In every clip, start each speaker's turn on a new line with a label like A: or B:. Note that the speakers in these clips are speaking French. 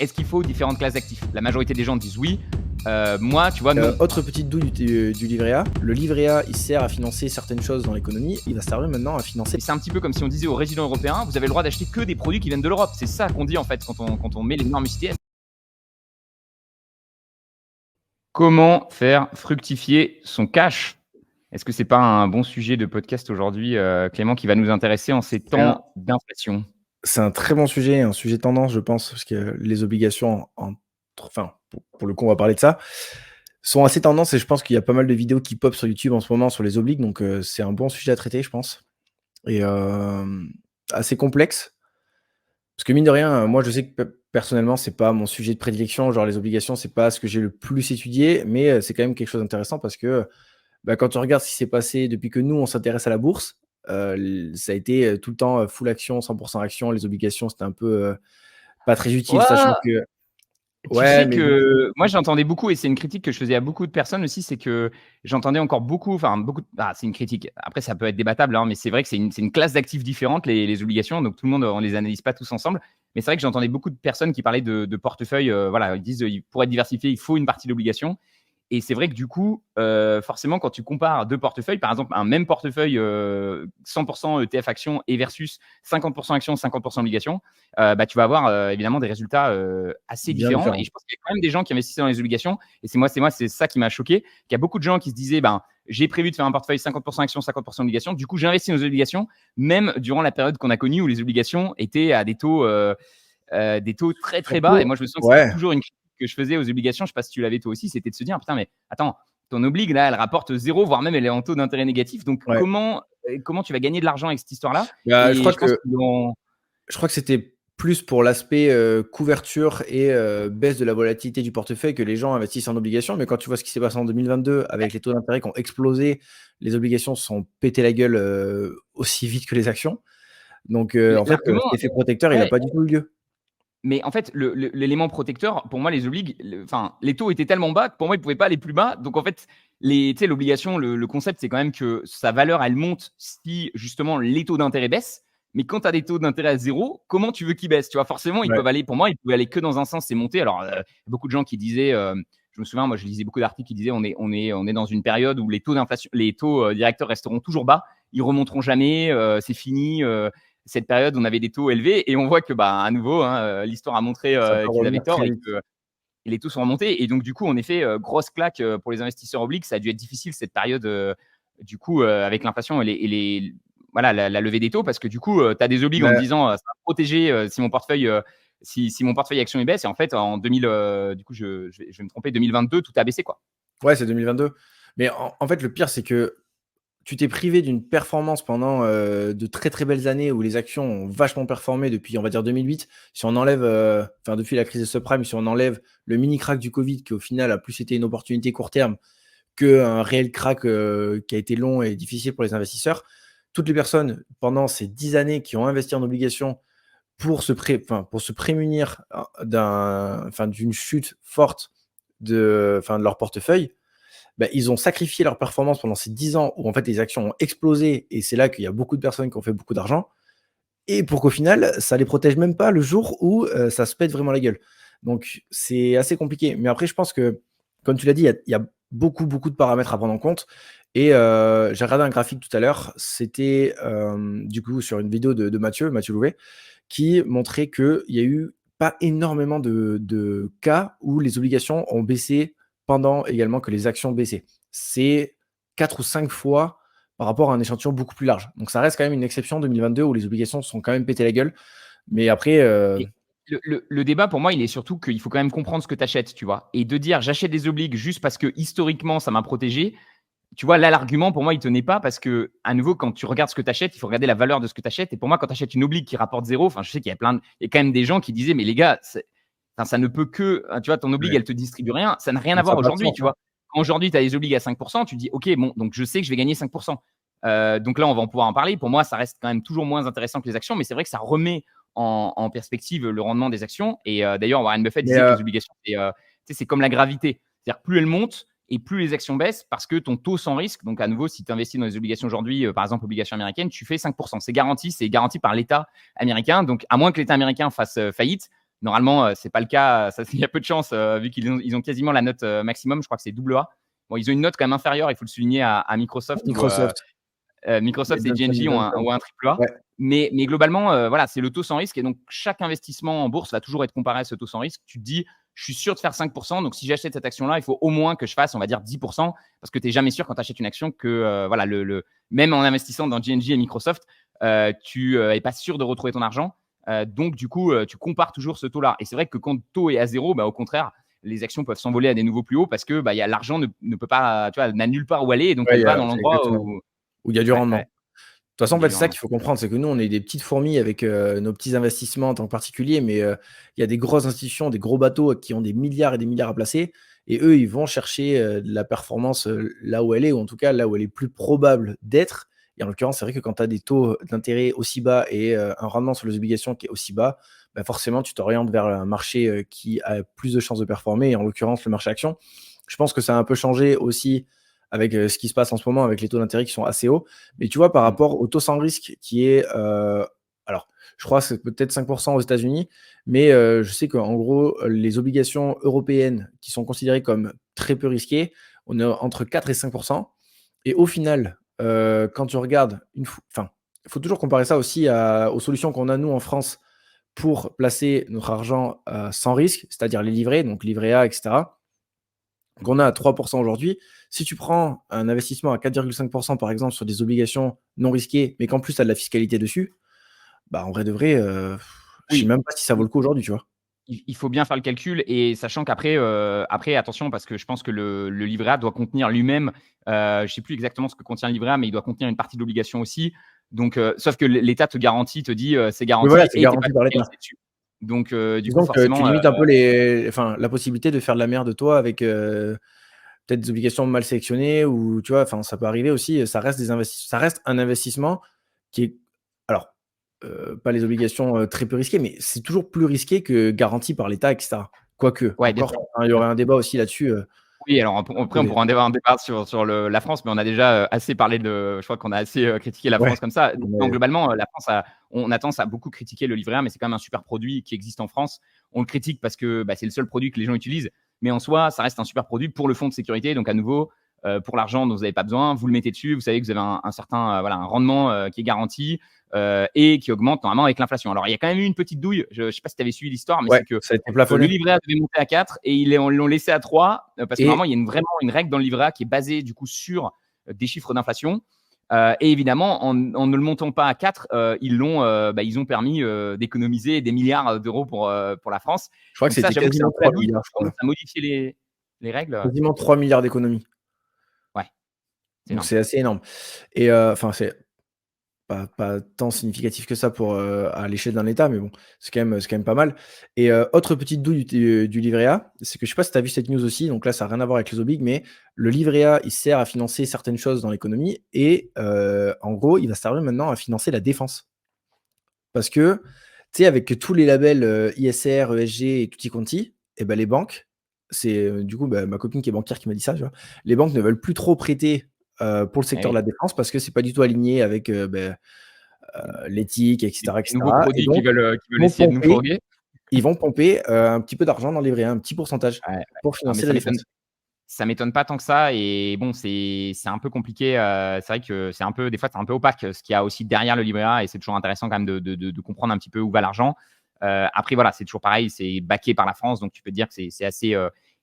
A: Est-ce qu'il faut différentes classes d'actifs? La majorité des gens disent oui. Moi, tu vois, non.
B: Autre petite douille du livret A. Le livret A, il sert à financer certaines choses dans l'économie. Il va servir maintenant à financer.
A: C'est un petit peu comme si on disait aux résidents européens, vous avez le droit d'acheter que des produits qui viennent de l'Europe. C'est ça qu'on dit en fait quand on met les normes ICS. Comment faire fructifier son cash? Est-ce que c'est pas un bon sujet de podcast aujourd'hui, Clément, qui va nous intéresser en ces temps d'inflation?
B: C'est un très bon sujet, un sujet tendance, je pense, parce que les obligations, enfin, pour le coup, on va parler de ça, sont assez tendance et je pense qu'il y a pas mal de vidéos qui pop sur YouTube en ce moment sur les obligues, donc c'est un bon sujet à traiter, je pense, et assez complexe. Parce que mine de rien, moi, je sais que personnellement, c'est pas mon sujet de prédilection, genre les obligations, c'est pas ce que j'ai le plus étudié, mais c'est quand même quelque chose d'intéressant parce que, bah, quand tu regardes ce qui s'est passé depuis que nous, on s'intéresse à la bourse, ça a été, tout le temps, full action, 100 action. Les obligations, c'était un peu, pas très utile, sachant
A: Ouais!
B: que
A: Tu
B: ouais,
A: sais
B: mais bon,
A: que moi j'entendais beaucoup et c'est une critique que je faisais à beaucoup de personnes aussi, c'est que j'entendais encore beaucoup, enfin beaucoup c'est une critique. Après ça peut être débattable, hein, mais c'est vrai que c'est une classe d'actifs différente les obligations, donc tout le monde on les analyse pas tous ensemble. Mais c'est vrai que j'entendais beaucoup de personnes qui parlaient de portefeuille, voilà, ils disent, pour être diversifié, il faut une partie d'obligations. Et c'est vrai que du coup, forcément, quand tu compares deux portefeuilles, par exemple, un même portefeuille 100% ETF actions et versus 50% actions, 50% obligations, bah, tu vas avoir évidemment des résultats assez
B: bien
A: différents. Et
B: différent.
A: je pense qu'il y a quand même des gens qui investissent dans les obligations. Et c'est ça qui m'a choqué. Qu'il y a beaucoup de gens qui se disaient, ben, j'ai prévu de faire un portefeuille 50% actions, 50% obligations. Du coup, j'investis dans les obligations, même durant la période qu'on a connue où les obligations étaient à des taux très très bas. Et
B: Surtout
A: moi, je me souviens que c'était
B: ouais,
A: toujours une critique que je faisais aux obligations. Je ne sais pas si tu l'avais toi aussi, c'était de se dire putain, mais attends, ton obligue là, elle rapporte zéro, voire même elle est en taux d'intérêt négatif. Donc
B: ouais.
A: comment tu vas gagner de l'argent avec cette histoire-là?
B: Bah,
A: Et je pense qu'ils ont.
B: je crois que c'était plus pour l'aspect, couverture et baisse de la volatilité du portefeuille que les gens investissent en obligations. Mais quand tu vois ce qui s'est passé en 2022 avec les taux d'intérêt qui ont explosé, les obligations se sont pété la gueule, aussi vite que les actions. Donc en fait,
A: L'argument,
B: cet effet protecteur, il a
A: ouais,
B: pas du tout eu lieu.
A: mais en fait, l'élément protecteur, pour moi, les obligues, enfin, les taux étaient tellement bas que pour moi, ils ne pouvaient pas aller plus bas. Donc, en fait, tu sais, l'obligation, le concept, c'est quand même que sa valeur, elle monte si justement les taux d'intérêt baissent. Mais quand tu as des taux d'intérêt à zéro, comment tu veux qu'ils baissent? Tu vois, forcément, ils
B: Ouais.
A: peuvent aller, pour moi, ils pouvaient aller que dans un sens, c'est monter. Alors, beaucoup de gens qui disaient, je me souviens, moi, je lisais beaucoup d'articles qui disaient, on est dans une période où les taux d'inflation, les taux directeurs resteront toujours bas, ils remonteront jamais, c'est fini. Cette période, on avait des taux élevés et on voit que, bah, à nouveau, hein, l'histoire a montré
B: Ça peut
A: qu'ils avaient
B: revenir
A: tort
B: très
A: et
B: vite.
A: que les taux sont remontés. Et donc, du coup, en effet, grosse claque pour les investisseurs obliques. Ça a dû être difficile cette période, du coup, avec l'inflation voilà, la levée des taux, parce que du coup, tu as des obliges en te
B: Bah,
A: disant, ça va me protéger si mon portefeuille, si mon portefeuille action il baisse. Et en fait, en 2000, du coup, je vais me tromper, 2022, tout a baissé, quoi.
B: ouais, c'est 2022. Mais en fait, le pire, c'est que tu t'es privé d'une performance pendant, de très, très belles années où les actions ont vachement performé depuis, on va dire 2008. Si on enlève, enfin depuis la crise des subprimes, si on enlève le mini crack du Covid qui au final a plus été une opportunité court terme qu'un réel crack, qui a été long et difficile pour les investisseurs. Toutes les personnes pendant ces 10 années qui ont investi en obligations pour se prémunir, d'une chute forte de leur portefeuille, bah, ils ont sacrifié leur performance pendant ces 10 ans où en fait les actions ont explosé et c'est là qu'il y a beaucoup de personnes qui ont fait beaucoup d'argent et pour qu'au final, ça les protège même pas le jour où, ça se pète vraiment la gueule. Donc c'est assez compliqué. Mais après je pense que, comme tu l'as dit, il y a beaucoup, beaucoup de paramètres à prendre en compte et j'ai regardé un graphique tout à l'heure, c'était, du coup sur une vidéo de Mathieu Louvet, qui montrait qu'il y a eu pas énormément de cas où les obligations ont baissé pendant également que les actions baissaient. C'est 4 ou 5 fois par rapport à un échantillon beaucoup plus large. Donc ça reste quand même une exception 2022 où les obligations se sont quand même pété la gueule. Mais après,
A: Et le débat, pour moi, il est surtout qu'il faut quand même comprendre ce que tu achètes, tu vois. Et de dire j'achète des obligues juste parce que historiquement, ça m'a protégé. Tu vois, là, l'argument, pour moi, il tenait pas parce que, à nouveau, quand tu regardes ce que tu achètes, il faut regarder la valeur de ce que tu achètes. Et pour moi, quand tu achètes une obligue qui rapporte zéro, enfin, je sais qu'il y a il y a quand même des gens qui disaient, mais les gars, enfin, ça ne peut que, tu vois, ton obligue,
B: ouais,
A: elle te distribue rien. Ça n'a rien à
B: donc ça
A: voir
B: a pas de
A: aujourd'hui,
B: sens,
A: tu
B: hein.
A: vois. Quand aujourd'hui, tu as des obligues à 5%, tu dis, OK, bon, donc je sais que je vais gagner 5%. Donc là, on va en pouvoir en parler. Pour moi, ça reste quand même toujours moins intéressant que les actions, mais c'est vrai que ça remet en perspective le rendement des actions. Et d'ailleurs, Warren Buffett
B: Mais
A: disait que les obligations, tu sais, c'est comme la gravité. C'est-à-dire, plus elles montent, et plus les actions baissent parce que ton taux sans risque, donc à nouveau, si tu investis dans les obligations aujourd'hui, par exemple, obligations américaines, tu fais 5%. C'est garanti par l'État américain. Donc, à moins que l'État américain fasse faillite, Normalement, c'est pas le cas. Il y a peu de chance, vu qu'ils ont quasiment la note maximum. Je crois que c'est AA. Bon, ils ont une note quand même inférieure, il faut le souligner, à Microsoft.
B: Microsoft.
A: Microsoft et
B: Johnson
A: J&J ont un
B: Johnson.
A: triple A.
B: Ouais.
A: Mais globalement, voilà, c'est le taux sans risque. Et donc, chaque investissement en bourse va toujours être comparé à ce taux sans risque. Tu te dis, je suis sûr de faire 5%. Donc, si j'achète cette action-là, il faut au moins que je fasse, on va dire, 10%. Parce que tu n'es jamais sûr quand tu achètes une action que, voilà, même en investissant dans J&J et Microsoft, tu n'es pas sûr de retrouver ton argent. Donc, du coup, tu compares toujours ce taux-là. Et c'est vrai que quand le taux est à zéro, au contraire, les actions peuvent s'envoler à des niveaux plus hauts parce que l'argent ne peut pas, tu vois, n'a nulle part où aller. Et donc,
B: Ouais,
A: elle va dans
B: c'est
A: l'endroit
B: exactement.
A: où.
B: Où il y a du
A: Ouais,
B: rendement.
A: ouais,
B: De toute façon, en
A: il y a
B: fait,
A: du
B: c'est ça
A: rendement.
B: qu'il faut comprendre, c'est que nous, on est des petites fourmis avec nos petits investissements en tant que particuliers, mais il y a des grosses institutions, des gros bateaux qui ont des milliards et des milliards à placer, et eux, ils vont chercher de la performance là où elle est, ou en tout cas là où elle est plus probable d'être. Et en l'occurrence, c'est vrai que quand tu as des taux d'intérêt aussi bas et un rendement sur les obligations qui est aussi bas, forcément, tu t'orientes vers un marché qui a plus de chances de performer, et en l'occurrence, le marché action. Je pense que ça a un peu changé aussi avec ce qui se passe en ce moment avec les taux d'intérêt qui sont assez hauts. Mais tu vois, par rapport au taux sans risque qui est, alors, je crois que c'est peut-être 5% aux États-Unis, mais je sais qu'en gros, les obligations européennes qui sont considérées comme très peu risquées, on est entre 4 et 5%. Et au final, quand tu regardes, enfin, il faut toujours comparer ça aussi aux solutions qu'on a, nous, en France, pour placer notre argent sans risque, c'est-à-dire les livrets, donc livret A, etc. Donc on a à 3% aujourd'hui. Si tu prends un investissement à 4,5% par exemple sur des obligations non risquées, mais qu'en plus tu as de la fiscalité dessus, en vrai de vrai, je sais
A: Oui.
B: même pas si ça vaut le coup aujourd'hui, tu vois?
A: Il faut bien faire le calcul et sachant qu'après, attention parce que je pense que le livret A doit contenir lui-même, je sais plus exactement ce que contient le livret A, mais il doit contenir une partie de l'obligation aussi. Donc, sauf que l'État te garantit, te dit, c'est
B: Oui, voilà,
A: garanti
B: c'est
A: et tu es pas
B: garanti par l'État.
A: fiscalisé dessus. Donc, du coup,
B: Disons que tu
A: forcément,
B: limites un peu la possibilité de faire de la merde toi avec peut-être des obligations mal sélectionnées ou tu vois, enfin ça peut arriver aussi, ça reste un investissement qui est alors, pas les obligations, très peu risquées, mais c'est toujours plus risqué que garanti par l'État et cetera. Quoique,
A: ouais, bien
B: encore,
A: sûr.
B: enfin, il y aurait un débat aussi là-dessus,
A: Oui, alors après, on pourra en débattre sur la France, mais on a déjà assez parlé je crois qu'on a assez critiqué la
B: ouais,
A: France comme ça.
B: mais
A: Non, globalement, la France on a tendance à beaucoup critiquer le livret A, mais c'est quand même un super produit qui existe en France. On le critique parce que c'est le seul produit que les gens utilisent, mais en soi, ça reste un super produit pour le fonds de sécurité. Donc, à nouveau, pour l'argent dont vous n'avez pas besoin, vous le mettez dessus, vous savez que vous avez un certain un rendement qui est garanti et qui augmente normalement avec l'inflation. Alors, il y a quand même eu une petite douille, je ne sais pas si tu avais suivi l'histoire, mais
B: ouais,
A: c'est que
B: ça a été
A: le
B: plafonné
A: livret A devait monter à 4 et ils l'ont laissé à 3 parce que
B: et
A: normalement, il y a vraiment une règle dans le livret A qui est basée du coup sur des chiffres d'inflation. Et évidemment, en ne le montant pas à 4, ils ont permis d'économiser des milliards d'euros pour la France.
B: je crois que
A: Donc ça,
B: c'était
A: j'avoue que c'est un
B: quasiment
A: peu la
B: 3
A: douille.
B: milliards,
A: Quand
B: je
A: on commence
B: crois.
A: à modifier les règles,
B: Quasiment 3 milliards d'économies,
A: ouais, c'est
B: donc
A: énorme.
B: c'est assez énorme et enfin, c'est pas tant significatif que ça pour, à l'échelle d'un État, mais bon, c'est quand même pas mal et autre petite douille du livret A, c'est que je sais pas si tu as vu cette news aussi, donc là, ça a rien à voir avec les obligs, mais le livret A, il sert à financer certaines choses dans l'économie et en gros, il va servir maintenant à financer la défense. Parce que, tu sais, avec tous les labels, ISR, ESG et tutti quanti et les banques, c'est, du coup, ma copine qui est banquière qui m'a dit ça, tu vois? Les banques ne veulent plus trop prêter, pour le
A: Eh
B: secteur de
A: oui.
B: la défense parce que c'est pas du tout aligné avec, l'éthique et
A: Des nouveaux
B: cetera et
A: produits
B: donc
A: qui veulent
B: ils vont
A: essayer de nous
B: pomper
A: fourguer.
B: ils vont pomper, un petit peu d'argent dans les vrais, un petit pourcentage
A: Ouais, ouais.
B: pour
A: Non, mais
B: financer la défense.
A: ça m'étonne pas tant que ça et bon, c'est un peu compliqué, c'est vrai que c'est un peu des fois, c'est un peu opaque, ce qu'il y a aussi derrière le livret A et c'est toujours intéressant quand même de comprendre un petit peu où va l'argent. Après voilà, c'est toujours pareil, c'est backé par la France, donc tu peux te dire que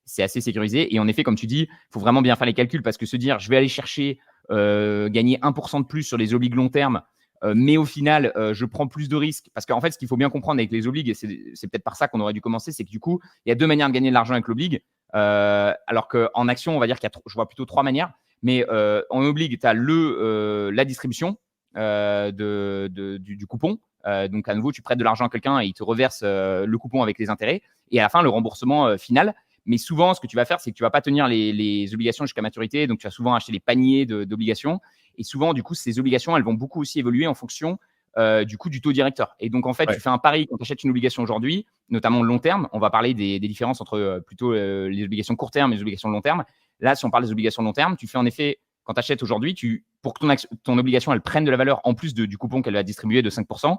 A: c'est assez sécurisé et en effet, comme tu dis, il faut vraiment bien faire les calculs parce que se dire: «Je vais aller chercher, gagner 1 de plus sur les obligs long terme, mais au final, je prends plus de risques». Parce qu'en fait, ce qu'il faut bien comprendre avec les obligs et c'est peut-être par ça qu'on aurait dû commencer, c'est que du coup, il y a 2 manières de gagner de l'argent avec l'oblig. Alors qu'en action, on va dire je vois plutôt 3 manières. Mais en oblig, tu as la distribution du coupon. Donc, à nouveau, tu prêtes de l'argent à quelqu'un et il te reverse le coupon avec les intérêts. Et à la fin, le remboursement final. Mais souvent, ce que tu vas faire, c'est que tu ne vas pas tenir les obligations jusqu'à maturité. Donc, tu vas souvent acheter des paniers d'obligations. Et souvent, du coup, ces obligations, elles vont beaucoup aussi évoluer en fonction du coup du taux directeur. Et donc, en fait,
B: Ouais,
A: tu fais un pari quand tu achètes une obligation aujourd'hui, notamment long terme. On va parler des différences entre plutôt les obligations court terme et les obligations long terme. Là, si on parle des obligations long terme, tu fais en effet, quand tu achètes aujourd'hui, pour que ton obligation elle prenne de la valeur en plus du coupon qu'elle va distribuer de 5%,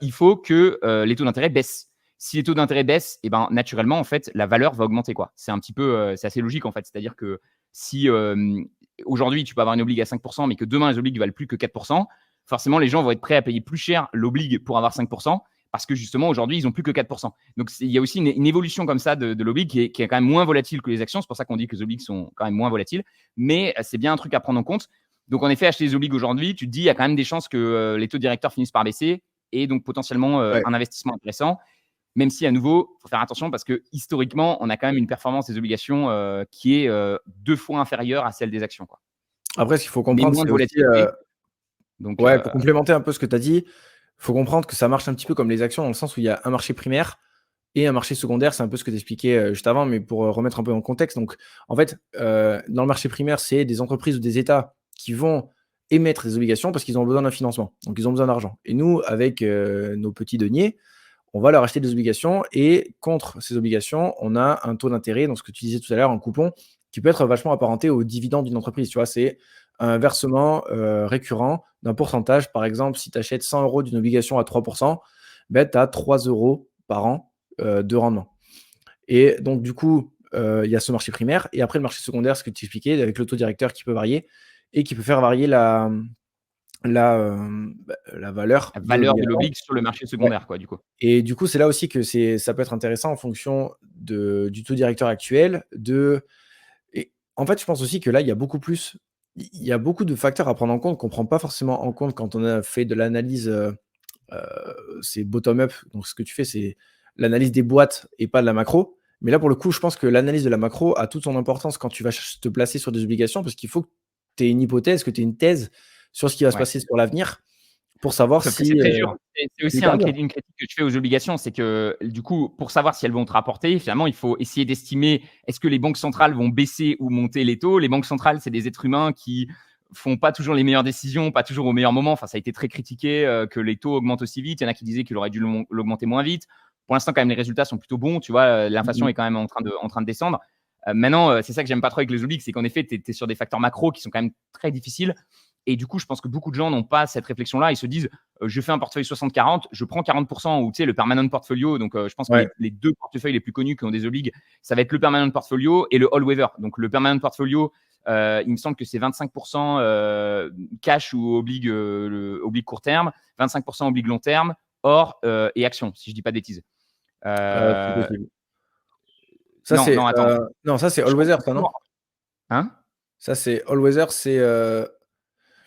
A: il faut que les taux d'intérêt baissent. Si les taux d'intérêt baissent, et ben, naturellement, en fait, la valeur va augmenter, quoi. C'est un petit peu, c'est assez logique, en fait. C'est-à-dire que si aujourd'hui, tu peux avoir une oblig à 5%, mais que demain, les obligues valent plus que 4%, forcément, les gens vont être prêts à payer plus cher l'obligue pour avoir 5%, parce que justement, aujourd'hui, ils n'ont plus que 4%. Donc, il y a aussi une évolution comme ça de l'obligue qui est quand même moins volatile que les actions. C'est pour ça qu'on dit que les obligues sont quand même moins volatiles. Mais c'est bien un truc à prendre en compte. Donc, en effet, acheter les obligues aujourd'hui, tu te dis, il y a quand même des chances que les taux directeurs finissent par baisser et donc potentiellement un investissement intéressant. Même si, à nouveau, il faut faire attention parce que historiquement, on a quand même une performance des obligations qui est 2 fois inférieure à celle des actions, quoi.
B: Après, ce qu'il faut
A: Mais
B: comprendre,
A: moins de
B: c'est aussi,
A: volatilité. Donc,
B: pour complémenter un peu ce que tu as dit, il faut comprendre que ça marche un petit peu comme les actions dans le sens où il y a un marché primaire et un marché secondaire. C'est un peu ce que tu expliquais juste avant, mais pour remettre un peu en contexte. Donc, en fait, dans le marché primaire, c'est des entreprises ou des États qui vont émettre des obligations parce qu'ils ont besoin d'un financement. Donc, ils ont besoin d'argent. Et nous, avec nos petits deniers, on va leur acheter des obligations et contre ces obligations, on a un taux d'intérêt, donc ce que tu disais tout à l'heure, un coupon, qui peut être vachement apparenté aux dividendes d'une entreprise. Tu vois, c'est un versement récurrent d'un pourcentage. Par exemple, si tu achètes 100 euros d'une obligation à 3%, ben, tu as 3 euros par an de rendement. Et donc, du coup, il y a ce marché primaire. Et après, le marché secondaire, ce que tu expliquais, avec le taux directeur qui peut varier et qui peut faire varier la valeur
A: la
B: de
A: valeur de
B: l'obligation.
A: l'obligue sur le marché
B: Ouais.
A: secondaire, quoi, du coup.
B: Et du coup, c'est là aussi que ça peut être intéressant en fonction du taux directeur actuel. Et en fait, je pense aussi que là, il y a beaucoup de facteurs à prendre en compte qu'on ne prend pas forcément en compte quand on a fait de l'analyse, c'est bottom-up. Donc, ce que tu fais, c'est l'analyse des boîtes et pas de la macro. Mais là, pour le coup, je pense que l'analyse de la macro a toute son importance quand tu vas te placer sur des obligations parce qu'il faut que tu aies une hypothèse, que tu aies une thèse sur ce qui va se
A: Ouais.
B: passer sur l'avenir pour savoir
A: Sauf que
B: si
A: c'est très dur. C'est aussi
B: hyper dur.
A: une critique que je fais aux obligations, c'est que du coup, pour savoir si elles vont te rapporter, finalement, il faut essayer d'estimer est-ce que les banques centrales vont baisser ou monter les taux. Les banques centrales, c'est des êtres humains qui font pas toujours les meilleures décisions, pas toujours au meilleur moment. Enfin, ça a été très critiqué que les taux augmentent aussi vite. Il y en a qui disaient qu'il aurait dû l'augmenter moins vite. Pour l'instant, quand même, les résultats sont plutôt bons. Tu vois, l'inflation est quand même en train de descendre. Maintenant, c'est ça que j'aime pas trop avec les obligues, c'est qu'en effet, tu es sur des facteurs macro qui sont quand même très difficiles. Et du coup, je pense que beaucoup de gens n'ont pas cette réflexion-là. Ils se disent, je fais un portefeuille 60-40, je prends 40% ou tu sais, le permanent portfolio. Donc, je pense que les deux portefeuilles les plus connus qui ont des obligues, ça va être le permanent portfolio et le all weather. Donc, le permanent portfolio, il me semble que c'est 25% cash ou obligue, obligue court terme, 25% obligue long terme, or et action, si je dis pas de bêtises.
B: C'est possible. Ça,
A: Non, attends.
B: non, ça, c'est
A: Je
B: All
A: crois que
B: Weather,
A: c'est
B: ça, non?
A: toujours. Hein?
B: Ça, c'est All Weather, c'est.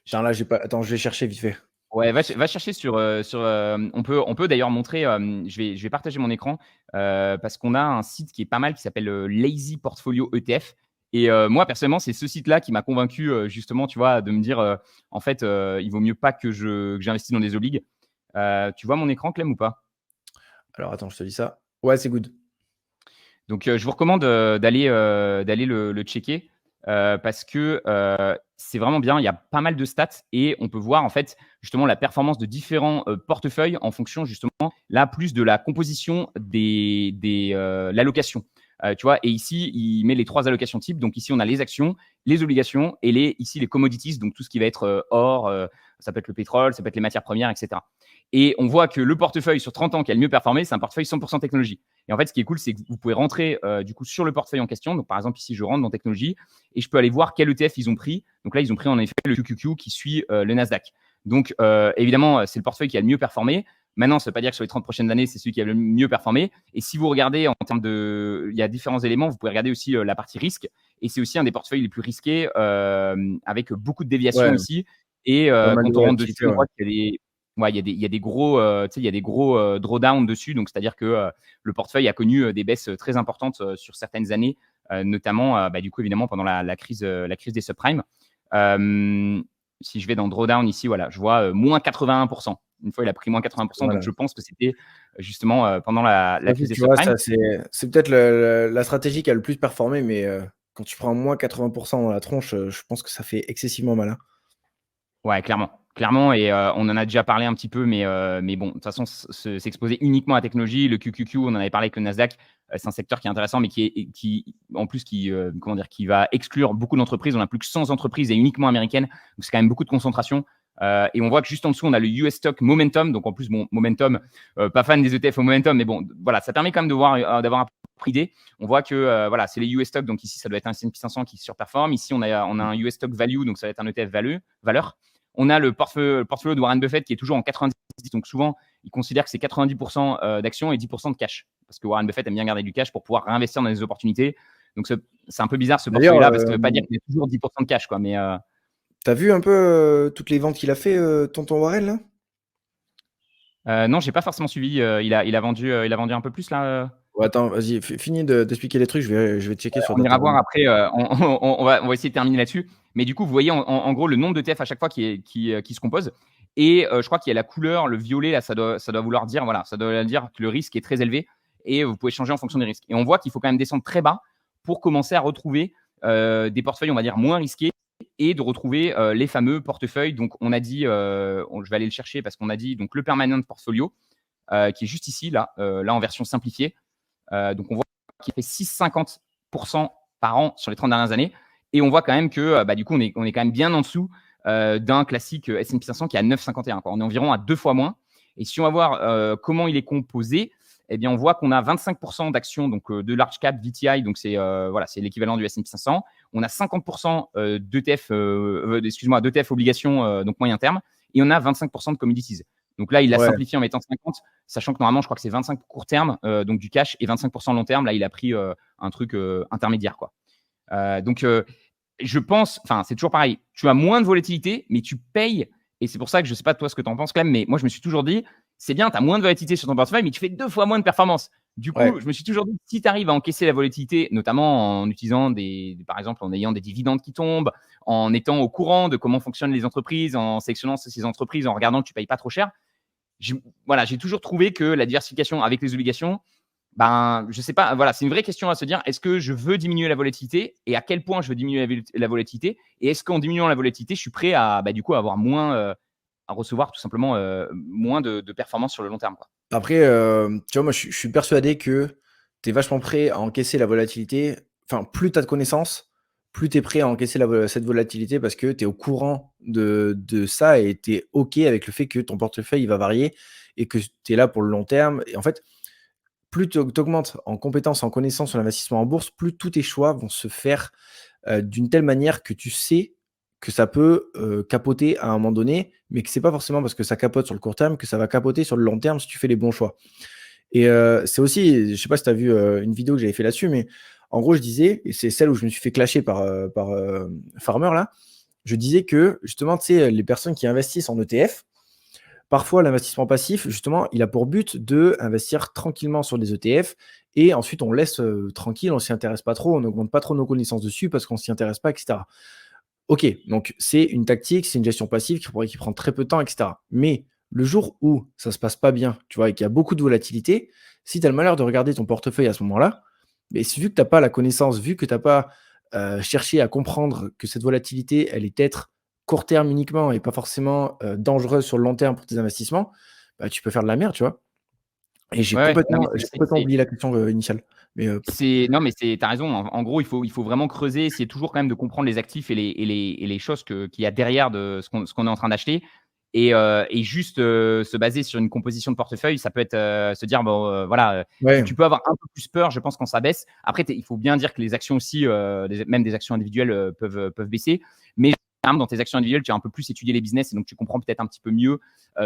B: Putain, là, j'ai pas. Attends, je vais chercher vite fait.
A: Ouais, va chercher sur on peut d'ailleurs montrer, je vais partager mon écran, parce qu'on a un site qui est pas mal qui s'appelle, Lazy Portfolio ETF et moi personnellement, c'est ce site-là qui m'a convaincu, justement, tu vois, de me dire, en fait, il vaut mieux pas que j'investisse dans des obligues. Tu vois mon écran, Clem, ou pas?
B: Alors, attends, je te dis ça. Ouais, c'est good.
A: Donc, je vous recommande d'aller le checker parce que c'est vraiment bien. Il y a pas mal de stats et on peut voir en fait justement la performance de différents portefeuilles en fonction justement là plus de la composition des l'allocation. Tu vois, et ici, il met les 3 allocations types. Donc ici, on a les actions, les obligations et ici les commodities, donc tout ce qui va être or, ça peut être le pétrole, ça peut être les matières premières, etc. Et on voit que le portefeuille sur 30 ans qui a le mieux performé, c'est un portefeuille 100% technologie. Et en fait, ce qui est cool, c'est que vous pouvez rentrer du coup sur le portefeuille en question. Donc, par exemple, ici, je rentre dans technologie et je peux aller voir quel ETF ils ont pris. Donc là, ils ont pris en effet le QQQ qui suit le Nasdaq. Donc, évidemment, c'est le portefeuille qui a le mieux performé. Maintenant, ça ne veut pas dire que sur les 30 prochaines années, c'est celui qui a le mieux performé. Et si vous regardez en termes de. Il y a différents éléments, vous pouvez regarder aussi la partie risque. Et c'est aussi un des portefeuilles les plus risqués avec beaucoup de déviations
B: Ouais,
A: ici. Et
B: pas mal de
A: quand on rentre dessus,
B: volatilité,
A: on
B: ouais.
A: voit qu'il y a des. Ouais, il y a des gros, il y a des gros drawdowns dessus. Donc, c'est-à-dire que le portefeuille a connu des baisses très importantes sur certaines années, notamment, du coup, évidemment, pendant la crise des subprimes. Si je vais dans drawdown ici, voilà, je vois moins 81%. Une fois, il a pris moins 80%.
B: Voilà.
A: Donc, je pense que c'était justement pendant la crise des
B: Tu vois,
A: subprimes.
B: ça, c'est peut-être la stratégie qui a le plus performé, mais quand tu prends moins 80% dans la tronche, je pense que ça fait excessivement mal, hein.
A: Ouais, clairement. Clairement, et on en a déjà parlé un petit peu, mais bon, de toute façon, s'exposer uniquement à la technologie, le QQQ, on en avait parlé avec le Nasdaq, c'est un secteur qui est intéressant, mais en plus, comment dire, qui va exclure beaucoup d'entreprises. On a plus que 100 entreprises et uniquement américaines, donc c'est quand même beaucoup de concentration. Et on voit que juste en dessous, on a le US Stock Momentum. Donc en plus, bon, Momentum, pas fan des ETF au Momentum, mais bon, voilà, ça permet quand même d'avoir un peu d'idée. On voit que voilà, c'est les US Stock. Donc ici, ça doit être un S&P 500 qui surperforme. Ici, on a un US Stock Value, donc ça va être un ETF valeur. On a le portfolio de Warren Buffett qui est toujours en 90. Donc souvent, il considère que c'est 90% d'actions et 10% de cash. Parce que Warren Buffett aime bien garder du cash pour pouvoir réinvestir dans des opportunités. Donc c'est un peu bizarre ce
B: D'ailleurs,
A: portfolio-là parce que ça ne veut pas dire qu'il y a toujours 10% de cash, quoi. Mais
B: t'as vu un peu toutes les ventes qu'il a fait, tonton Warren, là?
A: non, j'ai pas forcément suivi. Il a vendu un peu plus là.
B: Ouais, attends, vas-y, finis d'expliquer les trucs, je vais checker sur
A: On ira
B: Data.
A: voir après. On va essayer de terminer là-dessus. Mais du coup, vous voyez en gros le nombre de TF à chaque fois qui se compose. Et je crois qu'il y a la couleur, le violet, là, ça doit vouloir dire, voilà, ça doit dire que le risque est très élevé et vous pouvez changer en fonction des risques. Et on voit qu'il faut quand même descendre très bas pour commencer à retrouver des portefeuilles, on va dire, moins risqués et de retrouver les fameux portefeuilles. Donc, on a dit, je vais aller le chercher parce qu'on a dit donc le permanent portfolio qui est juste ici, là en version simplifiée. Donc, on voit qu'il fait 6,50% par an sur les 30 dernières années. Et on voit quand même que du coup, on est quand même bien en dessous d'un classique S&P 500 qui est à 9,51. On est environ à 2 fois moins. Et si on va voir comment il est composé, eh bien, on voit qu'on a 25% d'actions donc, de large cap VTI, donc c'est l'équivalent du S&P 500. On a 50% d'ETF, d'ETF obligations, donc moyen terme, et on a 25% de commodities. Donc là, il l'a simplifié en mettant 50, sachant que normalement, je crois que c'est 25 court terme, donc du cash, et 25% long terme. Là, il a pris un truc intermédiaire, quoi. Donc, je pense, enfin, c'est toujours pareil. Tu as moins de volatilité, mais tu payes. Et c'est pour ça que je ne sais pas toi ce que tu en penses, Clem, mais moi, je me suis toujours dit, c'est bien, tu as moins de volatilité sur ton portefeuille, mais tu fais 2 fois moins de performance. Du coup, je me suis toujours dit, si tu arrives à encaisser la volatilité, notamment en utilisant par exemple, en ayant des dividendes qui tombent, en étant au courant de comment fonctionnent les entreprises, en sélectionnant ces entreprises, en regardant que tu ne payes pas trop cher, j'ai toujours trouvé que la diversification avec les obligations, je sais pas, voilà, c'est une vraie question à se dire. Est-ce que je veux diminuer la volatilité et à quel point je veux diminuer la volatilité? Et est-ce qu'en diminuant la volatilité, je suis prêt à du coup avoir moins, à recevoir tout simplement moins de performance sur le long terme, quoi.
B: Après, tu vois, moi, je suis persuadé que tu es vachement prêt à encaisser la volatilité. Enfin, plus tu as de connaissances, plus tu es prêt à encaisser cette volatilité parce que tu es au courant de ça et tu es OK avec le fait que ton portefeuille il va varier et que tu es là pour le long terme. Et en fait, plus tu augmentes en compétences, en connaissances sur l'investissement en bourse, plus tous tes choix vont se faire d'une telle manière que tu sais que ça peut capoter à un moment donné, mais que c'est pas forcément parce que ça capote sur le court terme que ça va capoter sur le long terme si tu fais les bons choix. Et c'est aussi, je sais pas si tu as vu une vidéo que j'avais fait là-dessus, mais en gros, je disais, et c'est celle où je me suis fait clasher par Farmer là, je disais que justement, tu sais, les personnes qui investissent en ETF, parfois, l'investissement passif, justement, il a pour but de investir tranquillement sur des ETF et ensuite on laisse tranquille, on s'y intéresse pas trop, on n'augmente pas trop nos connaissances dessus parce qu'on s'y intéresse pas, etc. Ok, donc c'est une tactique, c'est une gestion passive qui prend très peu de temps, etc. Mais le jour où ça se passe pas bien, tu vois, et qu'il y a beaucoup de volatilité, si tu as le malheur de regarder ton portefeuille à ce moment-là, mais vu que tu n'as pas la connaissance, vu que tu n'as pas cherché à comprendre que cette volatilité, elle est peut-être court terme uniquement et pas forcément dangereuse sur le long terme pour tes investissements, bah, tu peux faire de la merde, tu vois. Et j'ai
A: Ouais, non,
B: complètement,
A: mais
B: j'ai complètement oublié la question initiale. Mais
A: non, mais t'as raison. En gros, il faut vraiment creuser, essayer toujours quand même de comprendre les actifs et les choses qu'il y a derrière de ce qu'on est en train d'acheter. Et juste se baser sur une composition de portefeuille, ça peut être se dire, bon, voilà,
B: ouais,
A: tu peux avoir un peu plus peur, je pense, quand ça baisse. Après, il faut bien dire que les actions aussi, même des actions individuelles, peuvent baisser. Mais dans tes actions individuelles, tu as un peu plus étudié les business et donc tu comprends peut-être un petit peu mieux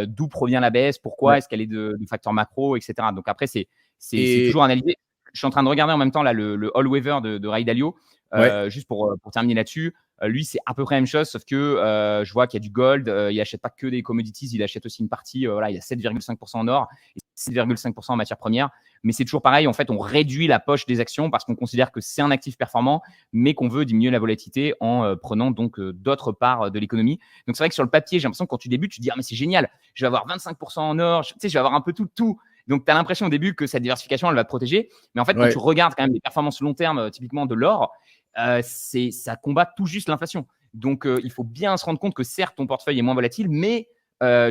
A: d'où provient la baisse, pourquoi,
B: ouais.
A: est-ce qu'elle est de facteurs macro, etc. Donc après, c'est
B: Et
A: toujours analysé. Je suis en train de regarder en même temps là, le All Weather de Ray Dalio,
B: ouais,
A: juste pour terminer là-dessus. Lui, c'est à peu près la même chose, sauf que je vois qu'il y a du gold. Il n'achète pas que des commodities, il achète aussi une partie. Voilà, il y a 7,5% en or et 6,5% en matières premières. Mais c'est toujours pareil. En fait, on réduit la poche des actions parce qu'on considère que c'est un actif performant, mais qu'on veut diminuer la volatilité en prenant donc d'autres parts de l'économie. Donc, c'est vrai que sur le papier, j'ai l'impression que quand tu débutes, tu te dis, ah, mais c'est génial, je vais avoir 25% en or, je vais avoir un peu tout. Donc, tu as l'impression au début que cette diversification, elle va te protéger. Mais en fait, quand
B: ouais.
A: tu regardes quand même les performances long terme, typiquement de l'or, ça combat tout juste l'inflation. Donc, il faut bien se rendre compte que certes, ton portefeuille est moins volatile, mais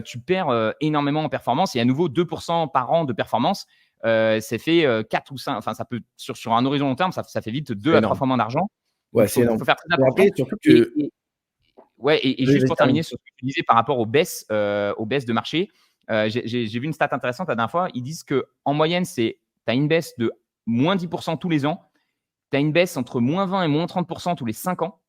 A: tu perds énormément en performance. Et à nouveau, 2% par an de performance, ça fait 4 ou 5. Enfin, ça peut, sur un horizon long terme, ça fait vite 2
B: C'est
A: à 3
B: énorme.
A: fois moins d'argent.
B: Ouais,
A: Donc,
B: c'est
A: il
B: énorme.
A: faut faire très
B: Et
A: attention.
B: après, surtout que
A: Ouais, et
B: Oui,
A: juste
B: vas-y,
A: pour
B: termine.
A: terminer sur ce que tu disais par rapport aux baisses de marché, j'ai vu une stat intéressante la dernière fois. Ils disent qu'en moyenne, tu as une baisse de moins 10% tous les ans, tu as une baisse entre moins 20 et moins 30% tous les 5 ans.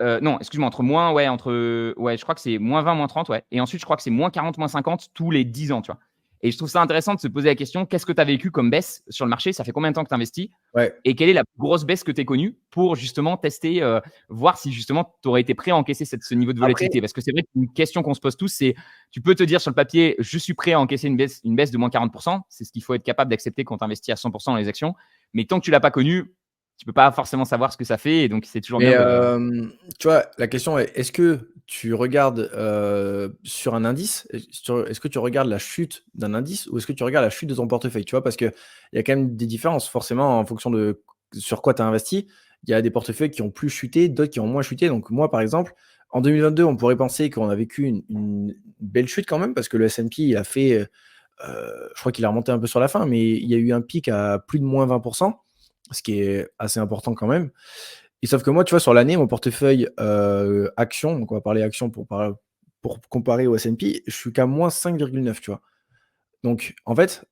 A: Non, excuse-moi, ouais, je crois que c'est moins 20, moins 30, ouais. Et ensuite, je crois que c'est moins 40, moins 50 tous les 10 ans, tu vois. Et je trouve ça intéressant de se poser la question, qu'est-ce que tu as vécu comme baisse sur le marché? Ça fait combien de temps que tu investis?
B: Ouais.
A: Et quelle est la plus grosse baisse que tu aies connue pour justement tester, voir si justement tu aurais été prêt à encaisser ce niveau de
B: Après,
A: volatilité? Parce que c'est vrai qu'une question qu'on se pose tous, c'est tu peux te dire sur le papier, je suis prêt à encaisser une baisse de moins 40%. C'est ce qu'il faut être capable d'accepter quand tu investis à 100% dans les actions. Mais tant que tu l'as pas connu, tu peux pas forcément savoir ce que ça fait. Et donc, c'est toujours
B: mais
A: bien de.
B: tu vois, la question est, est-ce que tu regardes sur un indice? Est-ce que tu regardes la chute d'un indice ou est-ce que tu regardes la chute de ton portefeuille? Tu vois, parce qu'il y a quand même des différences, forcément, en fonction de sur quoi tu as investi. Il y a des portefeuilles qui ont plus chuté, d'autres qui ont moins chuté. Donc, moi, par exemple, en 2022, on pourrait penser qu'on a vécu une belle chute quand même, parce que le S&P, il a fait, je crois qu'il a remonté un peu sur la fin, mais il y a eu un pic à plus de moins 20%, ce qui est assez important quand même. Et sauf que moi, tu vois, sur l'année, mon portefeuille action, donc on va parler action pour comparer au S&P, je suis qu'à moins 5,9, tu vois. Donc, en fait,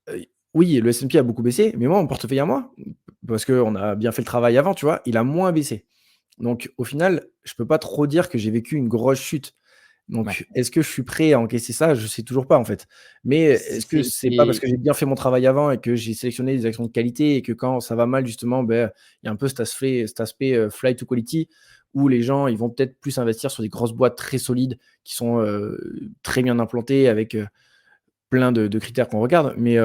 B: oui, le S&P a beaucoup baissé, mais moi, mon portefeuille à moi, parce qu'on a bien fait le travail avant, tu vois, il a moins baissé. Donc, au final, je peux pas trop dire que j'ai vécu une grosse chute.
A: Ouais.
B: Donc, est-ce que je suis prêt à encaisser ça? Je sais toujours pas, en fait. Mais est-ce que c'est pas parce que j'ai bien fait mon travail avant et que j'ai sélectionné des actions de qualité et que quand ça va mal, justement, ben, il y a un peu cet aspect flight to quality où les gens, ils vont peut-être plus investir sur des grosses boîtes très solides qui sont très bien implantées avec plein de critères qu'on regarde. Mais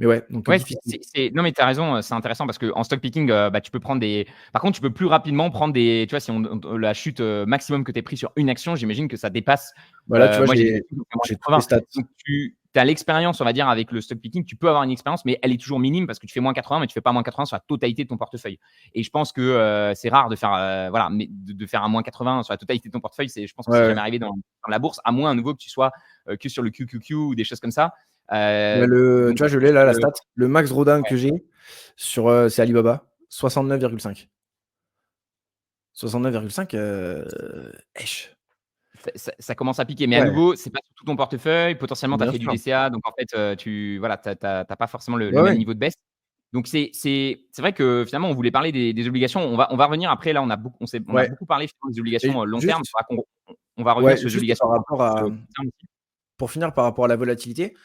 B: ouais, donc
A: Ouais,
B: difficile.
A: non, mais tu as raison, c'est intéressant parce qu'en stock picking, bah, tu peux prendre des. Par contre, tu peux plus rapidement prendre des. Tu vois, si la chute maximum que tu es pris sur une action, j'imagine que ça dépasse.
B: Voilà, tu vois,
A: Moi, j'ai des actions qui ont
B: j'ai toutes les
A: moins 80.
B: stats.
A: Donc, tu as l'expérience, on va dire, avec le stock picking. Tu peux avoir une expérience, mais elle est toujours minime parce que tu fais moins 80, mais tu fais pas moins 80 sur la totalité de ton portefeuille. Et je pense que c'est rare de faire, voilà, mais de faire un moins 80 sur la totalité de ton portefeuille. Je pense que
B: Ouais,
A: c'est
B: ouais.
A: jamais arrivé dans la bourse, à moins à nouveau que tu sois que sur le QQQ ou des choses comme ça.
B: Bah,
A: Donc,
B: tu vois,
A: je
B: je
A: pense
B: l'ai là, la
A: que.
B: stat. Le max drawdown que j'ai sur c'est Alibaba, 69,5. 69,5, esh.
A: Ça commence à piquer. Mais à
B: Ouais,
A: nouveau, c'est pas sur tout ton portefeuille. Potentiellement, tu as
B: bien
A: fait du
B: sûr.
A: DCA. Donc, en fait, tu voilà, pas forcément le
B: Ouais,
A: même
B: ouais.
A: niveau de baisse. Donc, c'est vrai que finalement, on voulait parler des obligations. On va revenir après. Là, on a
B: Ouais.
A: beaucoup parlé finalement des
B: Et
A: obligations long terme.
B: juste
A: On va revenir
B: ouais,
A: sur les
B: juste
A: obligations
B: par
A: un peu
B: rapport
A: plus
B: à
A: court terme aussi.
B: pour finir par rapport à la volatilité,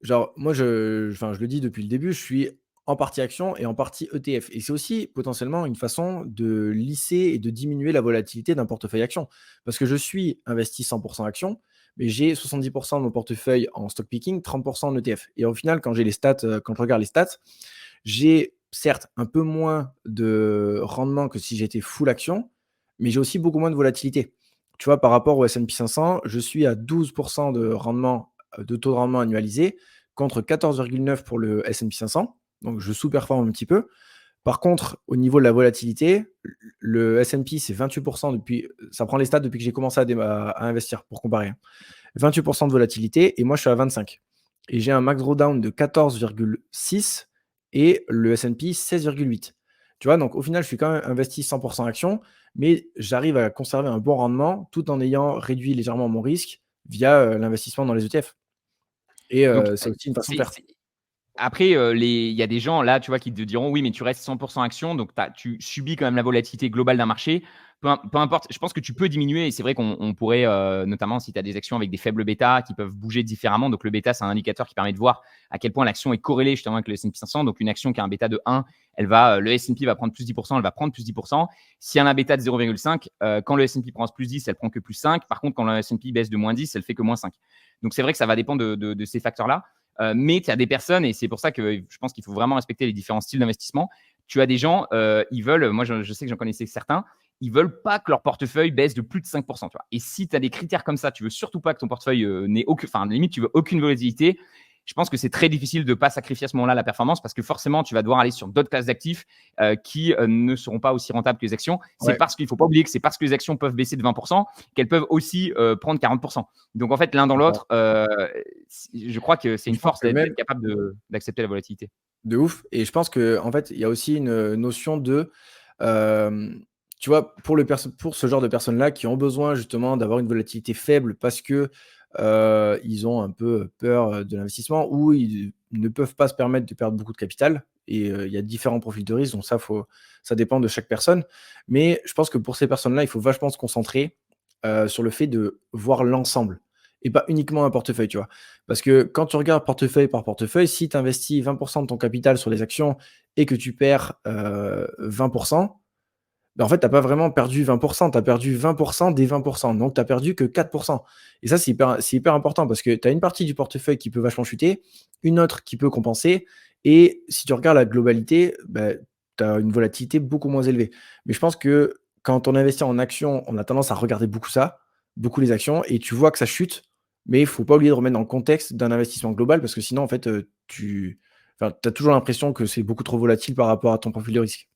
B: genre moi je le dis depuis le début, je suis en partie action et en partie ETF et c'est aussi potentiellement une façon de lisser et de diminuer la volatilité d'un portefeuille action. Parce que je suis investi 100% action, mais j'ai 70% de mon portefeuille en stock picking, 30% en ETF et au final quand j'ai les stats, quand je regarde les stats, j'ai certes un peu moins de rendement que si j'étais full action, mais j'ai aussi beaucoup moins de volatilité. Tu vois, par rapport au S&P 500, je suis à 12% de rendement, de taux de rendement annualisé contre 14,9 pour le S&P 500. Donc, je sous-performe un petit peu. Par contre, au niveau de la volatilité, le S&P, c'est 28% depuis, ça prend les stats depuis que j'ai commencé à investir pour comparer. 28% de volatilité et moi, je suis à 25. Et j'ai un max drawdown de 14,6 et le S&P 16,8. Tu vois, donc au final, je suis quand même investi 100% action, mais j'arrive à conserver un bon rendement tout en ayant réduit légèrement mon risque via l'investissement dans les ETF. Et
A: Donc,
B: c'est aussi une façon de
A: c'est
B: faire.
A: après, il y a des gens là, tu vois, qui te diront: «Oui, mais tu restes 100% action, donc tu subis quand même la volatilité globale d'un marché». Peu importe, je pense que tu peux diminuer et c'est vrai qu'on pourrait, notamment si tu as des actions avec des faibles bêtas qui peuvent bouger différemment. Donc le bêta, c'est un indicateur qui permet de voir à quel point l'action est corrélée justement avec le S&P 500. Donc une action qui a un bêta de 1, le S&P va prendre plus 10%, elle va prendre plus 10%. Si elle a un bêta de 0,5, quand le S&P prend plus 10, elle prend que plus 5. Par contre, quand le S&P baisse de moins 10, elle fait que moins 5. Donc c'est vrai que ça va dépendre de ces facteurs-là. Mais tu as des personnes, et c'est pour ça que je pense qu'il faut vraiment respecter les différents styles d'investissement. Tu as des gens, ils veulent, moi je sais que j'en connaissais certains, ils veulent pas que leur portefeuille baisse de plus de 5%. Tu vois. Et si tu as des critères comme ça, tu veux surtout pas que ton portefeuille n'ait aucun, enfin limite tu veux aucune volatilité, je pense que c'est très difficile de ne pas sacrifier à ce moment-là la performance parce que forcément tu vas devoir aller sur d'autres classes d'actifs qui ne seront pas aussi rentables que les actions. C'est
B: Ouais,
A: parce qu'il ne faut pas oublier que c'est parce que les actions peuvent baisser de 20% qu'elles peuvent aussi prendre 40%. Donc en fait, l'un dans l'autre, je crois que c'est
B: et
A: une
B: je pense
A: force
B: que même
A: d'être capable d'accepter la volatilité.
B: de ouf. Et je pense que en fait, il y a aussi une notion de, tu vois, pour ce genre de personnes-là qui ont besoin justement d'avoir une volatilité faible parce que ils ont un peu peur de l'investissement ou ils ne peuvent pas se permettre de perdre beaucoup de capital. Et il y a différents profils de risque, donc ça dépend de chaque personne. Mais je pense que pour ces personnes-là, il faut vachement se concentrer sur le fait de voir l'ensemble et pas uniquement un portefeuille, tu vois. Parce que quand tu regardes portefeuille par portefeuille, si tu investis 20% de ton capital sur les actions et que tu perds 20%, ben en fait, tu n'as pas vraiment perdu 20%, tu as perdu 20% des 20%, donc tu n'as perdu que 4%. Et ça, c'est hyper important parce que tu as une partie du portefeuille qui peut vachement chuter, une autre qui peut compenser, et si tu regardes la globalité, ben, tu as une volatilité beaucoup moins élevée. Mais je pense que quand on investit en actions, on a tendance à regarder beaucoup ça, beaucoup les actions, et tu vois que ça chute, mais il ne faut pas oublier de remettre dans le contexte d'un investissement global parce que sinon, en fait, as toujours l'impression que c'est beaucoup trop volatile par rapport à ton profil de risque.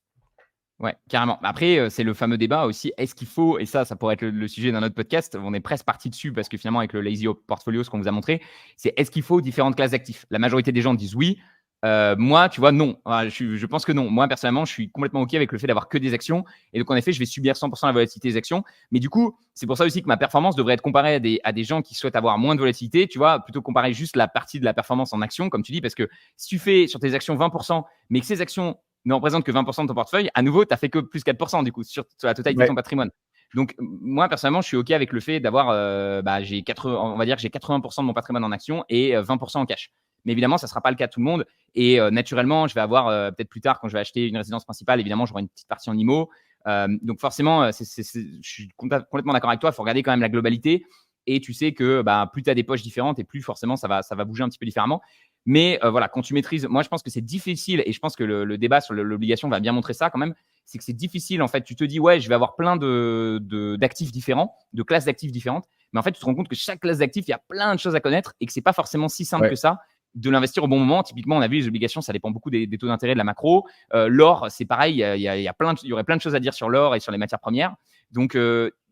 A: Ouais, carrément. Après, c'est le fameux débat aussi. Est-ce qu'il faut, et ça pourrait être le sujet d'un autre podcast, on est presque parti dessus parce que finalement, avec le Lazy Portfolio, ce qu'on vous a montré, c'est est-ce qu'il faut différentes classes d'actifs? La majorité des gens disent oui. Moi, tu vois, non. Enfin, je pense que non. Moi, personnellement, je suis complètement OK avec le fait d'avoir que des actions. Et donc, en effet, je vais subir 100% la volatilité des actions. Mais du coup, c'est pour ça aussi que ma performance devrait être comparée à des gens qui souhaitent avoir moins de volatilité, tu vois, plutôt comparer juste la partie de la performance en actions, comme tu dis, parce que si tu fais sur tes actions 20%, mais que ces actions ne représente que 20% de ton portefeuille, à nouveau, tu as fait que plus 4% du coup sur la totalité de
B: Ouais.
A: ton patrimoine. Donc, moi, personnellement, je suis OK avec le fait d'avoir, on va dire que j'ai 80% de mon patrimoine en actions et 20% en cash. Mais évidemment, ça ne sera pas le cas de tout le monde. Et naturellement, je vais avoir peut-être plus tard, quand je vais acheter une résidence principale, évidemment, j'aurai une petite partie en IMO. Donc, forcément, je suis complètement d'accord avec toi. Il faut regarder quand même la globalité. Et tu sais que plus tu as des poches différentes et plus forcément ça va bouger un petit peu différemment. Mais voilà, quand tu maîtrises, moi je pense que c'est difficile et je pense que le débat sur l'obligation va bien montrer ça quand même. C'est que c'est difficile en fait. Tu te dis, ouais, je vais avoir plein d'actifs différents, de classes d'actifs différentes. Mais en fait, tu te rends compte que chaque classe d'actifs, il y a plein de choses à connaître et que c'est pas forcément si simple
B: Ouais.
A: que ça de l'investir au bon moment. Typiquement, on a vu les obligations, ça dépend beaucoup des taux d'intérêt de la macro. L'or, c'est pareil, il y aurait plein de choses à dire sur l'or et sur les matières premières. Donc,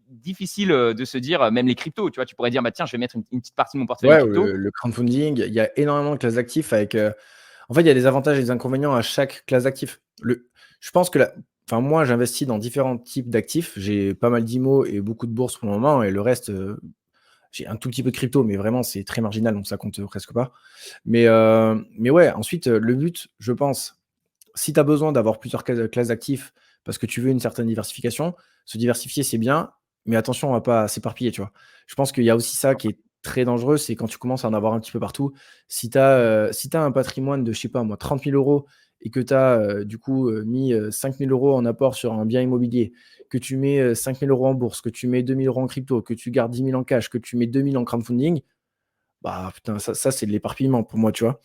A: difficile de se dire, même les cryptos, tu vois, tu pourrais dire, bah, tiens, je vais mettre une petite partie de mon portefeuille en
B: Ouais,
A: crypto.
B: le crowdfunding, il y a énormément de classes d'actifs avec, en fait, il y a des avantages et des inconvénients à chaque classe d'actifs. Je pense que enfin, moi, j'investis dans différents types d'actifs. J'ai pas mal d'IMO et beaucoup de bourses pour le moment et le reste, j'ai un tout petit peu de crypto, mais vraiment, c'est très marginal, donc ça compte presque pas. Mais ouais, ensuite, le but, je pense, si tu as besoin d'avoir plusieurs classes d'actifs parce que tu veux une certaine diversification, se diversifier, c'est bien, mais attention, on va pas s'éparpiller, tu vois? Je pense qu'il y a aussi ça qui est très dangereux, c'est quand tu commences à en avoir un petit peu partout. Si tu as un patrimoine de, je sais pas moi, 30 000 € et que tu as, du coup, mis, 5 000 € en apport sur un bien immobilier, que tu mets, 5 000 € en bourse, que tu mets 2 000 € en crypto, que tu gardes 10 000 en cash, que tu mets 2 000 en crowdfunding, bah, putain, ça c'est de l'éparpillement pour moi, tu vois?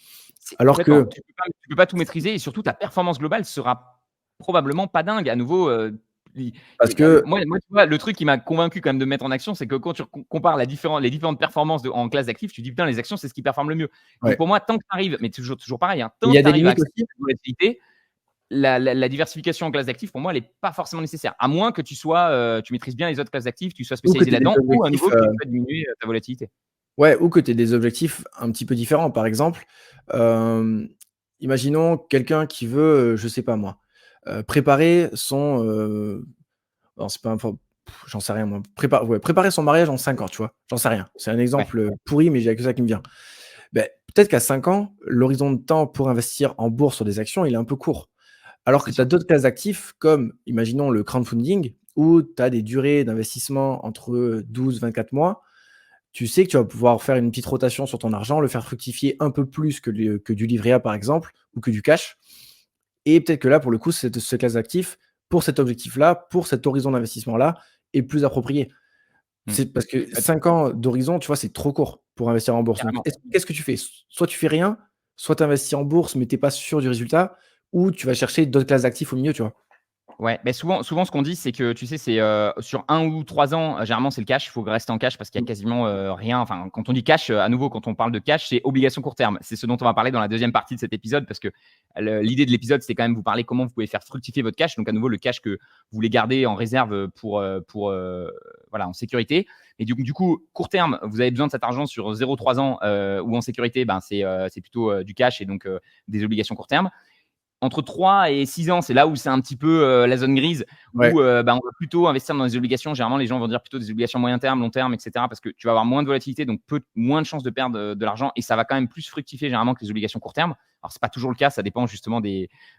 B: Alors
A: Complètement.
B: que
A: Tu peux pas tout maîtriser et surtout ta performance globale sera probablement pas dingue. À nouveau,
B: parce que
A: moi, tu vois, le truc qui m'a convaincu quand même de me mettre en action, c'est que quand tu compares les différentes performances en classe d'actifs, tu dis putain, les actions, c'est ce qui performe le mieux. Donc
B: ouais.
A: pour moi, tant que tu arrives, mais toujours pareil, hein,
B: Il
A: tant
B: y
A: que
B: a
A: tu
B: des
A: arrives à
B: limites
A: accepter
B: aussi?
A: cette volatilité, la diversification en classe d'actifs, pour moi, elle n'est pas forcément nécessaire. À moins que tu maîtrises bien les autres classes d'actifs, tu sois
B: Ou que
A: spécialisé
B: tu aies des
A: là-dedans, ou à
B: objectifs,
A: nouveau que tu souhaites diminuer ta volatilité.
B: ouais, ou que tu aies des objectifs un petit peu différents. Par exemple, imaginons quelqu'un qui veut, je sais pas moi, préparer son, non, c'est pas enfin, j'en sais rien moi. Préparer son mariage en 5 ans, tu vois? J'en sais rien. C'est un
A: Ouais,
B: exemple, pourri, mais j'ai que ça qui me vient. Beh, peut-être qu'à 5 ans, l'horizon de temps pour investir en bourse sur des actions, il est un peu court. Alors que
A: c'est
B: tu as
A: sûr.
B: d'autres classes d'actifs comme, imaginons le crowdfunding, où tu as des durées d'investissement entre 12-24 mois. Tu sais que tu vas pouvoir faire une petite rotation sur ton argent, le faire fructifier un peu plus que du livret A, par exemple, ou que du cash. Et peut-être que là, pour le coup, cette classe d'actifs, pour cet objectif-là, pour cet horizon d'investissement-là, est plus approprié.
A: Mmh.
B: C'est parce que
A: Bah,
B: 5 ans d'horizon, tu vois, c'est trop court pour investir en bourse. Donc,
A: carrément.
B: qu'est-ce que tu fais? Soit tu fais rien, soit tu investis en bourse, mais tu es pas sûr du résultat, ou tu vas chercher d'autres classes d'actifs au milieu, tu vois?
A: Ouais, mais souvent ce qu'on dit, c'est que tu sais, c'est sur 1 ou 3 ans, généralement c'est le cash. Il faut rester en cash parce qu'il y a
B: Mmh.
A: quasiment rien. Enfin, quand on dit cash, à nouveau, quand on parle de cash, c'est obligation court terme. C'est ce dont on va parler dans la deuxième partie de cet épisode parce que l'idée de l'épisode, c'est quand même vous parler comment vous pouvez faire fructifier votre cash. Donc, à nouveau, le cash que vous voulez garder en réserve voilà, en sécurité. Et du coup, court terme, vous avez besoin de cet argent sur 0,3 ans ou en sécurité, c'est plutôt du cash et donc des obligations court terme. entre 3 et 6 ans, c'est là où c'est un petit peu la zone grise,
B: Ouais.
A: où on va plutôt investir dans des obligations. Généralement, les gens vont dire plutôt des obligations moyen terme, long terme, etc. Parce que tu vas avoir moins de volatilité, donc moins de chances de perdre de l'argent, et ça va quand même plus fructifier généralement que les obligations court terme. Alors, c'est pas toujours le cas, ça dépend justement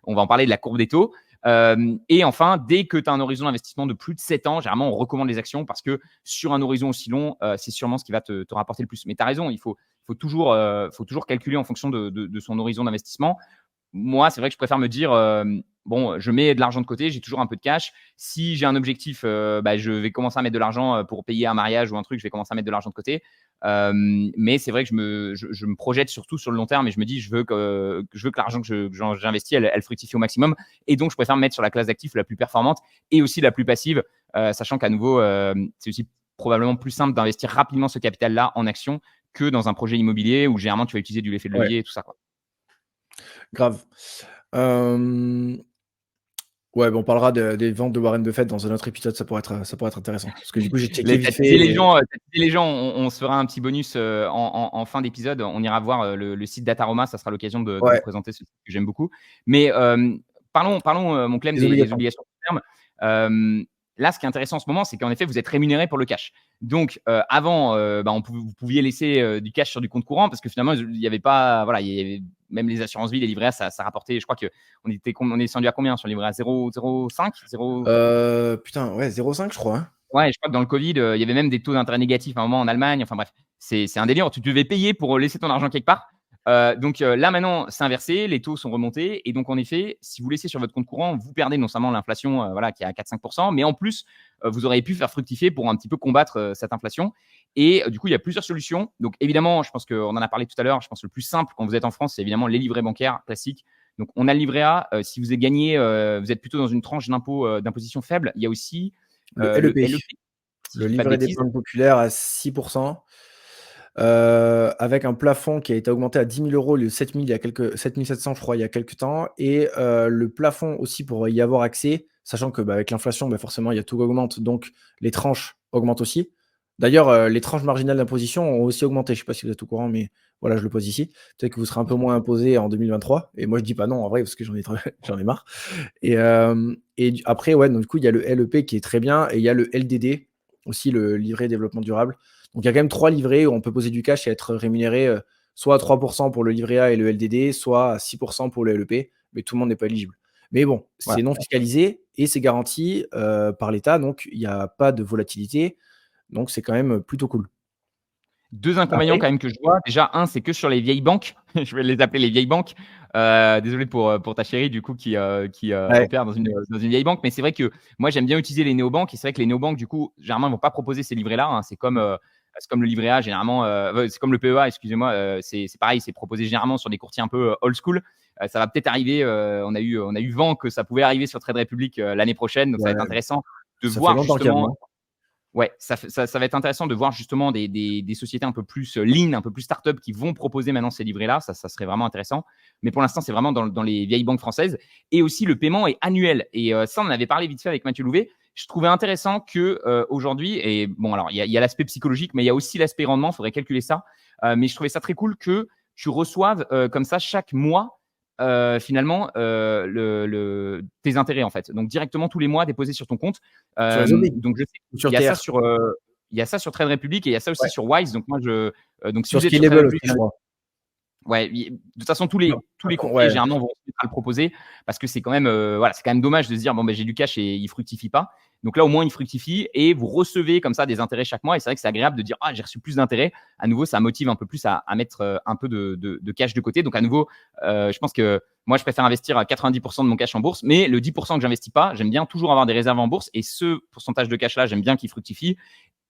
A: on va en parler de la courbe des taux. Et enfin, dès que tu as un horizon d'investissement de plus de 7 ans, généralement, on recommande les actions parce que sur un horizon aussi long, c'est sûrement ce qui va te rapporter le plus. Mais tu as raison, il faut toujours calculer en fonction de son horizon d'investissement. Moi, c'est vrai que je préfère me dire, bon, je mets de l'argent de côté, j'ai toujours un peu de cash. Si j'ai un objectif, je vais commencer à mettre de l'argent pour payer un mariage ou un truc, je vais commencer à mettre de l'argent de côté. Mais c'est vrai que je me projette surtout sur le long terme et je me dis, je veux que l'argent que j'investis, elle fructifie au maximum. Et donc, je préfère me mettre sur la classe d'actifs la plus performante et aussi la plus passive, sachant qu'à nouveau, c'est aussi probablement plus simple d'investir rapidement ce capital-là en action que dans un projet immobilier où généralement tu vas utiliser du l'effet de
B: Ouais.
A: levier et tout ça, quoi.
B: Grave. Ouais, on parlera des ventes de Warren Buffett dans un autre épisode, ça pourrait être intéressant. Parce que du coup, j'ai checké vite
A: T'as
B: fait
A: teasé les gens, on se fera un petit bonus en fin d'épisode. On ira voir le site Dataroma, ça sera l'occasion de vous
B: ouais,
A: présenter ce site que j'aime beaucoup. Mais parlons mon Clem,
B: les
A: des
B: obligations.
A: obligations court terme. Là, ce qui est intéressant en ce moment, c'est qu'en effet, vous êtes rémunéré pour le cash. Donc, avant, vous pouviez laisser du cash sur du compte courant parce que finalement, il n'y avait pas, voilà, il y avait même les assurances vie, les livrets A, ça rapportait. Je crois qu'on est descendu à combien sur le livret A? 0,05, 0.
B: Putain, ouais, 0,5 je crois, hein.
A: Ouais, je crois que dans le Covid, il y avait même des taux d'intérêt négatifs à un moment en Allemagne. Enfin bref, c'est un délire. Tu devais payer pour laisser ton argent quelque part. Donc là maintenant, c'est inversé, les taux sont remontés et donc en effet, si vous laissez sur votre compte courant, vous perdez non seulement l'inflation, qui est à 4-5%, mais en plus, vous auriez pu faire fructifier pour un petit peu combattre cette inflation. Et du coup, il y a plusieurs solutions. Donc évidemment, je pense qu'on en a parlé tout à l'heure. Je pense que le plus simple quand vous êtes en France, c'est évidemment les livrets bancaires classiques. Donc on a le livret A. Si vous êtes gagné, vous êtes plutôt dans une tranche d'imposition faible. Il y a aussi
B: Le
A: le
B: LEP,
A: LEP, si
B: le
A: je dis pas de
B: livret
A: bêtises.
B: d'épargne populaire à 6%, avec un plafond qui a été augmenté à 10 000 euros, le 7 000 il y a 7 700, je crois, il y a quelques temps. Et le plafond aussi pour y avoir accès, sachant que avec l'inflation, forcément, il y a tout qui augmente, donc les tranches augmentent aussi. D'ailleurs, les tranches marginales d'imposition ont aussi augmenté. Je ne sais pas si vous êtes au courant, mais voilà, je le pose ici. Peut-être que vous serez un peu moins imposé en 2023. Et moi, je dis pas non, en vrai, parce que j'en ai marre. Et après, ouais, donc du coup, il y a le LEP qui est très bien, et il y a le LDD, aussi le livret développement durable. Donc il y a quand même 3 livrets où on peut poser du cash et être rémunéré soit à 3% pour le livret A et le LDD, soit à 6% pour le LEP, mais tout le monde n'est pas éligible. Mais bon,
A: Voilà.
B: c'est non fiscalisé et c'est garanti par l'État, donc il n'y a pas de volatilité. Donc c'est quand même plutôt cool.
A: 2 inconvénients
B: Après,
A: quand même que je vois. Déjà, un, c'est que sur les vieilles banques, je vais les appeler les vieilles banques. Désolé pour ta chérie du coup qui
B: ouais,
A: opère dans une vieille banque, mais c'est vrai que moi j'aime bien utiliser les néobanques et c'est vrai que les néobanques du coup généralement ils vont pas proposer ces livrets-là, hein. C'est comme le livret A généralement, c'est comme le PEA, excusez-moi, c'est pareil, c'est proposé généralement sur des courtiers un peu old school. Ça va peut-être arriver, on a eu vent que ça pouvait arriver sur Trade Republic l'année prochaine, donc ça va être
B: ouais,
A: intéressant de
B: ça fait
A: voir
B: longtemps qu'il y a
A: justement.
B: moi.
A: Ouais, ça va être intéressant de voir justement des sociétés un peu plus lean, un peu plus start-up qui vont proposer maintenant ces livrets-là. Ça serait vraiment intéressant. Mais pour l'instant, c'est vraiment dans les vieilles banques françaises. Et aussi, le paiement est annuel. Et ça, on en avait parlé vite fait avec Mathieu Louvet. Je trouvais intéressant que aujourd'hui, et bon, alors il y a l'aspect psychologique, mais il y a aussi l'aspect rendement. Il faudrait calculer ça. Mais je trouvais ça très cool que tu reçoives comme ça chaque mois finalement tes intérêts en fait. Donc directement tous les mois déposés sur ton compte.
B: Sur les obliges
A: Donc je sais
B: ou
A: qu'il
B: sur
A: y a ça
B: TR.
A: sur Trade Republic et il y a ça aussi
B: Ouais,
A: sur Wise. Donc moi donc si
B: sur
A: vous êtes sur Trade
B: Scalable aussi,
A: Republic,
B: je crois.
A: ouais, de toute façon
B: Non,
A: tous les courtiers
B: ouais,
A: généralement vont se mettre à le proposer parce que c'est quand même voilà, c'est quand même dommage de se dire bon j'ai du cash et il fructifie pas. Donc là au moins il fructifie et vous recevez comme ça des intérêts chaque mois et c'est vrai que c'est agréable de dire j'ai reçu plus d'intérêts. À nouveau ça motive un peu plus à mettre un peu de cash de côté. Donc à nouveau je pense que moi je préfère investir à 90% de mon cash en bourse, mais le 10% que j'investis pas, j'aime bien toujours avoir des réserves en bourse et ce pourcentage de cash là j'aime bien qu'il fructifie.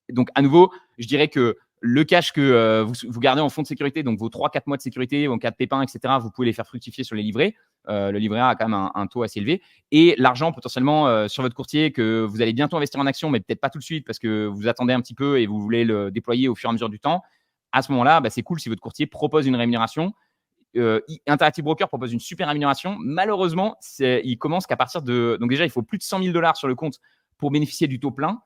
A: Donc, à nouveau, je dirais que le cash que vous gardez en fonds de sécurité, donc vos 3-4 mois de sécurité, en cas de pépin, etc., vous pouvez les faire fructifier sur les livrets. Le livret A a quand même un taux assez élevé. Et l'argent potentiellement sur votre courtier que vous allez bientôt investir en action, mais peut-être pas tout de suite parce que vous attendez un petit peu et vous voulez le déployer au fur et à mesure du temps. À ce moment-là, c'est cool si votre courtier propose une rémunération. Interactive Broker propose une super rémunération. Malheureusement, il commence qu'à partir de. Donc, déjà, il faut plus de 100 000 $ sur le compte pour bénéficier du taux plein.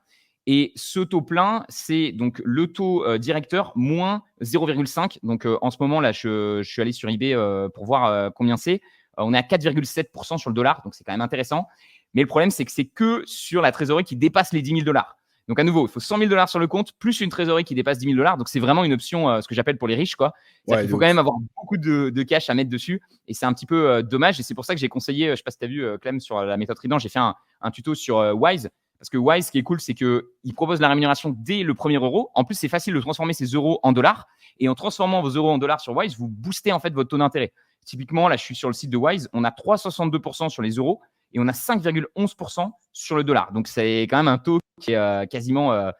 A: Et ce taux plein, c'est donc le taux directeur moins 0,5. Donc en ce moment, là, je suis allé sur eBay pour voir combien c'est. On est à 4,7% sur le dollar, donc c'est quand même intéressant. Mais le problème, c'est que c'est que sur la trésorerie qui dépasse les 10 000 dollars. Donc, à nouveau, il faut 100 000 dollars sur le compte, plus une trésorerie qui dépasse 10 000 dollars. Donc, c'est vraiment une option, ce que j'appelle pour les riches, quoi. C'est-à-dire
B: Ouais,
A: qu'il
B: de
A: faut quand même
B: ouf.
A: avoir beaucoup de cash à mettre dessus. Et c'est un petit peu dommage. Et c'est pour ça que j'ai conseillé, je ne sais pas si tu as vu, Clem, sur la méthode Trident, j'ai fait un tuto sur Wise. Parce que Wise, ce qui est cool, c'est qu'il propose la rémunération dès le premier euro. En plus, c'est facile de transformer ces euros en dollars. Et en transformant vos euros en dollars sur Wise, vous boostez en fait votre taux d'intérêt. Typiquement, là, je suis sur le site de Wise. On a 3,62% sur les euros et on a 5,11% sur le dollar. Donc, c'est quand même un taux qui est quasiment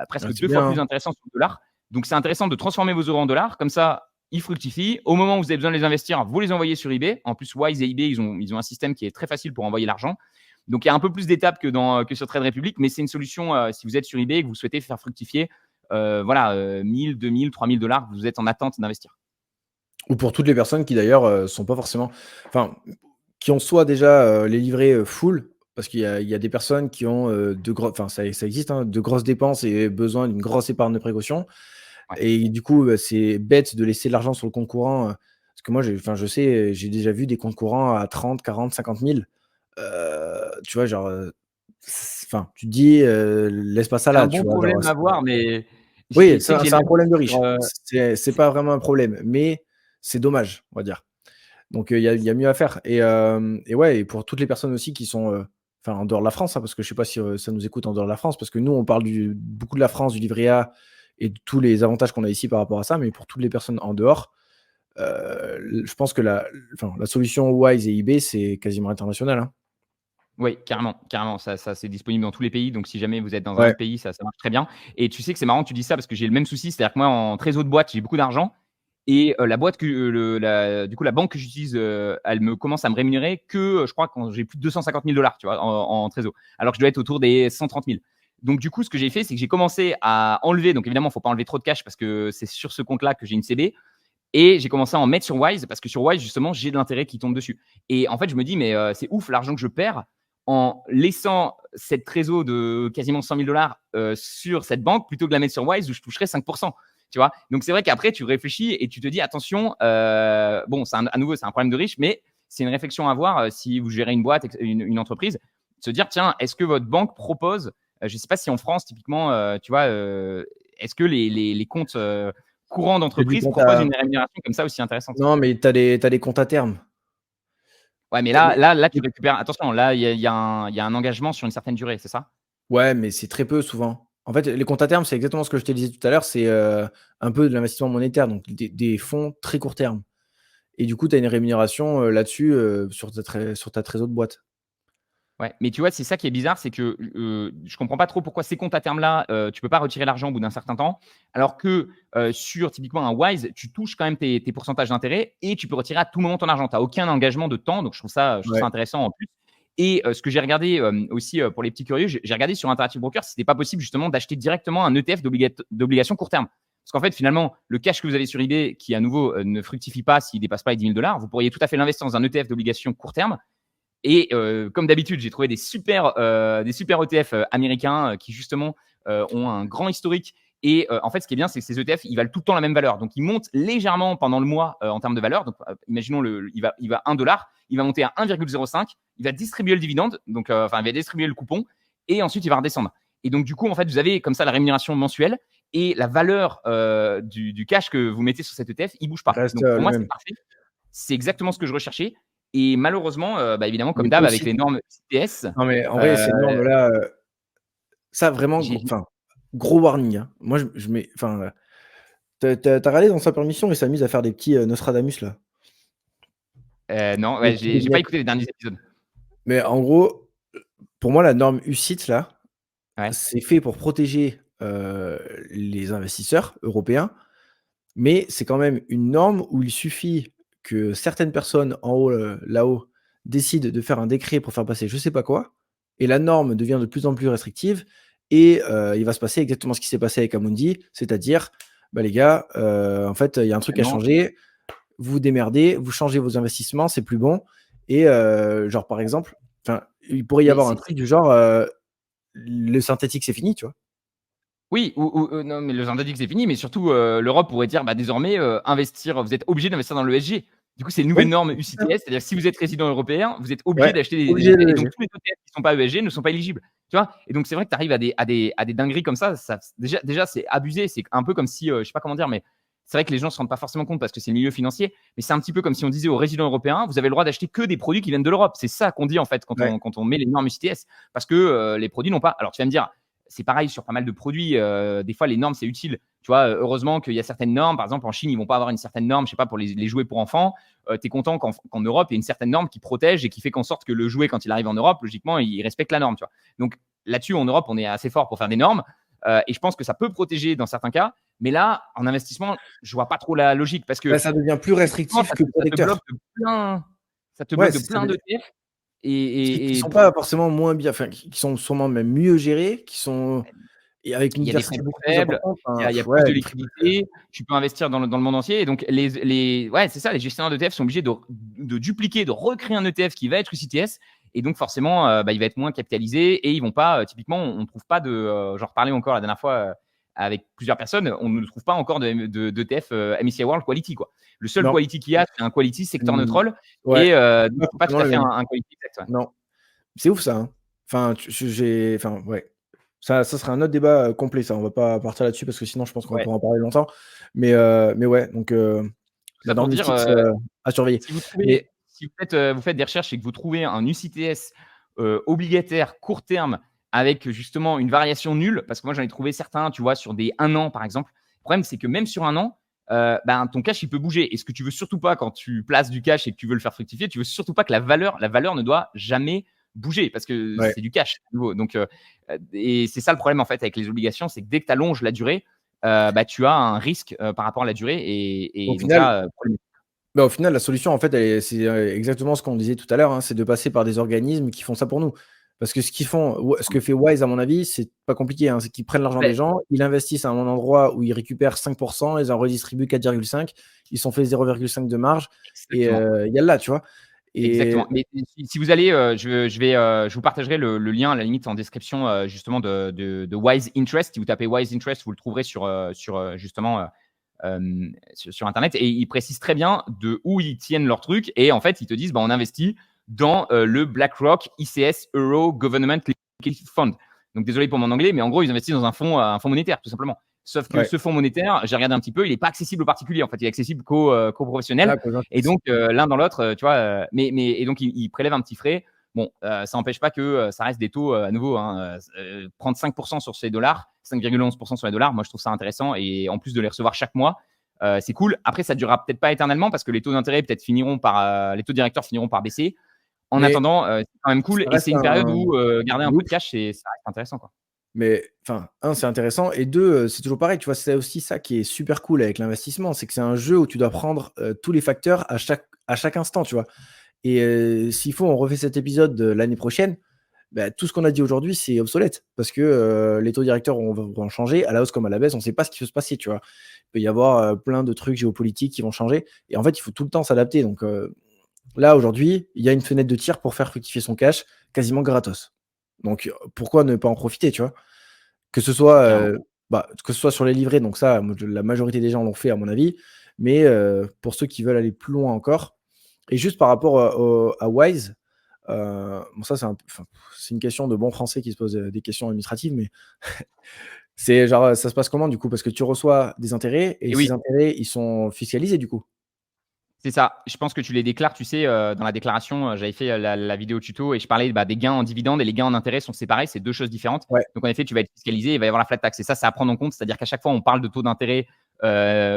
A: presque
B: C'est
A: 2 fois
B: bien,
A: plus
B: hein.
A: intéressant sur le dollar. Donc, c'est intéressant de transformer vos euros en dollars. Comme ça, ils fructifient. Au moment où vous avez besoin de les investir, vous les envoyez sur eBay. En plus, Wise et eBay, ils ont un système qui est très facile pour envoyer l'argent. Donc, il y a un peu plus d'étapes que sur Trade Republic, mais c'est une solution si vous êtes sur eBay et que vous souhaitez faire fructifier 1000, 2000, 3000 dollars, vous êtes en attente d'investir.
B: Ou pour toutes les personnes qui d'ailleurs sont pas forcément, enfin, qui ont soit déjà les livrets full, parce qu'il y a des personnes qui ont enfin ça existe, hein, de grosses dépenses et besoin d'une grosse épargne de précaution.
A: Ouais.
B: Et du coup, c'est bête de laisser de l'argent sur le compte courant. Parce que moi, je sais, j'ai déjà vu des comptes courants à 30, 40, 50 000. Tu vois, genre, enfin, tu te dis, laisse pas ça
A: C'est un
B: là, tu
A: bon
B: vois. Genre,
A: problème à avoir, mais
B: oui,
A: tu sais que j'ai
B: c'est
A: le
B: un
A: même
B: problème de
A: sur,
B: riche. C'est pas vraiment un problème, mais c'est dommage, on va dire. Donc, il y a mieux à faire. Et ouais, et pour toutes les personnes aussi qui sont enfin, en dehors de la France, hein, parce que je sais pas si ça nous écoute en dehors de la France, parce que nous, on parle beaucoup de la France, du livret A et de tous les avantages qu'on a ici par rapport à ça, mais pour toutes les personnes en dehors, je pense que la solution Wise et eBay, c'est quasiment international, hein.
A: Oui, carrément, carrément. Ça c'est disponible dans tous les pays. Donc, si jamais vous êtes dans un
B: Ouais.
A: autre pays, ça marche très bien. Et tu sais que c'est marrant que tu dis ça parce que j'ai le même souci. C'est-à-dire que moi, en trésor de boîte, j'ai beaucoup d'argent. Et la boîte du coup, la banque que j'utilise, elle me commence à me rémunérer que, je crois, quand j'ai plus de 250 000 dollars, tu vois, en trésor. Alors que je dois être autour des 130 000. Donc, du coup, ce que j'ai fait, c'est que j'ai commencé à enlever. Donc, évidemment, il ne faut pas enlever trop de cash parce que c'est sur ce compte-là que j'ai une CB. Et j'ai commencé à en mettre sur Wise parce que sur Wise, justement, j'ai de l'intérêt qui tombe dessus. Et en fait, je me dis, mais c'est ouf l'argent que je perds en laissant cette trésor de quasiment 100 000 dollars sur cette banque plutôt que de la mettre sur Wise où je toucherais 5%. Tu vois. Donc, c'est vrai qu'après, tu réfléchis et tu te dis, attention, bon, à nouveau, c'est un problème de riche, mais c'est une réflexion à avoir si vous gérez une boîte, une entreprise, se dire, tiens, est-ce que votre banque propose, je ne sais pas si en France, typiquement, tu vois, est-ce que les comptes courant
B: Il y a du
A: d'entreprise
B: compte
A: propose
B: à
A: une rémunération comme ça aussi intéressante.
B: Non, mais t'as des comptes à terme.
A: Ouais, mais
B: Tu
A: là,
B: mais
A: là, là, tu
B: mais
A: récupères. Attention, là, il y a un engagement sur une certaine durée, c'est ça?
B: Ouais, mais c'est très peu souvent. En fait, les comptes à terme, c'est exactement ce que je te disais tout à l'heure, c'est un peu de l'investissement monétaire, donc des fonds très court terme. Et du coup, tu as une rémunération là-dessus sur ta trésor de boîte.
A: Ouais, mais tu vois, c'est ça qui est bizarre, c'est que je comprends pas trop pourquoi ces comptes à terme-là, tu peux pas retirer l'argent au bout d'un certain temps, alors que sur typiquement un Wise, tu touches quand même tes pourcentages d'intérêt et tu peux retirer à tout moment ton argent. Tu as aucun engagement de temps, donc je trouve ça
B: Ouais.
A: intéressant en plus. Et ce que j'ai regardé aussi pour les petits curieux, j'ai regardé sur Interactive Broker si c'était pas possible justement d'acheter directement un ETF d'obligation court terme. Parce qu'en fait, finalement, le cash que vous avez sur eBay, qui à nouveau ne fructifie pas s'il dépasse pas les 10 000 dollars, vous pourriez tout à fait l'investir dans un ETF d'obligation court terme. Et comme d'habitude, j'ai trouvé des super ETF américains qui justement ont un grand historique. Et en fait, ce qui est bien, c'est que ces ETF, ils valent tout le temps la même valeur. Donc, ils montent légèrement pendant le mois en termes de valeur. Donc, imaginons, il va 1 dollar, il va monter à 1,05, il va distribuer le dividende, donc enfin, il va distribuer le coupon, et ensuite, il va redescendre. Et donc, du coup, en fait, vous avez comme ça la rémunération mensuelle et la valeur du cash que vous mettez sur cet ETF, il ne bouge pas.
B: Reste
A: Donc, pour
B: le
A: moi, c'est
B: même.
A: parfait. C'est exactement ce que je recherchais. Et malheureusement, évidemment,
B: Mais
A: comme
B: tu
A: d'hab, avec
B: aussi
A: les normes CTS,
B: Non, mais en vrai,
A: heu,
B: ces normes-là, ça vraiment
A: j'ai
B: enfin, gros warning, hein. Moi, je mets enfin, tu regardé dans sa permission, il s'amuse à faire des petits Nostradamus là,
A: non,
B: des
A: ouais,
B: petites
A: j'ai pas
B: devinettes.
A: écouté les derniers épisodes.
B: Mais en gros, pour moi, la norme UCITS là,
A: Ouais,
B: c'est fait pour protéger les investisseurs européens. Mais c'est quand même une norme où il suffit que certaines personnes en haut, là-haut, décident de faire un décret pour faire passer je sais pas quoi et la norme devient de plus en plus restrictive et il va se passer exactement ce qui s'est passé avec Amundi, c'est-à-dire: «Bah, les gars, en fait, il y a un truc à
A: maintenant,
B: changer, vous vous démerdez, vous changez vos investissements, c'est plus bon» et genre, par exemple, enfin, il pourrait y
A: mais
B: avoir un truc du genre, le synthétique, c'est fini, tu vois?
A: oui, non, mais le synthétique, c'est fini, mais surtout, l'Europe pourrait dire: «Bah, désormais, investir vous êtes obligés d'investir dans l'ESG». Du coup, c'est une nouvelle
B: Oui,
A: norme
B: c'est ça.
A: UCITS, c'est-à-dire que si vous êtes résident européen, vous êtes obligé
B: Ouais,
A: d'acheter des
B: obligé de
A: ETF. Et
B: léger.
A: donc, tous les ETF qui ne sont pas ESG ne sont pas éligibles. Tu vois. Et donc, c'est vrai que tu arrives à des dingueries comme ça. Déjà, c'est abusé. C'est un peu comme si, je sais pas comment dire, mais c'est vrai que les gens ne se rendent pas forcément compte parce que c'est le milieu financier. Mais c'est un petit peu comme si on disait aux résidents européens, vous avez le droit d'acheter que des produits qui viennent de l'Europe. C'est ça qu'on dit en fait
B: Ouais.
A: quand on met les normes UCITS. Parce que les produits n'ont pas. Alors, tu vas me dire, c'est pareil sur pas mal de produits. Des fois, les normes, c'est utile. Tu vois, heureusement qu'il y a certaines normes. Par exemple, en Chine, ils vont pas avoir une certaine norme, je sais pas, pour les jouets pour enfants. Tu es content qu'en Europe, il y ait une certaine norme qui protège et qui fait qu'en sorte que le jouet, quand il arrive en Europe, logiquement, il respecte la norme. Tu vois. Donc là-dessus, en Europe, on est assez fort pour faire des normes. Et je pense que ça peut protéger dans certains cas. Mais là, en investissement, je vois pas trop la logique parce
B: Bah,
A: que
B: ça devient plus
A: effectivement,
B: restrictif que
A: ça te bloque
B: protecteur.
A: de plein, ça te
B: Ouais,
A: bloque de
B: ça
A: plein
B: devient
A: d'ETF.
B: qui
A: Et
B: sont pas forcément moins bien, enfin, qui sont sûrement même mieux gérés, qui sont et avec une
A: il y a des frais
B: diversité
A: plus
B: beaucoup plus
A: faibles,
B: importante.
A: il
B: Enfin,
A: y a plus
B: ouais,
A: de
B: des frais
A: liquidité, tu peux investir dans le monde entier. Et donc, ouais, c'est ça, les gestionnaires d'ETF sont obligés de dupliquer, de recréer un ETF qui va être UCITS. Et donc, forcément, il va être moins capitalisé et ils vont pas, typiquement, on ne trouve pas de, j'en reparlais encore la dernière fois avec plusieurs personnes, on ne trouve pas encore d'ETF MSCI World Quality, quoi. Le seul
B: non,
A: quality qu'il y a, c'est un quality sector
B: mmh,
A: neutral
B: ouais,
A: et donc,
B: pas
A: c'est pas tout
B: forcément
A: à
B: le
A: fait
B: même.
A: un quality exact. Ouais.
B: Non, c'est ouf ça, hein. Enfin, j'ai enfin, ouais. Ça serait un autre débat, complet ça. On va pas partir là-dessus parce que sinon je pense qu'on
A: Ouais.
B: pourra en parler longtemps. Mais ouais, donc
A: Tout
B: la
A: ça pour
B: norme
A: dire,
B: UCITS, à surveiller. Mais
A: Si vous faites des recherches et que vous trouvez un UCITS obligataire court terme avec justement une variation nulle, parce que moi j'en ai trouvé certains, tu vois, sur des 1 an par exemple. Le problème, c'est que même sur 1 an, ben, ton cash il peut bouger. Et ce que tu veux surtout pas quand tu places du cash et que tu veux le faire fructifier, tu veux surtout pas que la valeur ne doit jamais bouger parce que
B: ouais,
A: c'est du cash. À nouveau. Donc, et c'est ça le problème en fait avec les obligations, c'est que dès que tu allonges la durée, bah, tu as un risque par rapport à la durée.
B: au
A: Et donc
B: final
A: ça, problème.
B: bah, au final, la solution, en fait, c'est, exactement ce qu'on disait tout à l'heure, hein, c'est de passer par des organismes qui font ça pour nous. Parce que ce que fait Wise, à mon avis, c'est pas compliqué, hein, c'est qu'ils prennent l'argent des
A: Ouais,
B: gens, ils investissent à un endroit où ils récupèrent 5, ils en redistribuent 4,5, ils sont fait 0,5 de marge et
A: exactement.
B: yallah, tu vois? Et
A: Exactement. Mais si vous allez, je vous partagerai le lien à la limite en description justement de Wise Interest. Si vous tapez Wise Interest, vous le trouverez sur justement sur Internet. Et ils précisent très bien de où ils tiennent leur truc. Et en fait, ils te disent, bah, on investit dans le BlackRock ICS Euro Government Liquidity Fund. Donc désolé pour mon anglais, mais en gros, ils investissent dans un fonds monétaire, tout simplement. Sauf que
B: ouais,
A: ce fonds monétaire, j'ai regardé un petit peu, il n'est pas accessible aux particuliers. En fait, il est accessible qu'aux professionnels.
B: là, cause
A: Et donc, l'un dans l'autre, tu vois, et donc, ils prélèvent un petit frais. Bon, ça n'empêche pas que ça reste des taux à nouveau. Hein, prendre 5% sur ces dollars, 5,11% sur les dollars, moi, je trouve ça intéressant. Et en plus de les recevoir chaque mois, c'est cool. Après, ça ne durera peut-être pas éternellement parce que les taux d'intérêt peut-être les taux directeurs finiront par baisser. En
B: mais
A: attendant, c'est quand même cool.
B: ça
A: Et
B: reste
A: c'est une période
B: un
A: où garder un
B: de
A: peu de
B: ouf.
A: cash, ça reste intéressant, quoi.
B: Mais enfin, un, c'est intéressant et deux, c'est toujours pareil, tu vois? C'est aussi ça qui est super cool avec l'investissement, c'est que c'est un jeu où tu dois prendre, tous les facteurs à chaque instant, tu vois? Et s'il faut, on refait cet épisode, l'année prochaine, bah, tout ce qu'on a dit aujourd'hui, c'est obsolète parce que, les taux directeurs vont changer à la hausse comme à la baisse, on ne sait pas ce qui peut se passer, tu vois? Il peut y avoir, plein de trucs géopolitiques qui vont changer et en fait, il faut tout le temps s'adapter donc là, aujourd'hui, il y a une fenêtre de tir pour faire fructifier son cash quasiment gratos. Donc pourquoi ne pas en profiter, tu vois? Que ce soit,
A: Carrément.
B: que ce soit sur les livrets, donc ça, la majorité des gens l'ont fait à mon avis, mais pour ceux qui veulent aller plus loin encore et juste par rapport, à Wise, bon ça c'est un peu enfin, c'est une question de bon français qui se pose, des questions administratives, mais c'est genre, ça se passe comment du coup? Parce que tu reçois des intérêts et
A: Et
B: ces
A: oui,
B: intérêts, ils sont fiscalisés du coup?
A: c'est ça. Je pense que tu les déclares, tu sais, dans la déclaration, j'avais fait la vidéo tuto et je parlais bah, des gains en dividendes et les gains en intérêt sont séparés. C'est deux choses différentes.
B: Ouais,
A: Donc, en effet, tu vas être fiscalisé et il va y avoir la flat tax. Et ça, c'est à prendre en compte. C'est-à-dire qu'à chaque fois, on parle de taux d'intérêt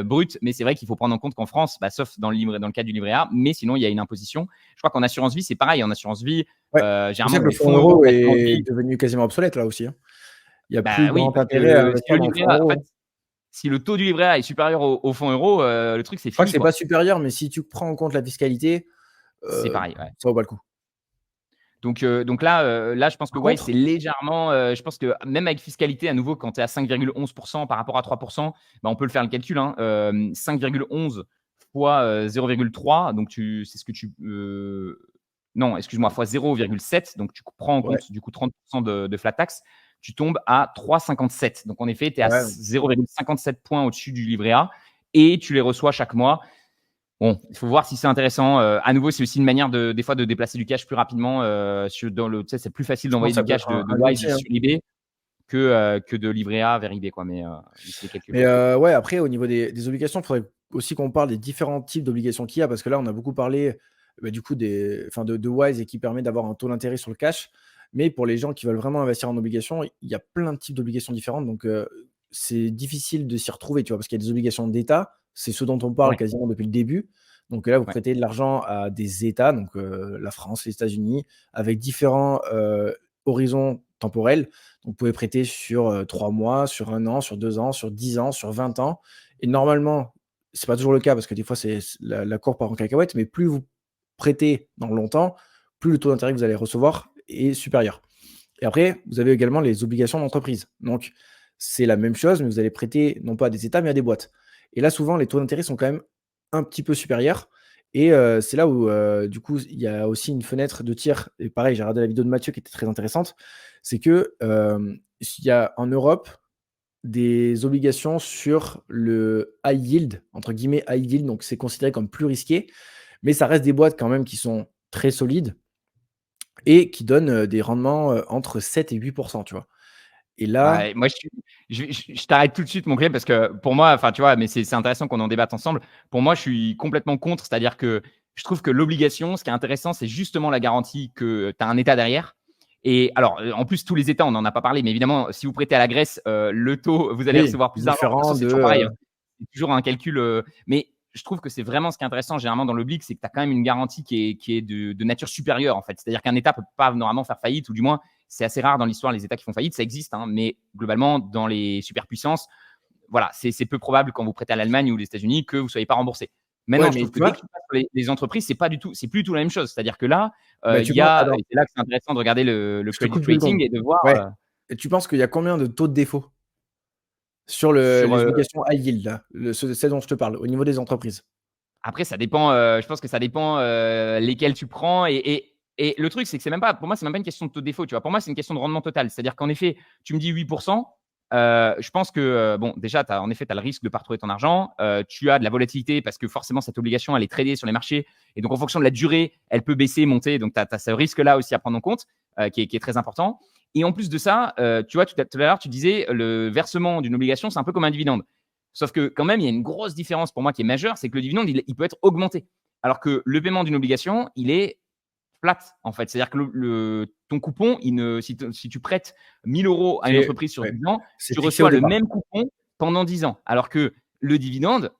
A: brut, mais c'est vrai qu'il faut prendre en compte qu'en France, bah, sauf dans le cas du livret A, mais sinon, il y a une imposition. Je crois qu'en assurance vie, c'est pareil. En assurance vie,
B: ouais. C'est pour ça
A: généralement,
B: que
A: dans
B: le
A: les
B: fonds
A: fonds euros
B: euro
A: d'assurance
B: est
A: vie,
B: devenu quasiment obsolète là aussi, hein. Il y a plus
A: bah oui,
B: grand
A: parce
B: intérêt à
A: que si
B: investir
A: le
B: dans le
A: livret
B: fonds
A: A, en
B: euro,
A: fait,
B: hein.
A: si le taux du livret A est supérieur au fonds euro, le truc, c'est
B: Je crois que
A: fini,
B: c'est pas
A: quoi.
B: supérieur, mais si tu prends en compte la fiscalité,
A: C'est pareil, ouais.
B: ça vaut pas le coup.
A: Donc là, je pense que
B: Par
A: Wise, c'est
B: contre
A: légèrement, je pense que même avec fiscalité, à nouveau, quand tu es à 5,11% par rapport à 3%, bah, on peut le faire le calcul. Hein, 5,11 fois 0,3, donc c'est ce que non, excuse-moi, fois 0,7, donc tu prends en
B: ouais,
A: compte du coup 30% de flat tax, tu tombes à 3,57. Donc en effet, tu es à
B: ouais,
A: 0,57 points au-dessus du livret A et tu les reçois chaque mois. Bon, il faut voir si c'est intéressant. À nouveau, c'est aussi une manière des fois de déplacer du cash plus rapidement. Tu sais, c'est plus facile
B: Je pense
A: d'envoyer
B: que ça
A: du
B: peut
A: cash
B: être
A: de
B: un
A: Wise
B: outil, hein.
A: sur eBay que de livret A vers eBay, quoi. Mais c'est les calculs.
B: Mais ouais, après, au niveau des obligations, il faudrait aussi qu'on parle des différents types d'obligations qu'il y a, parce que là, on a beaucoup parlé du coup de Wise et qui permet d'avoir un taux d'intérêt sur le cash. Mais pour les gens qui veulent vraiment investir en obligations, il y a plein de types d'obligations différentes. Donc, c'est difficile de s'y retrouver, tu vois, parce qu'il y a des obligations d'État, c'est ce dont on parle
A: Ouais,
B: quasiment depuis le début. Donc là, vous
A: ouais.
B: prêtez de l'argent à des États, donc la France, les États-Unis, avec différents horizons temporels. Donc, vous pouvez prêter sur 3 mois, sur 1 an, sur 2 ans, sur 10 ans, sur 20 ans. Et normalement, c'est pas toujours le cas parce que des fois, la cour part en cacahuète, mais plus vous prêtez dans longtemps, plus le taux d'intérêt que vous allez recevoir est supérieur. Et après, vous avez également les obligations d'entreprise. Donc, c'est la même chose, mais vous allez prêter non pas à des États, mais à des boîtes. Et là, souvent, les taux d'intérêt sont quand même un petit peu supérieurs. Et c'est là où, du coup, il y a aussi une fenêtre de tir. Et pareil, j'ai regardé la vidéo de Mathieu qui était très intéressante. C'est que il y a en Europe des obligations sur le high yield, entre guillemets high yield, donc c'est considéré comme plus risqué, mais ça reste des boîtes quand même qui sont très solides et qui donnent des rendements entre 7 et 8%, tu vois. Et là,
A: Ouais, moi, je t'arrête tout de suite, mon Clem, parce que pour moi, enfin, tu vois, mais c'est intéressant qu'on en débatte ensemble. Pour moi, je suis complètement contre. C'est-à-dire que je trouve que l'obligation, ce qui est intéressant, c'est justement la garantie que tu as un État derrière. Et alors, en plus, tous les États, on n'en a pas parlé, mais évidemment, si vous prêtez à la Grèce, le taux, vous allez
B: oui,
A: recevoir plus d'argent. De toute façon,
B: différent
A: c'est
B: de,
A: toujours pareil, hein. C'est toujours un calcul. Mais je trouve que c'est vraiment ce qui est intéressant, généralement, dans l'oblig, c'est que tu as quand même une garantie qui est de nature supérieure, en fait. C'est-à-dire qu'un État peut pas normalement faire faillite, ou du moins, c'est assez rare dans l'histoire, les États qui font faillite, ça existe, hein, mais globalement, dans les superpuissances, voilà, c'est peu probable quand vous prêtez à l'Allemagne ou les États-Unis que vous ne soyez pas remboursé.
B: ouais,
A: Maintenant, je
B: mais
A: trouve
B: tu
A: que dès que
B: vois,
A: tu passes sur les entreprises, c'est plus du tout la même chose. C'est-à-dire que là,
B: mais
A: il
B: tu
A: y
B: penses
A: a,
B: attends,
A: et c'est là que c'est intéressant de regarder le
B: je te
A: credit
B: coupe 2
A: rating
B: secondes.
A: et de voir
B: Ouais, et tu penses qu'il y a combien de taux de défaut sur
A: sur.
B: les obligations high yield là, celles dont je te parle, au niveau des entreprises?
A: Après, ça dépend. Je pense que ça dépend lesquels tu prends. Et le truc, c'est que c'est même pas, pour moi, c'est même pas une question de taux de défaut. Tu vois, pour moi, c'est une question de rendement total. C'est-à-dire qu'en effet, tu me dis 8%. Je pense que, bon, déjà, en effet, tu as le risque de ne pas retrouver ton argent. Tu as de la volatilité parce que forcément, cette obligation, elle est tradée sur les marchés. Et donc, en fonction de la durée, elle peut baisser, monter. Donc, tu as ce risque-là aussi à prendre en compte, qui est très important. Et en plus de ça, tu vois, tout à l'heure, tu disais le versement d'une obligation, c'est un peu comme un dividende. Sauf que quand même, il y a une grosse différence pour moi qui est majeure, c'est que le dividende, il peut être augmenté. Alors que le paiement d'une obligation, il est flat, en fait. C'est-à-dire que ton coupon, si tu prêtes 1000 euros à une
B: C'est
A: entreprise sur
B: ouais,
A: 10 ans,
B: c'est
A: tu
B: fixé au
A: reçois le
B: départ.
A: même coupon pendant 10 ans. Alors que le dividende,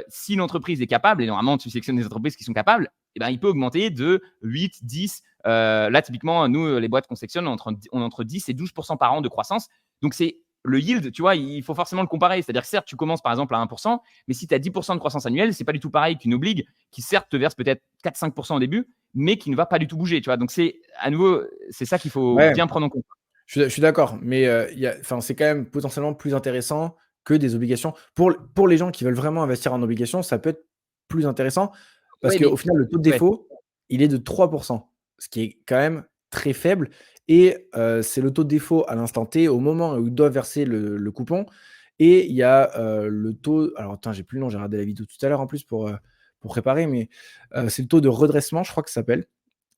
A: si l'entreprise est capable, et normalement, tu sélectionnes des entreprises qui sont capables, eh ben, il peut augmenter de 8, 10. Là, typiquement, nous, les boîtes qu'on sélectionne, on a entre 10 et 12% par an de croissance. Donc, c'est le yield, tu vois, il faut forcément le comparer. C'est-à-dire que certes, tu commences par exemple à 1%, mais si tu as 10% de croissance annuelle, c'est pas du tout pareil qu'une oblige qui certes te verse peut-être 4-5% au début, mais qui ne va pas du tout bouger, tu vois. Donc c'est à nouveau, c'est ça qu'il faut
B: Ouais.
A: bien prendre en compte.
B: Je suis d'accord, mais c'est quand même potentiellement plus intéressant que des obligations. Pour les gens qui veulent vraiment investir en obligations, ça peut être plus intéressant parce
A: Oui,
B: qu'au
A: mais
B: final, le taux de
A: ouais,
B: défaut, il est de 3%, ce qui est quand même très faible et c'est le taux de défaut à l'instant T, au moment où ils doivent verser le coupon et il y a, le taux alors attends, j'ai plus le nom, j'ai regardé la vidéo tout à l'heure en plus pour préparer, mais c'est le taux de redressement, je crois que ça s'appelle.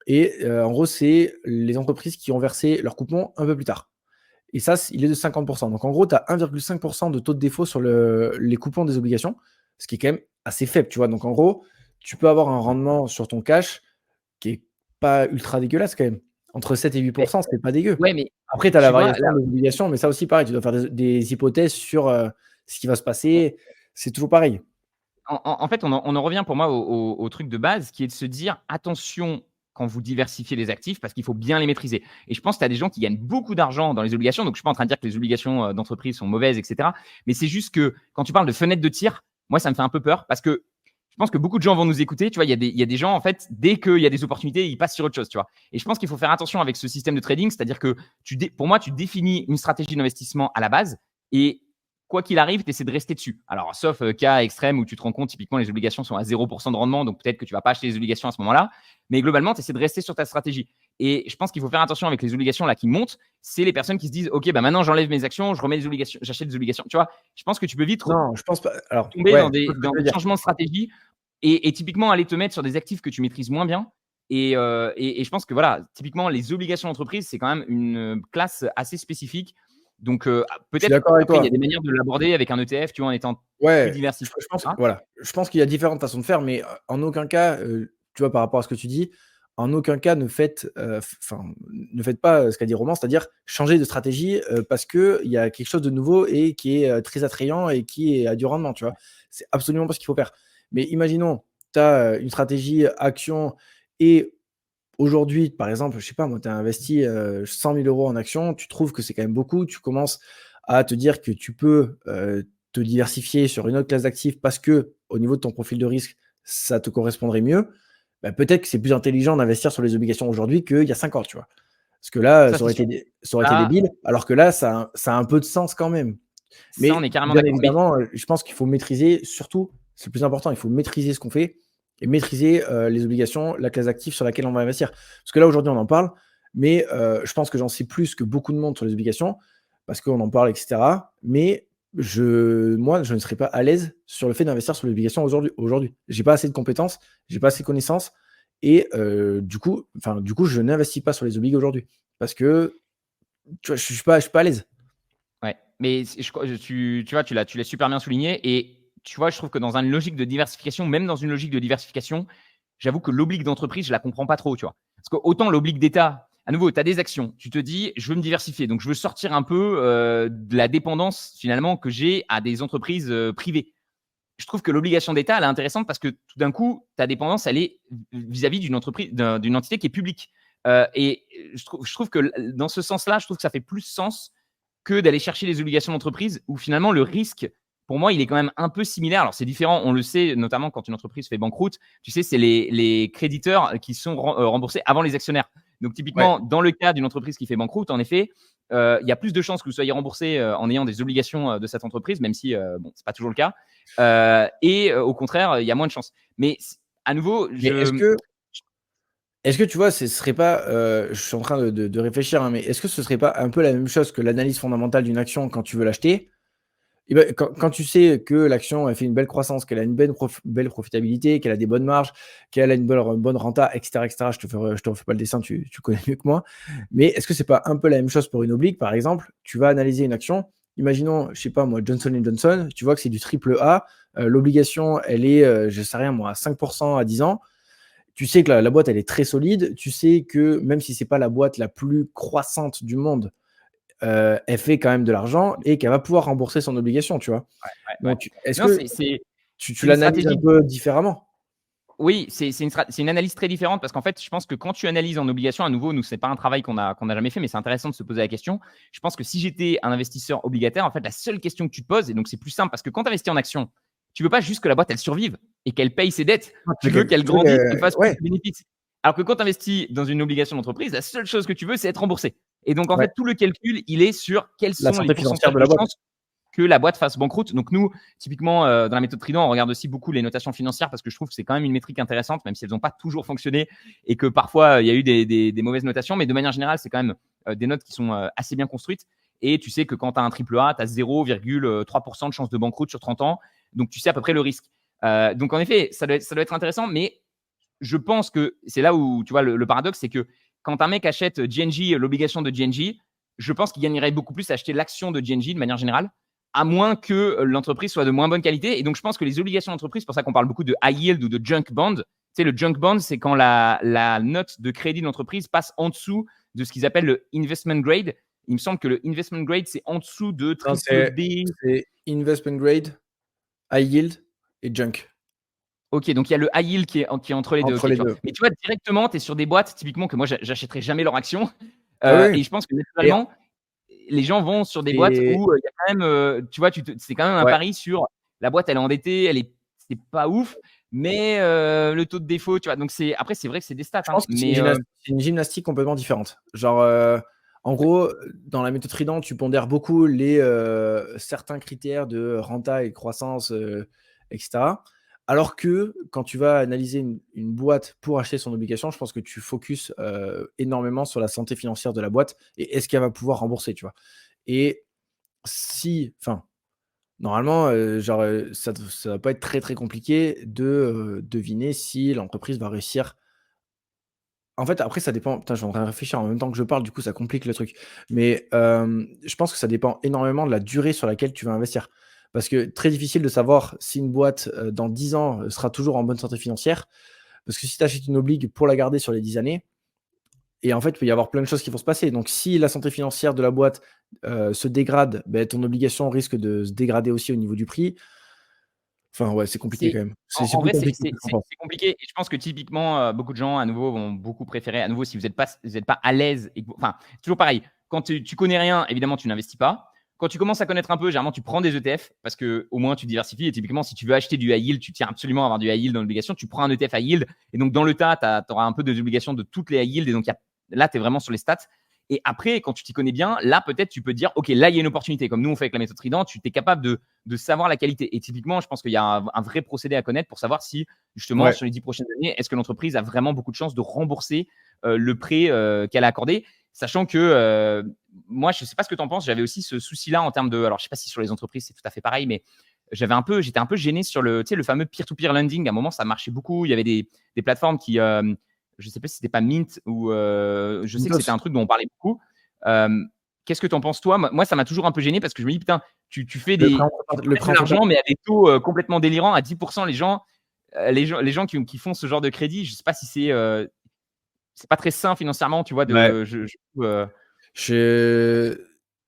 B: Et en gros, c'est les entreprises qui ont versé leur coupon un peu plus tard. Et ça, il est de 50%. Donc en gros, tu as 1,5% de taux de défaut sur les coupons des obligations, ce qui est quand même assez faible, tu vois. Donc en gros, tu peux avoir un rendement sur ton cash qui est pas ultra dégueulasse quand même. Entre 7 et
A: mais
B: 8%, c'est pas dégueu.
A: ouais, mais
B: Après, tu as la
A: tu vois, là,
B: variation des obligations, mais ça aussi pareil, tu dois faire des hypothèses sur ce qui va se passer. C'est toujours pareil.
A: en fait, on en revient pour moi au truc de base qui est de se dire attention quand vous diversifiez les actifs parce qu'il faut bien les maîtriser. Et je pense que tu as des gens qui gagnent beaucoup d'argent dans les obligations. Donc, je ne suis pas en train de dire que les obligations d'entreprise sont mauvaises, etc. Mais c'est juste que quand tu parles de fenêtre de tir, moi, ça me fait un peu peur parce que je pense que beaucoup de gens vont nous écouter. Tu vois, il y a des gens, en fait, dès qu'il y a des opportunités, ils passent sur autre chose, tu vois. Et je pense qu'il faut faire attention avec ce système de trading, c'est-à-dire que pour moi, tu définis une stratégie d'investissement à la base et quoi qu'il arrive, tu essaies de rester dessus. Alors, sauf cas extrême où tu te rends compte, typiquement, les obligations sont à 0% de rendement, donc peut-être que tu ne vas pas acheter les obligations à ce moment-là. Mais globalement, tu essaies de rester sur ta stratégie. Et je pense qu'il faut faire attention avec les obligations là qui montent. C'est les personnes qui se disent, OK, bah maintenant j'enlève mes actions, je remets des obligations, j'achète des obligations. Tu vois, je pense que tu peux vite
B: Non, je pense pas. Alors,
A: tomber
B: ouais,
A: dans
B: je vois
A: des,
B: ce que
A: dans
B: tu veux
A: des
B: dire.
A: changements de stratégie et typiquement, aller te mettre sur des actifs que tu maîtrises moins bien. Et je pense que voilà, typiquement, les obligations d'entreprise, c'est quand même une classe assez spécifique. Donc,
B: Je suis
A: peut-être,
B: d'accord avec
A: après, il y a
B: toi.
A: des manières de l'aborder avec un ETF, tu vois, en étant plus
B: Ouais,
A: diversifié,
B: je pense,
A: etc.
B: voilà, je pense qu'il y a différentes façons de faire, mais en aucun cas, tu vois, par rapport à ce que tu dis, en aucun cas ne faites pas ce qu'a dit Roman, c'est-à-dire changer de stratégie parce qu'il y a quelque chose de nouveau et qui est très attrayant et qui a du rendement, tu vois. C'est absolument pas ce qu'il faut faire. Mais imaginons, tu as une stratégie action et aujourd'hui, par exemple, je sais pas, moi, tu as investi 100 000 euros en actions, tu trouves que c'est quand même beaucoup, tu commences à te dire que tu peux te diversifier sur une autre classe d'actifs parce que au niveau de ton profil de risque, ça te correspondrait mieux. Bah, peut-être que c'est plus intelligent d'investir sur les obligations aujourd'hui qu'il y a 5 ans, tu vois. Parce que là,
A: Ça, c'est sûr.
B: ça aurait été
A: Là,
B: débile, alors que là, ça a un peu de sens quand même.
A: ça, on
B: Mais
A: est carrément
B: bien
A: d'accord. Mais
B: évidemment, je pense qu'il faut maîtriser, surtout, c'est le plus important, il faut maîtriser ce qu'on fait et maîtriser les obligations, la classe d'actifs sur laquelle on va investir. Parce que là, aujourd'hui, on en parle, mais je pense que j'en sais plus que beaucoup de monde sur les obligations, parce qu'on en parle, etc. Mais moi, je ne serais pas à l'aise sur le fait d'investir sur les obligations aujourd'hui. J'ai pas assez de compétences, j'ai pas assez de connaissances, et du coup, je n'investis pas sur les obligations aujourd'hui. Parce que tu vois, je suis pas à l'aise.
A: ouais, mais tu vois, tu l'as super bien souligné. Et tu vois, je trouve que dans une logique de diversification, même dans une logique de diversification, j'avoue que l'oblig d'entreprise, je la comprends pas trop, tu vois. Parce que autant l'oblig d'État, à nouveau, tu as des actions, tu te dis, je veux me diversifier, donc je veux sortir un peu de la dépendance finalement que j'ai à des entreprises privées. Je trouve que l'obligation d'État, elle est intéressante parce que tout d'un coup, ta dépendance, elle est vis-à-vis d'une entreprise, d'une entité qui est publique. Et je trouve que dans ce sens-là, je trouve que ça fait plus sens que d'aller chercher les obligations d'entreprise où finalement le risque, pour moi, il est quand même un peu similaire. Alors c'est différent, on le sait, notamment quand une entreprise fait banqueroute, tu sais, c'est les créditeurs qui sont remboursés avant les actionnaires. Donc
B: Ouais.
A: typiquement, dans le cas d'une entreprise qui fait banqueroute, en effet, il y a plus de chances que vous soyez remboursé en ayant des obligations de cette entreprise, même si bon, c'est pas toujours le cas. Au contraire, il y a moins de chances. Mais à nouveau,
B: Mais est-ce que tu vois, ce serait pas, je suis en train de réfléchir, hein, mais est-ce que ce serait pas un peu la même chose que l'analyse fondamentale d'une action quand tu veux l'acheter? Et ben, quand tu sais que l'action, elle fait une belle croissance, qu'elle a une belle profitabilité, qu'elle a des bonnes marges, qu'elle a une bonne renta, et cetera, je te refais pas le dessin, tu connais mieux que moi. Mais est-ce que c'est pas un peu la même chose pour une oblique? Par exemple, tu vas analyser une action, imaginons, je sais pas moi, Johnson& Johnson, tu vois que c'est du triple A, l'obligation, elle est, je sais rien moi, à 5 à 10 ans. Tu sais que la boîte, elle est très solide. Tu sais que même si c'est pas la boîte la plus croissante du monde, elle fait quand même de l'argent et qu'elle va pouvoir rembourser son obligation, tu vois?
A: ouais.
B: Donc est-ce
A: Non,
B: que tu
A: c'est une
B: l'analyses un
A: stratégie.
B: peu différemment?
A: Oui, c'est une analyse très différente parce qu'en fait, je pense que quand tu analyses en obligation, à nouveau, nous, c'est pas un travail qu'on a jamais fait, mais c'est intéressant de se poser la question. Je pense que si j'étais un investisseur obligataire, en fait, la seule question que tu te poses, et donc c'est plus simple parce que quand tu investis en action, tu veux pas juste que la boîte elle survive et qu'elle paye ses dettes.
B: Ah,
A: Tu veux qu'elle
B: tu veux
A: grandisse et fasse plus
B: ouais,
A: de bénéfices. Alors que quand tu investis dans une obligation d'entreprise, la seule chose que tu veux, c'est être remboursé. Et donc, en
B: ouais,
A: fait, tout le calcul, il est sur quels
B: la
A: sont les
B: santé financière
A: pourcentages
B: de
A: de
B: la boîte.
A: chances que la boîte fasse banqueroute. Donc nous, typiquement, dans la méthode Trident, on regarde aussi beaucoup les notations financières parce que je trouve que c'est quand même une métrique intéressante, même si elles n'ont pas toujours fonctionné et que parfois il y a eu des mauvaises notations. Mais de manière générale, c'est quand même des notes qui sont assez bien construites. Et tu sais que quand tu as un triple A, tu as 0,3% de chance de banqueroute sur 30 ans. Donc tu sais à peu près le risque. Donc en effet, ça doit être intéressant. Mais je pense que c'est là où tu vois le paradoxe, c'est que quand un mec achète GNJ, l'obligation de GNJ, je pense qu'il gagnerait beaucoup plus à acheter l'action de GNJ de manière générale, à moins que l'entreprise soit de moins bonne qualité. Et donc, je pense que les obligations d'entreprise, c'est pour ça qu'on parle beaucoup de high yield ou de junk bond. Tu sais, le junk bond, c'est quand la note de crédit de l'entreprise passe en dessous de ce qu'ils appellent le investment grade. Il me semble que le investment grade, c'est en dessous de
B: Non,
A: triple B.
B: c'est investment grade, high yield et junk,
A: Ok, donc il y a le high yield qui est entre les deux. Ok,
B: entre
A: tu
B: les
A: vois.
B: 2.
A: Mais tu vois, directement, tu es sur des boîtes, typiquement, que moi, j'achèterais jamais leur action.
B: Ah oui,
A: Et je pense que
B: et
A: naturellement, les gens vont sur des boîtes
B: et
A: où il y a quand même, tu vois, c'est quand même un
B: ouais,
A: pari sur la boîte, elle est endettée, c'est pas ouf, mais le taux de défaut, tu vois. Donc après, c'est vrai que c'est des stats,
B: je
A: hein,
B: pense que
A: mais
B: c'est une gymnastique complètement différente. Genre, en gros, dans la méthode Trident, tu pondères beaucoup certains critères de renta et croissance, et cetera. Alors que quand tu vas analyser une boîte pour acheter son obligation, je pense que tu focuses, énormément sur la santé financière de la boîte et est-ce qu'elle va pouvoir rembourser, tu vois? Et si enfin, Normalement, ça va pas être très, très compliqué de, deviner si l'entreprise va réussir. En fait, après ça dépend. Putain, je suis en train de réfléchir en même temps que je parle, du coup ça complique le truc. Mais, je pense que ça dépend énormément de la durée sur laquelle tu vas investir. Parce que très difficile de savoir si une boîte, dans 10 ans, sera toujours en bonne santé financière. Parce que si tu achètes une oblig pour la garder sur les 10 années, et en fait, il peut y avoir plein de choses qui vont se passer. Donc si la santé financière de la boîte, se dégrade, beh, ton obligation risque de se dégrader aussi au niveau du prix. Enfin ouais, c'est compliqué
A: C'est
B: quand même.
A: en
B: C'est
A: en
B: plus
A: vrai,
B: compliqué que ce qu'on pense.
A: c'est compliqué et je pense que typiquement, beaucoup de gens à nouveau vont beaucoup préférer à nouveau si vous êtes pas à l'aise et que enfin, toujours pareil, quand tu connais rien, évidemment, tu n'investis pas. Quand tu commences à connaître un peu, généralement, tu prends des ETF parce qu'au moins tu diversifies et typiquement, si tu veux acheter du high yield, tu tiens absolument à avoir du high yield dans l'obligation, tu prends un ETF high yield et donc dans le tas, tu auras un peu des obligations de toutes les high yield et donc là, tu es vraiment sur les stats. Et après, quand tu t'y connais bien, là, peut-être, tu peux te dire, OK, là, il y a une opportunité. Comme nous, on fait avec la méthode Trident, tu es capable de savoir la qualité. Et typiquement, je pense qu'il y a un vrai procédé à connaître pour savoir si, justement,
B: Ouais.
A: sur les 10 prochaines années, est-ce que l'entreprise a vraiment beaucoup de chances de rembourser le prêt qu'elle a accordé. Sachant que moi, je ne sais pas ce que tu en penses, j'avais aussi ce souci-là en termes de. Alors, je ne sais pas si sur les entreprises, c'est tout à fait pareil, mais j'étais un peu gêné sur le fameux peer-to-peer lending. À un moment, ça marchait beaucoup. Il y avait des plateformes qui. Je ne sais pas si c'était pas Mint ou je sais que c'était
B: Mythos.
A: un truc dont on parlait beaucoup. Euh, Qu'est-ce que tu en penses, toi? Moi, ça m'a toujours un peu gêné parce que je me dis, putain, tu fais
B: Le prêt
A: tu
B: entre
A: peux
B: le
A: mettre
B: prêt
A: de
B: entre
A: l'argent, mais à des taux complètement délirants, à 10%. Les gens qui font ce genre de crédit, je ne sais pas si c'est pas très sain financièrement, tu vois.
B: Ouais.
A: Je trouve,
B: Je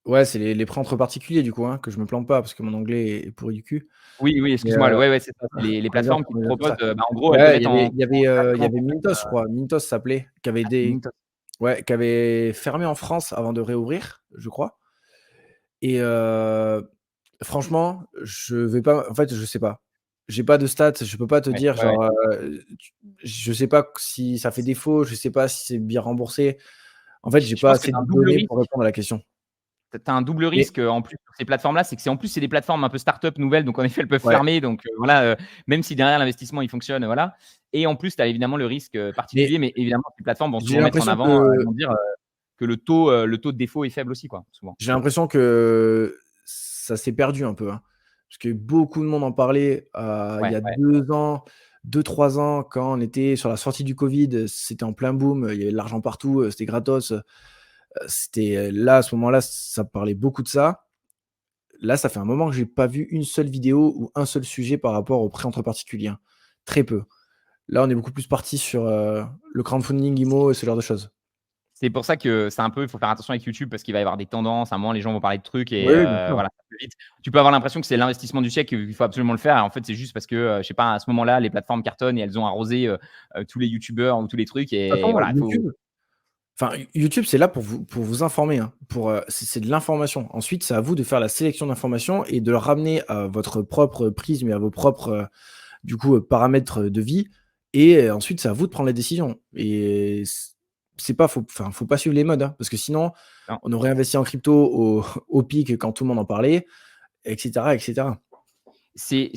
B: Ouais, c'est les prêts entre particuliers du coup, hein, que je me plante pas parce que mon anglais est pourri du cul.
A: oui, oui,
B: Mais,
A: excuse-moi. Ouais, ouais, c'est ça. C'est les
B: on est bien
A: plateformes qui te
B: on est bien sur
A: proposent,
B: ça.
A: bah, en gros, elles te
B: Ouais,
A: mettent en
B: il y
A: directement en
B: avait
A: contact.
B: Mintos, je crois. Mintos ça s'appelait, qui avait fermé en France avant de réouvrir, je crois. Et franchement, je vais pas en fait, je sais pas. J'ai pas de stats, je peux pas te
A: Ouais,
B: dire
A: ouais, ouais.
B: genre, je sais pas si ça fait défaut, je sais pas si c'est bien remboursé. En fait, j'ai
A: Je
B: pas
A: pense que
B: assez
A: tu as
B: de
A: un double
B: données pour
A: risque.
B: répondre à la question.
A: Tu as un double
B: Mais
A: risque en plus sur ces plateformes-là, c'est que en plus, c'est des plateformes un peu start-up nouvelles, donc en effet, elles peuvent
B: ouais,
A: fermer. Donc voilà, même si derrière l'investissement il fonctionne, voilà. Et en plus, tu as évidemment le risque
B: mais
A: particulier, mais évidemment, ces plateformes vont
B: j'ai
A: souvent mettre en
B: l'impression
A: avant, elles
B: que
A: vont dire que le taux de défaut est faible aussi, quoi, souvent.
B: j'ai l'impression que ça s'est perdu un peu, hein. Parce que beaucoup de monde en parlait, il
A: Ouais,
B: y a
A: ouais.
B: 2 ans, 2-3 ans quand on était sur la sortie du covid, c'était en plein boom, il y avait de l'argent partout, c'était gratos, c'était, là, à ce moment-là, ça parlait beaucoup de ça. Là, ça fait un moment que j'ai pas vu une seule vidéo ou un seul sujet par rapport aux prêts entre particuliers, hein. Très peu. Là, on est beaucoup plus parti sur, le crowdfunding IMO et ce genre de choses.
A: C'est pour ça que c'est un peu, il faut faire attention avec YouTube parce qu'il va y avoir des tendances. À un moment, les gens vont parler de trucs et
B: Oui, oui, bien sûr.
A: voilà, ça peut vite. Tu peux avoir l'impression que c'est l'investissement du siècle, qu'il faut absolument le faire. Et en fait, c'est juste parce que, je sais pas, à ce moment-là, les plateformes cartonnent et elles ont arrosé tous les YouTubeurs ou tous les trucs.
B: De toute
A: Et
B: façon,
A: voilà, il faut.
B: YouTube, c'est là pour vous informer, hein, c'est de l'information. Ensuite, c'est à vous de faire la sélection d'informations et de le ramener à votre propre prisme et à vos propres, du coup, paramètres de vie et ensuite, c'est à vous de prendre les décisions et c'est pas faut pas suivre les modes, hein, parce que sinon,
A: Non.
B: on aurait investi en crypto au au pic quand tout le monde en parlait et cetera et cetera.
A: Tu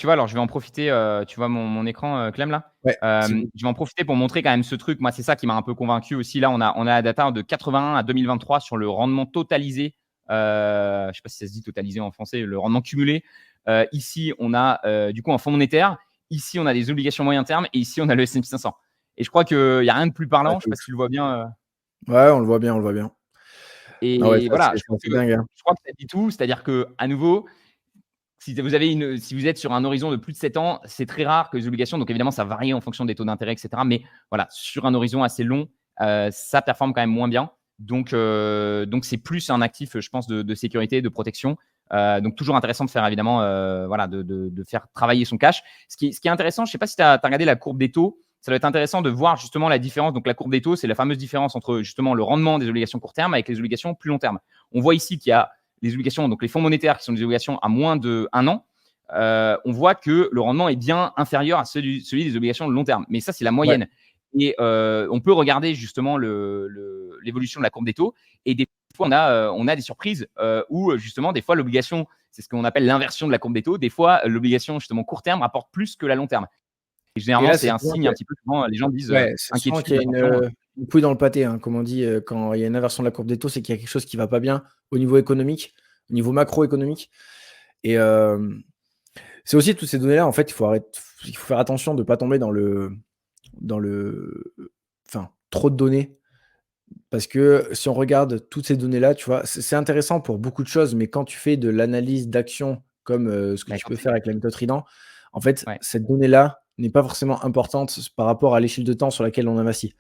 A: vois, alors je vais en profiter, tu vois mon écran, Clem, là?
B: Ouais, c'est cool.
A: Je vais en profiter pour montrer quand même ce truc. Moi, c'est ça qui m'a un peu convaincu aussi. Là, on a la data de 81 à 2023 sur le rendement totalisé. Je sais pas si ça se dit totalisé en français, le rendement cumulé. Ici, on a, du coup un fonds monétaire. Ici, on a des obligations moyen terme et ici, on a le S&P 500. Et je crois qu'il y a rien de plus
B: Ouais,
A: parlant. Je sais
B: c'est
A: pas
B: ouf.
A: si tu le vois bien,
B: Ouais, on le voit bien, on le voit bien. Ah ouais,
A: et voilà,
B: c'est assez dingue, hein.
A: je crois que ça dit tout. C'est-à-dire qu'à nouveau, si vous êtes sur un horizon de plus de 7 ans, c'est très rare que les obligations, donc évidemment, ça varie en fonction des taux d'intérêt, etc. Mais voilà, sur un horizon assez long, ça performe quand même moins bien. Donc c'est plus un actif, je pense, de sécurité, de protection. Donc toujours intéressant de faire évidemment, voilà, de faire travailler son cash. Ce qui est intéressant, je ne sais pas si tu as regardé la courbe des taux. Ça doit être intéressant de voir justement la différence. Donc la courbe des taux, c'est la fameuse différence entre justement le rendement des obligations court terme avec les obligations plus long terme. On voit ici qu'il y a les obligations, donc les fonds monétaires qui sont des obligations à moins de 1 an, on voit que le rendement est bien inférieur à celui des obligations de long terme. Mais ça, c'est la
B: Ouais.
A: moyenne. Et on peut regarder justement l'évolution de la courbe des taux. Et des fois, on a des surprises où justement, des fois, l'obligation, c'est ce qu'on appelle l'inversion de la courbe des taux. Des fois, l'obligation justement court terme rapporte plus que la long terme. Et
B: Et
A: généralement,
B: là,
A: c'est
B: c'est
A: un
B: souvent
A: signe
B: qu'il y
A: un
B: a
A: petit peu, souvent, les gens disent
B: ouais, c'est souvent
A: inquiétude,
B: qu'il y a
A: attention.
B: une couille dans le pâté, hein, comme on dit, quand il y a une inversion de la courbe des taux, c'est qu'il y a quelque chose qui va pas bien au niveau économique, au niveau macroéconomique Et c'est aussi toutes ces données-là, en fait, il faut faire attention de ne pas tomber enfin, trop de données. Parce que si on regarde toutes ces données-là, tu vois, c'est intéressant pour beaucoup de choses, mais quand tu fais de l'analyse d'action comme ce que
A: Bah,
B: tu
A: quand
B: peux
A: c'est
B: faire avec la méthode Trident, en fait,
A: ouais.
B: cette donnée-là n'est pas forcément importante par rapport à l'échelle de temps sur laquelle on investit.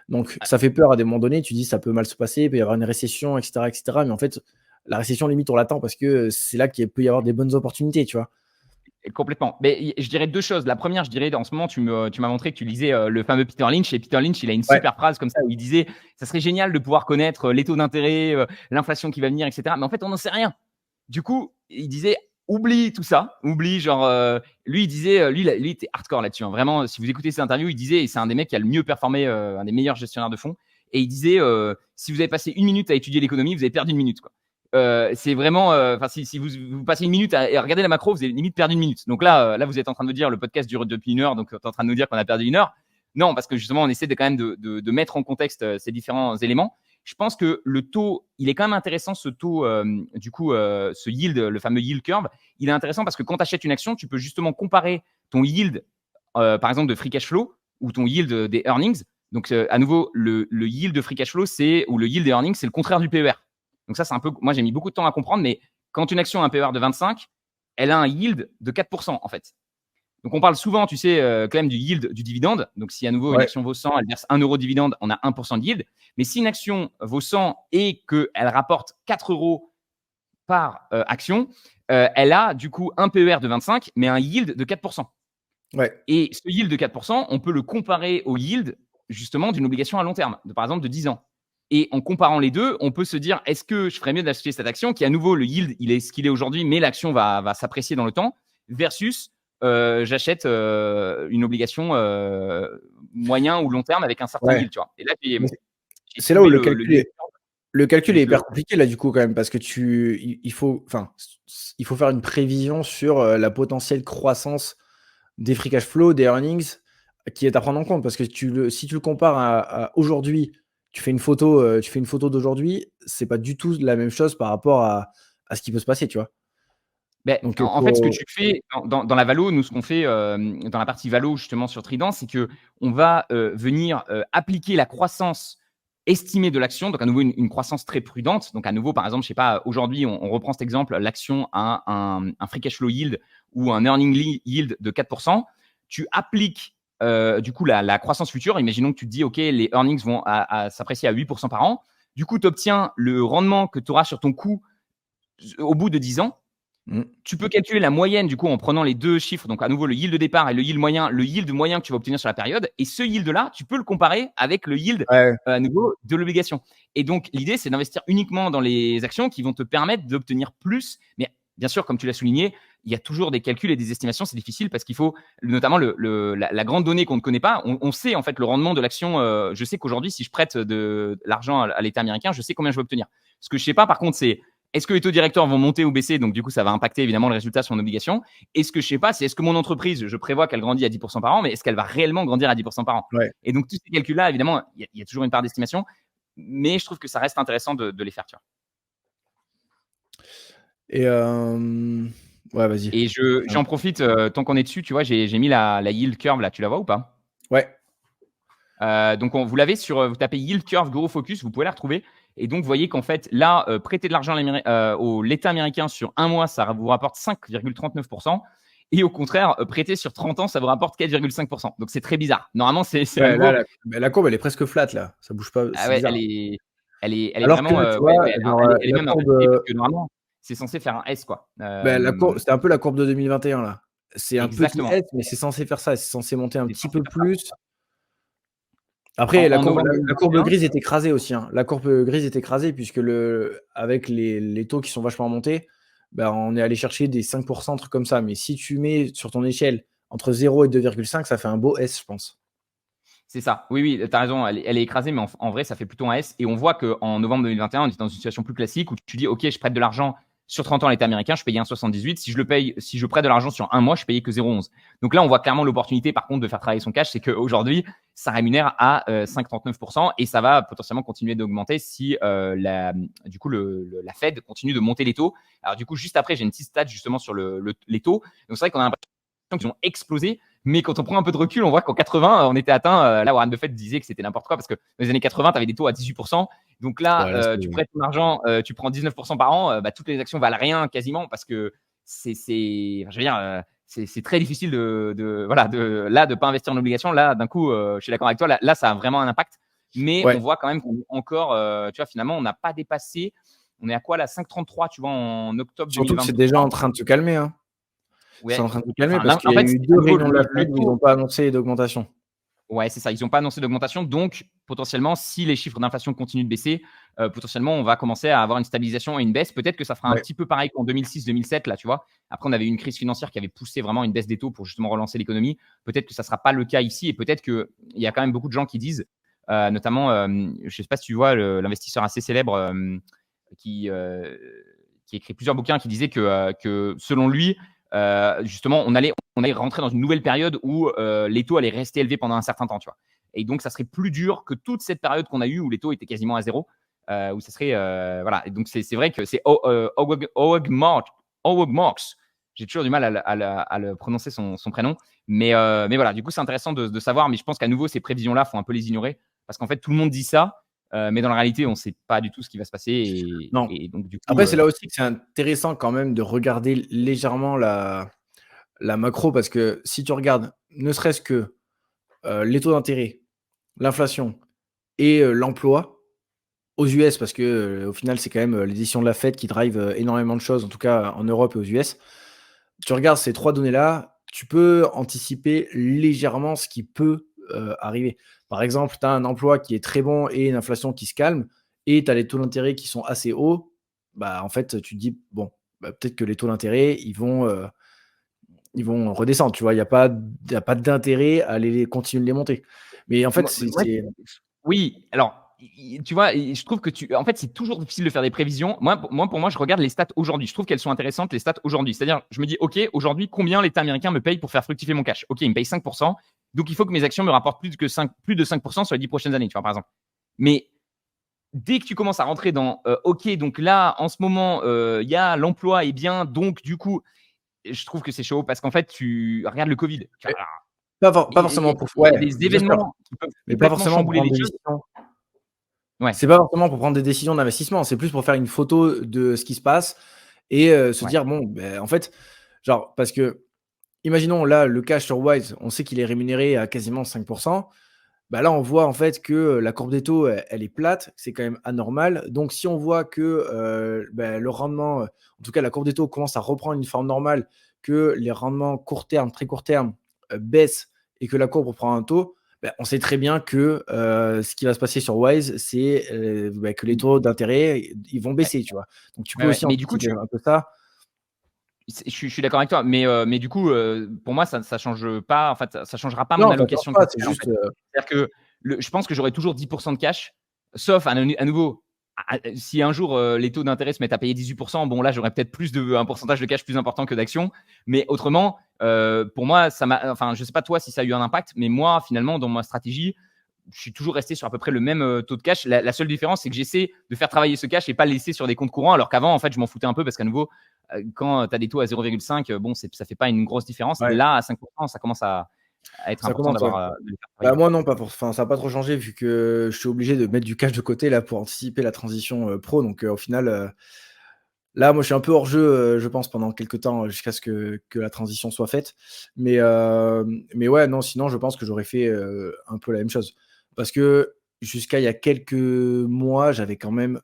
B: Donc,
A: Ouais.
B: ça fait peur à des moments donnés. Tu dis, ça peut mal se passer, il peut y avoir une récession, etc., etc. Mais en fait, la récession, limite, on l'attend parce que c'est là qu'il peut y avoir des bonnes opportunités, tu vois.
A: Complètement. Mais je dirais deux choses. La première, je dirais, en ce moment, tu m'as montré que tu lisais le fameux Peter Lynch. Et Peter Lynch, il a une
B: Ouais,
A: super phrase comme ça où il disait ça serait génial de pouvoir connaître les taux d'intérêt, l'inflation qui va venir, etc. Mais en fait, on n'en sait rien. Du coup, il disait oublie tout ça. Oublie, genre, lui, il disait, lui, il était hardcore là-dessus, hein. Vraiment, si vous écoutez ses interviews, il disait, et c'est un des mecs qui a le mieux performé, un des meilleurs gestionnaires de fonds. Et il disait si vous avez passé une minute à étudier l'économie, vous avez perdu une minute, quoi. C'est vraiment, enfin, si vous passez une minute à regarder la macro, vous avez limite perdu une minute. Donc là, vous êtes en train de me dire le podcast dure depuis une heure, donc tu es en train de nous dire qu'on a perdu une heure. Non, parce que justement, on essaie quand même de mettre en contexte ces différents éléments. Je pense que le taux, il est quand même intéressant, ce taux, du coup, ce yield, le fameux yield curve. Il est intéressant parce que quand tu achètes une action, tu peux justement comparer ton yield, par exemple, de free cash flow ou ton yield des earnings. Donc, à nouveau, le yield de free cash flow, ou le yield des earnings, c'est le contraire du PER. Donc ça, c'est un peu, moi, j'ai mis beaucoup de temps à comprendre, mais quand une action a un PER de 25, elle a un yield de 4%, en fait. Donc on parle souvent, tu sais, quand même du yield du dividende. Donc si à nouveau une
B: ouais,
A: action vaut 100, elle verse 1 euro de dividende, on a 1% de yield. Mais si une action vaut 100 et qu'elle rapporte 4 euros par action, elle a du coup un PER de 25, mais un yield de 4%.
B: ouais.
A: Et ce yield de 4%, on peut le comparer au yield justement d'une obligation à long terme, par exemple de 10 ans. Et en comparant les deux, on peut se dire, est-ce que je ferais mieux d'acheter cette action qui, à nouveau, le yield, il est ce qu'il est aujourd'hui, mais l'action va s'apprécier dans le temps, versus j'achète une obligation moyen ou long terme avec un certain
B: Ouais.
A: yield, tu vois. Et là,
B: Mais
A: j'ai
B: c'est là où
A: trouvé le yield.
B: le calcul
A: Et
B: est
A: je le,
B: hyper compliqué là du coup quand même parce que il faut faire une prévision sur la potentielle croissance des free cash flow, des earnings, qui est à prendre en compte parce que si tu le compares à aujourd'hui, tu fais une photo d'aujourd'hui, c'est pas du tout la même chose par rapport à ce qui peut se passer, tu vois.
A: ben,
B: Donc
A: en fait, ce que tu fais dans la valo, nous, ce qu'on fait dans la partie valo, justement, sur Trident, c'est qu'on va venir appliquer la croissance estimée de l'action, donc à nouveau une croissance très prudente. Donc à nouveau, par exemple, je sais pas, aujourd'hui, on reprend cet exemple, l'action a un free cash flow yield ou un earning yield de 4%. Tu appliques du coup la croissance future. Imaginons que tu te dis, OK, les earnings vont s'apprécier à 8% par an. Du coup, tu obtiens le rendement que tu auras sur ton coût au bout de 10 ans.
B: mmh,
A: Tu peux calculer la moyenne du coup en prenant les deux chiffres, donc à nouveau le yield de départ et le yield moyen que tu vas obtenir sur la période. Et ce yield-là, tu peux le comparer avec le yield
B: ouais,
A: à nouveau de l'obligation. Et donc l'idée, c'est d'investir uniquement dans les actions qui vont te permettre d'obtenir plus. Mais bien sûr, comme tu l'as souligné, il y a toujours des calculs et des estimations. C'est difficile parce qu'il faut notamment la grande donnée qu'on ne connaît pas. On sait en fait le rendement de l'action. Je sais qu'aujourd'hui, si je prête de l'argent à l'État américain, je sais combien je vais obtenir. Ce que je sais pas, par contre, c'est est-ce que les taux directeurs vont monter ou baisser? Donc, du coup, ça va impacter évidemment le résultat sur mon obligation. Et ce que je sais pas, c'est est-ce que mon entreprise, je prévois qu'elle grandit à 10% par an, mais est-ce qu'elle va réellement grandir à 10% par an?
B: ouais.
A: Et donc, tous ces calculs-là, évidemment, il y a toujours une part d'estimation, mais je trouve que ça reste intéressant de les faire, tu vois.
B: Et ouais, vas-y.
A: Et j'en profite, tant qu'on est dessus, tu vois, j'ai mis la yield curve là, tu la vois ou pas?
B: Ouais.
A: Donc, vous l'avez vous tapez yield curve Guru Focus, vous pouvez la retrouver. Et donc, vous voyez qu'en fait, là, prêter de l'argent à l'État américain sur un mois, ça vous rapporte 5,39%. Et au contraire, prêter sur 30 ans, ça vous rapporte 4,5%. Donc, c'est très bizarre. Normalement, c'est à
B: Ouais, là,
A: nouveau.
B: la courbe, elle est presque flat là, ça bouge pas,
A: Ah
B: c'est
A: ouais,
B: bizarre.
A: elle est
B: Alors que
A: vraiment.
B: tu
A: Ouais,
B: vois,
A: ouais,
B: genre,
A: elle est
B: la
A: même
B: courbe,
A: inversée parce que normalement, c'est censé faire un S, quoi.
B: c'était un peu la courbe de 2021 là. C'est un petit
A: Exactement.
B: S, mais c'est censé faire ça, c'est censé monter un
A: C'est
B: petit
A: censé
B: peu
A: faire ça.
B: plus. Après
A: En novembre
B: la courbe
A: 2021.
B: grise est écrasée aussi, hein. La courbe grise est écrasée puisque avec les taux qui sont vachement montés, bah, on est allé chercher des 5 un truc comme ça. Mais si tu mets sur ton échelle entre 0 et 2,5, ça fait un beau S, je pense.
A: C'est ça. Oui, oui, tu as raison. Elle est écrasée, mais en vrai, ça fait plutôt un S. Et on voit qu'en novembre 2021, on est dans une situation plus classique où tu dis, OK, je prête de l'argent Sur 30 ans, l'État américain, je payais 1,78. Si je prête de l'argent sur un mois, je payais que 0,11. Donc là, on voit clairement l'opportunité, par contre, de faire travailler son cash. C'est qu'aujourd'hui, ça rémunère à 5,39% et ça va potentiellement continuer d'augmenter si la Fed continue de monter les taux. Alors du coup, juste après, j'ai une petite stat justement sur les taux. Donc c'est vrai qu'on a l'impression qu'ils ont explosé. Mais quand on prend un peu de recul, on voit qu'en 80, on était atteint. Là, Warren Buffett disait que c'était n'importe quoi parce que dans les années 80, tu avais des taux à 18%. Donc là,
B: Ouais, là,
A: tu prêtes ton argent, tu prends 19% par an, toutes les actions valent rien quasiment parce que je veux dire, c'est très difficile de pas investir en obligation. Là, d'un coup, je suis d'accord avec toi. Là, ça a vraiment un impact. Mais on voit quand même qu'on est encore, tu vois, finalement, on n'a pas dépassé. On est à quoi là, 5,33, tu vois, en octobre
B: surtout que c'est
A: 2023.
B: déjà en train de se calmer. Hein. C'est
A: Ouais.
B: en train de se calmer
A: Enfin,
B: parce
A: là,
B: qu'il
A: en
B: y a
A: fait,
B: eu
A: à
B: 2
A: nouveau,
B: réunions de la
A: le
B: Fed où ils
A: taux.
B: n'ont pas annoncé d'augmentation.
A: Ouais, c'est ça. Ils n'ont pas annoncé d'augmentation. Donc, potentiellement, si les chiffres d'inflation continuent de baisser, potentiellement, on va commencer à avoir une stabilisation et une baisse. Peut-être que ça fera un
B: Ouais.
A: petit peu pareil qu'en 2006-2007, là, tu vois. Après, on avait eu une crise financière qui avait poussé vraiment une baisse des taux pour justement relancer l'économie. Peut-être que ça ne sera pas le cas ici et peut-être qu'il y a quand même beaucoup de gens qui disent, notamment, je ne sais pas si tu vois, l'investisseur assez célèbre qui écrit plusieurs bouquins qui disait que selon lui, justement, on allait rentrer dans une nouvelle période où les taux allaient rester élevés pendant un certain temps, tu vois. Et donc, ça serait plus dur que toute cette période qu'on a eue où les taux étaient quasiment à zéro, où ça serait voilà. Et donc, c'est vrai que c'est Howard Marks. J'ai toujours du mal à le prononcer son prénom, mais voilà. Du coup, c'est intéressant de savoir. Mais je pense qu'à nouveau, ces prévisions-là, faut un peu les ignorer parce qu'en fait, tout le monde dit ça. Mais dans la réalité, on ne sait pas du tout ce qui va se passer.
B: Non.
A: Et donc, du coup,
B: Après, c'est là aussi que c'est intéressant quand même de regarder légèrement la macro parce que si tu regardes ne serait-ce que les taux d'intérêt, l'inflation et l'emploi aux US, parce que au final, c'est quand même les décisions de la Fed qui drive énormément de choses, en tout cas en Europe et aux US. Tu regardes ces 3 données-là, tu peux anticiper légèrement ce qui peut arriver. Par exemple, tu as un emploi qui est très bon et une inflation qui se calme, et tu as les taux d'intérêt qui sont assez hauts. Bah, en fait, tu te dis, bon, bah, peut-être que les taux d'intérêt, ils vont redescendre. Tu vois, il n'y a pas d'intérêt à continuer de les monter. Mais en fait,
A: Oui, alors, tu vois, je trouve que en fait, c'est toujours difficile de faire des prévisions. Pour moi, je regarde les stats aujourd'hui. Je trouve qu'elles sont intéressantes, les stats aujourd'hui. C'est-à-dire, je me dis, OK, aujourd'hui, combien l'État américain me paye pour faire fructifier mon cash? OK, il me paye 5%. Donc, il faut que mes actions me rapportent plus de 5% sur les 10 prochaines années, tu vois, par exemple. Mais dès que tu commences à rentrer dans, OK, donc là, en ce moment, il y a l'emploi est bien, donc du coup, je trouve que c'est chaud parce qu'en fait, tu regardes le Covid. Tu vois,
B: pas forcément pour.
A: il y
B: Ouais,
A: a des
B: bien sûr.
A: événements qui peuvent
B: Mais pas
A: complètement
B: forcément pour
A: chambouler
B: prendre
A: les
B: des
A: choses.
B: décisions.
A: Ouais,
B: C'est pas forcément pour prendre des décisions d'investissement, c'est plus pour faire une photo de ce qui se passe et se
A: ouais.
B: dire: «Bon, beh, en fait», genre parce que imaginons là, le cash sur Wise, on sait qu'il est rémunéré à quasiment 5. Bah, là, on voit en fait que la courbe des taux, elle est plate, c'est quand même anormal. Donc si on voit que, bah, le rendement, en tout cas la courbe des taux commence à reprendre une forme normale, que les rendements court terme, très court terme, baissent et que la courbe reprend un taux, bah, on sait très bien que, ce qui va se passer sur Wise, c'est, bah, que les taux d'intérêt, ils vont
A: Ouais,
B: baisser, tu vois? Donc tu
A: ouais,
B: peux
A: ouais.
B: aussi
A: Mais du coup,
B: anticiper un peu ça.
A: je suis d'accord avec toi, mais du coup, pour moi, ça change pas. En fait, ça changera pas mon
B: Non, ça change
A: allocation de
B: pas, c'est
A: capital, en
B: juste,
A: fait. C'est-à-dire que je pense que j'aurai toujours 10% de cash, sauf à nouveau, si un jour les taux d'intérêt se mettent à payer 18%, bon là, j'aurais peut-être un pourcentage de cash plus important que d'actions. Mais autrement, pour moi, enfin, je sais pas toi si ça a eu un impact, mais moi, finalement, dans ma stratégie, je suis toujours resté sur à peu près le même taux de cash. La seule différence, c'est que j'essaie de faire travailler ce cash et pas le laisser sur des comptes courants, alors qu'avant, en fait, je m'en foutais un peu parce qu'à nouveau, quand tu as des taux à 0,5, bon, ça fait pas une grosse différence.
B: ouais,
A: Là, à 5%, ça commence à être
B: ça
A: important
B: commence, ouais.
A: de les faire
B: Bah,
A: travailler.
B: moi non, pas pour enfin, ça a pas trop changé vu que je suis obligé de mettre du cash de côté là pour anticiper la transition, pro donc au final, là, moi je suis un peu hors jeu, je pense pendant quelque temps, jusqu'à ce que la transition soit faite. Mais ouais, non, sinon je pense que j'aurais fait, un peu la même chose. Parce que jusqu'à il y a quelques mois, j'avais quand même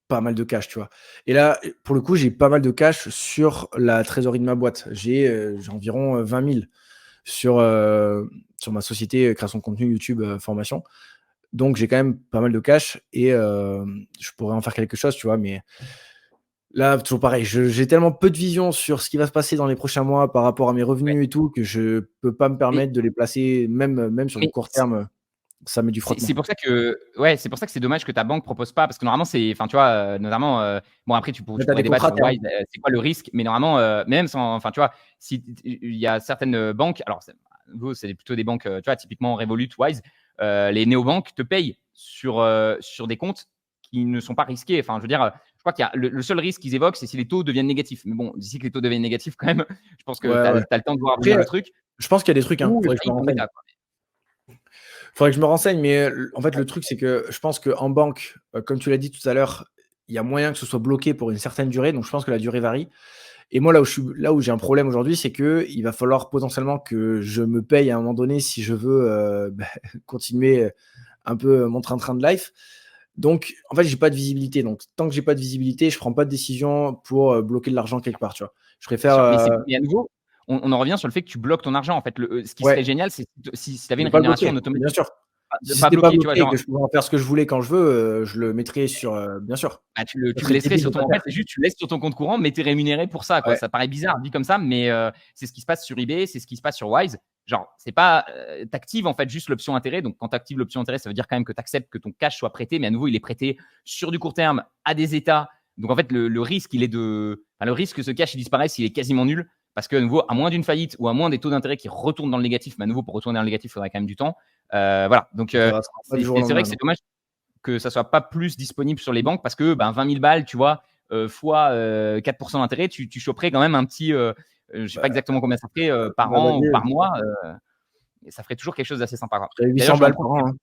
B: pas mal de cash, tu vois? Et là, pour le coup, j'ai pas mal de cash sur la trésorerie de ma boîte. J'ai environ, 20 000 sur, sur ma société, création de contenu YouTube, formation. Donc j'ai quand même pas mal de cash et je pourrais en faire quelque chose, tu vois? Mais là, toujours pareil, j'ai tellement peu de vision sur ce qui va se passer dans les prochains mois par rapport à mes
A: Ouais.
B: revenus et tout, que je peux pas me
A: Mais,
B: permettre de les placer même sur du
A: mais
B: court terme. Ça met du frottement.
A: C'est pour ça que c'est dommage que ta banque propose pas, parce que normalement c'est, enfin tu vois, notamment, bon après tu
B: Mais t'as
A: pourrais
B: des
A: débattre
B: contrats
A: sur
B: terme.
A: Wise, c'est quoi le risque, mais normalement, même sans, enfin tu vois, si il y a certaines banques, alors vous c'est plutôt des banques, tu vois, typiquement Revolut, Wise, les néobanques te payent sur des comptes qui ne sont pas risqués. Enfin, je veux dire, je crois qu'il y a le seul risque qu'ils évoquent, c'est si les taux deviennent négatifs. Mais bon, d'ici que les taux deviennent négatifs, quand même, je pense que
B: Ouais,
A: tu as
B: ouais.
A: le temps de voir venir
B: Après,
A: le truc.
B: je pense qu'il y a des trucs, hein.
A: Ou
B: Faudrait que je me
A: faillite en
B: renseigne.
A: l'état, quoi.
B: Faudrait que je me renseigne, mais en fait, le truc, c'est que je pense qu'en banque, comme tu l'as dit tout à l'heure, il y a moyen que ce soit bloqué pour une certaine durée. Donc, je pense que la durée varie. Et moi, là où j'ai un problème aujourd'hui, c'est que il va falloir potentiellement que je me paye à un moment donné si je veux continuer un peu mon train-train de life. Donc, en fait, j'ai pas de visibilité. Donc, tant que j'ai pas de visibilité, je prends pas de décision pour bloquer de l'argent quelque part. Tu vois. Je
A: Bien
B: préfère
A: sûr, mais à nouveau, on en revient sur le fait que tu bloques ton argent. En fait, ce qui serait
B: ouais,
A: génial, c'est si tu avais
B: ne
A: une
B: pas le
A: rémunération en
B: bloquer, bien
A: automatique,
B: sûr.
A: de
B: Si
A: pas
B: c'était pas
A: bloquer, tu vois,
B: bloqué et
A: genre,
B: que je pouvais en faire ce que je voulais quand je veux, je le mettrais sur, bien sûr.
A: bah,
B: Ça
A: tu le
B: serait
A: laisserais
B: débile de
A: sur
B: pas
A: ton, en
B: le
A: fait,
B: faire.
A: c'est juste tu le laisses sur ton compte courant, mais tu es rémunéré pour ça, quoi.
B: Ouais,
A: Ça paraît bizarre dit comme ça, mais c'est ce qui se passe sur eBay, c'est ce qui se passe sur Wise. Genre, c'est pas, tu actives en fait juste l'option intérêt. Donc, quand tu actives l'option intérêt, ça veut dire quand même que tu acceptes que ton cash soit prêté, mais à nouveau, il est prêté sur du court terme à des États. Donc, en fait, le risque, le risque que ce cash il disparaisse, il est quasiment nul. Parce que, à nouveau, à moins d'une faillite ou à moins des taux d'intérêt qui retournent dans le négatif, mais à nouveau, pour retourner dans le négatif, il faudrait quand même du temps. Voilà. Donc,
B: ça sera pas du jour au
A: c'est vrai
B: lendemain,
A: que c'est
B: non.
A: dommage que ça soit pas plus disponible sur les banques parce que 20 000 balles, tu vois, fois 4% d'intérêt, tu choperais quand même un petit, je sais pas
B: Bah,
A: exactement combien ça ferait par
B: on va
A: an ou
B: dire,
A: par mois. Et ça ferait toujours quelque chose d'assez sympa, quoi.
B: j'avais
A: D'ailleurs,
B: 800
A: je vais en
B: balles par
A: profiter.
B: an, hein.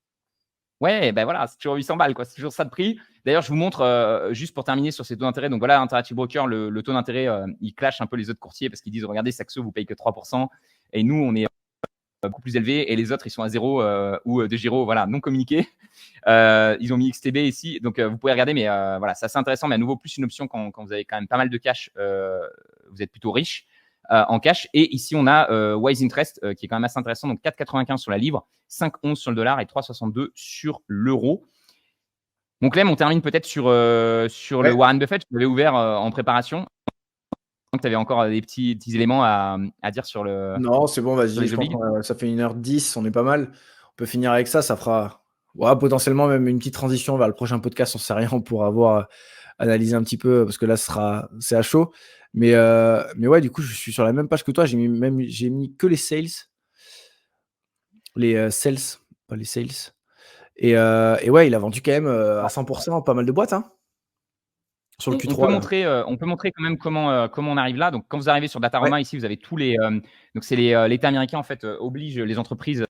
A: Ouais, ben voilà, c'est toujours 800 balles, quoi. C'est toujours ça de prix. D'ailleurs, je vous montre, juste pour terminer sur ces taux d'intérêt. Donc voilà, Interactive Broker, le taux d'intérêt, il clash un peu les autres courtiers parce qu'ils disent, regardez, Saxo, vous payez que 3%. Et nous, on est beaucoup plus élevé et les autres ils sont à 0 ou de Giro, voilà, non communiqué. Ils ont mis XTB ici, donc vous pouvez regarder, mais voilà, c'est assez intéressant. Mais à nouveau, plus une option quand vous avez quand même pas mal de cash, vous êtes plutôt riche en cash. Et ici, on a Wise Interest qui est quand même assez intéressant. Donc 4,95 sur la livre, 5,11 sur le dollar et 3,62 sur l'euro. Donc Clem, on termine peut-être sur le
B: Ouais.
A: Warren Buffett. Tu l'avais ouvert en préparation. Donc tu avais encore des petits éléments à dire sur
B: Non, c'est bon, vas-y,
A: les
B: je pense
A: obliges.
B: que ça fait 1h10, on est pas mal. On peut finir avec ça, ça fera ouais, potentiellement même une petite transition vers le prochain podcast, on sait rien, on pourra avoir analysé un petit peu parce que là c'est à chaud. Mais ouais, du coup, je suis sur la même page que toi, j'ai mis que les sales, les sales, pas les sales. Et ouais, il a vendu quand même à 100% pas mal de boîtes, hein, sur le
A: On peut
B: Q3 là.
A: montrer, quand même comment on arrive là. Donc, quand vous arrivez sur
B: Ouais,
A: Dataroma, ici, vous avez tous les. Donc, c'est l'État américain en fait oblige les entreprises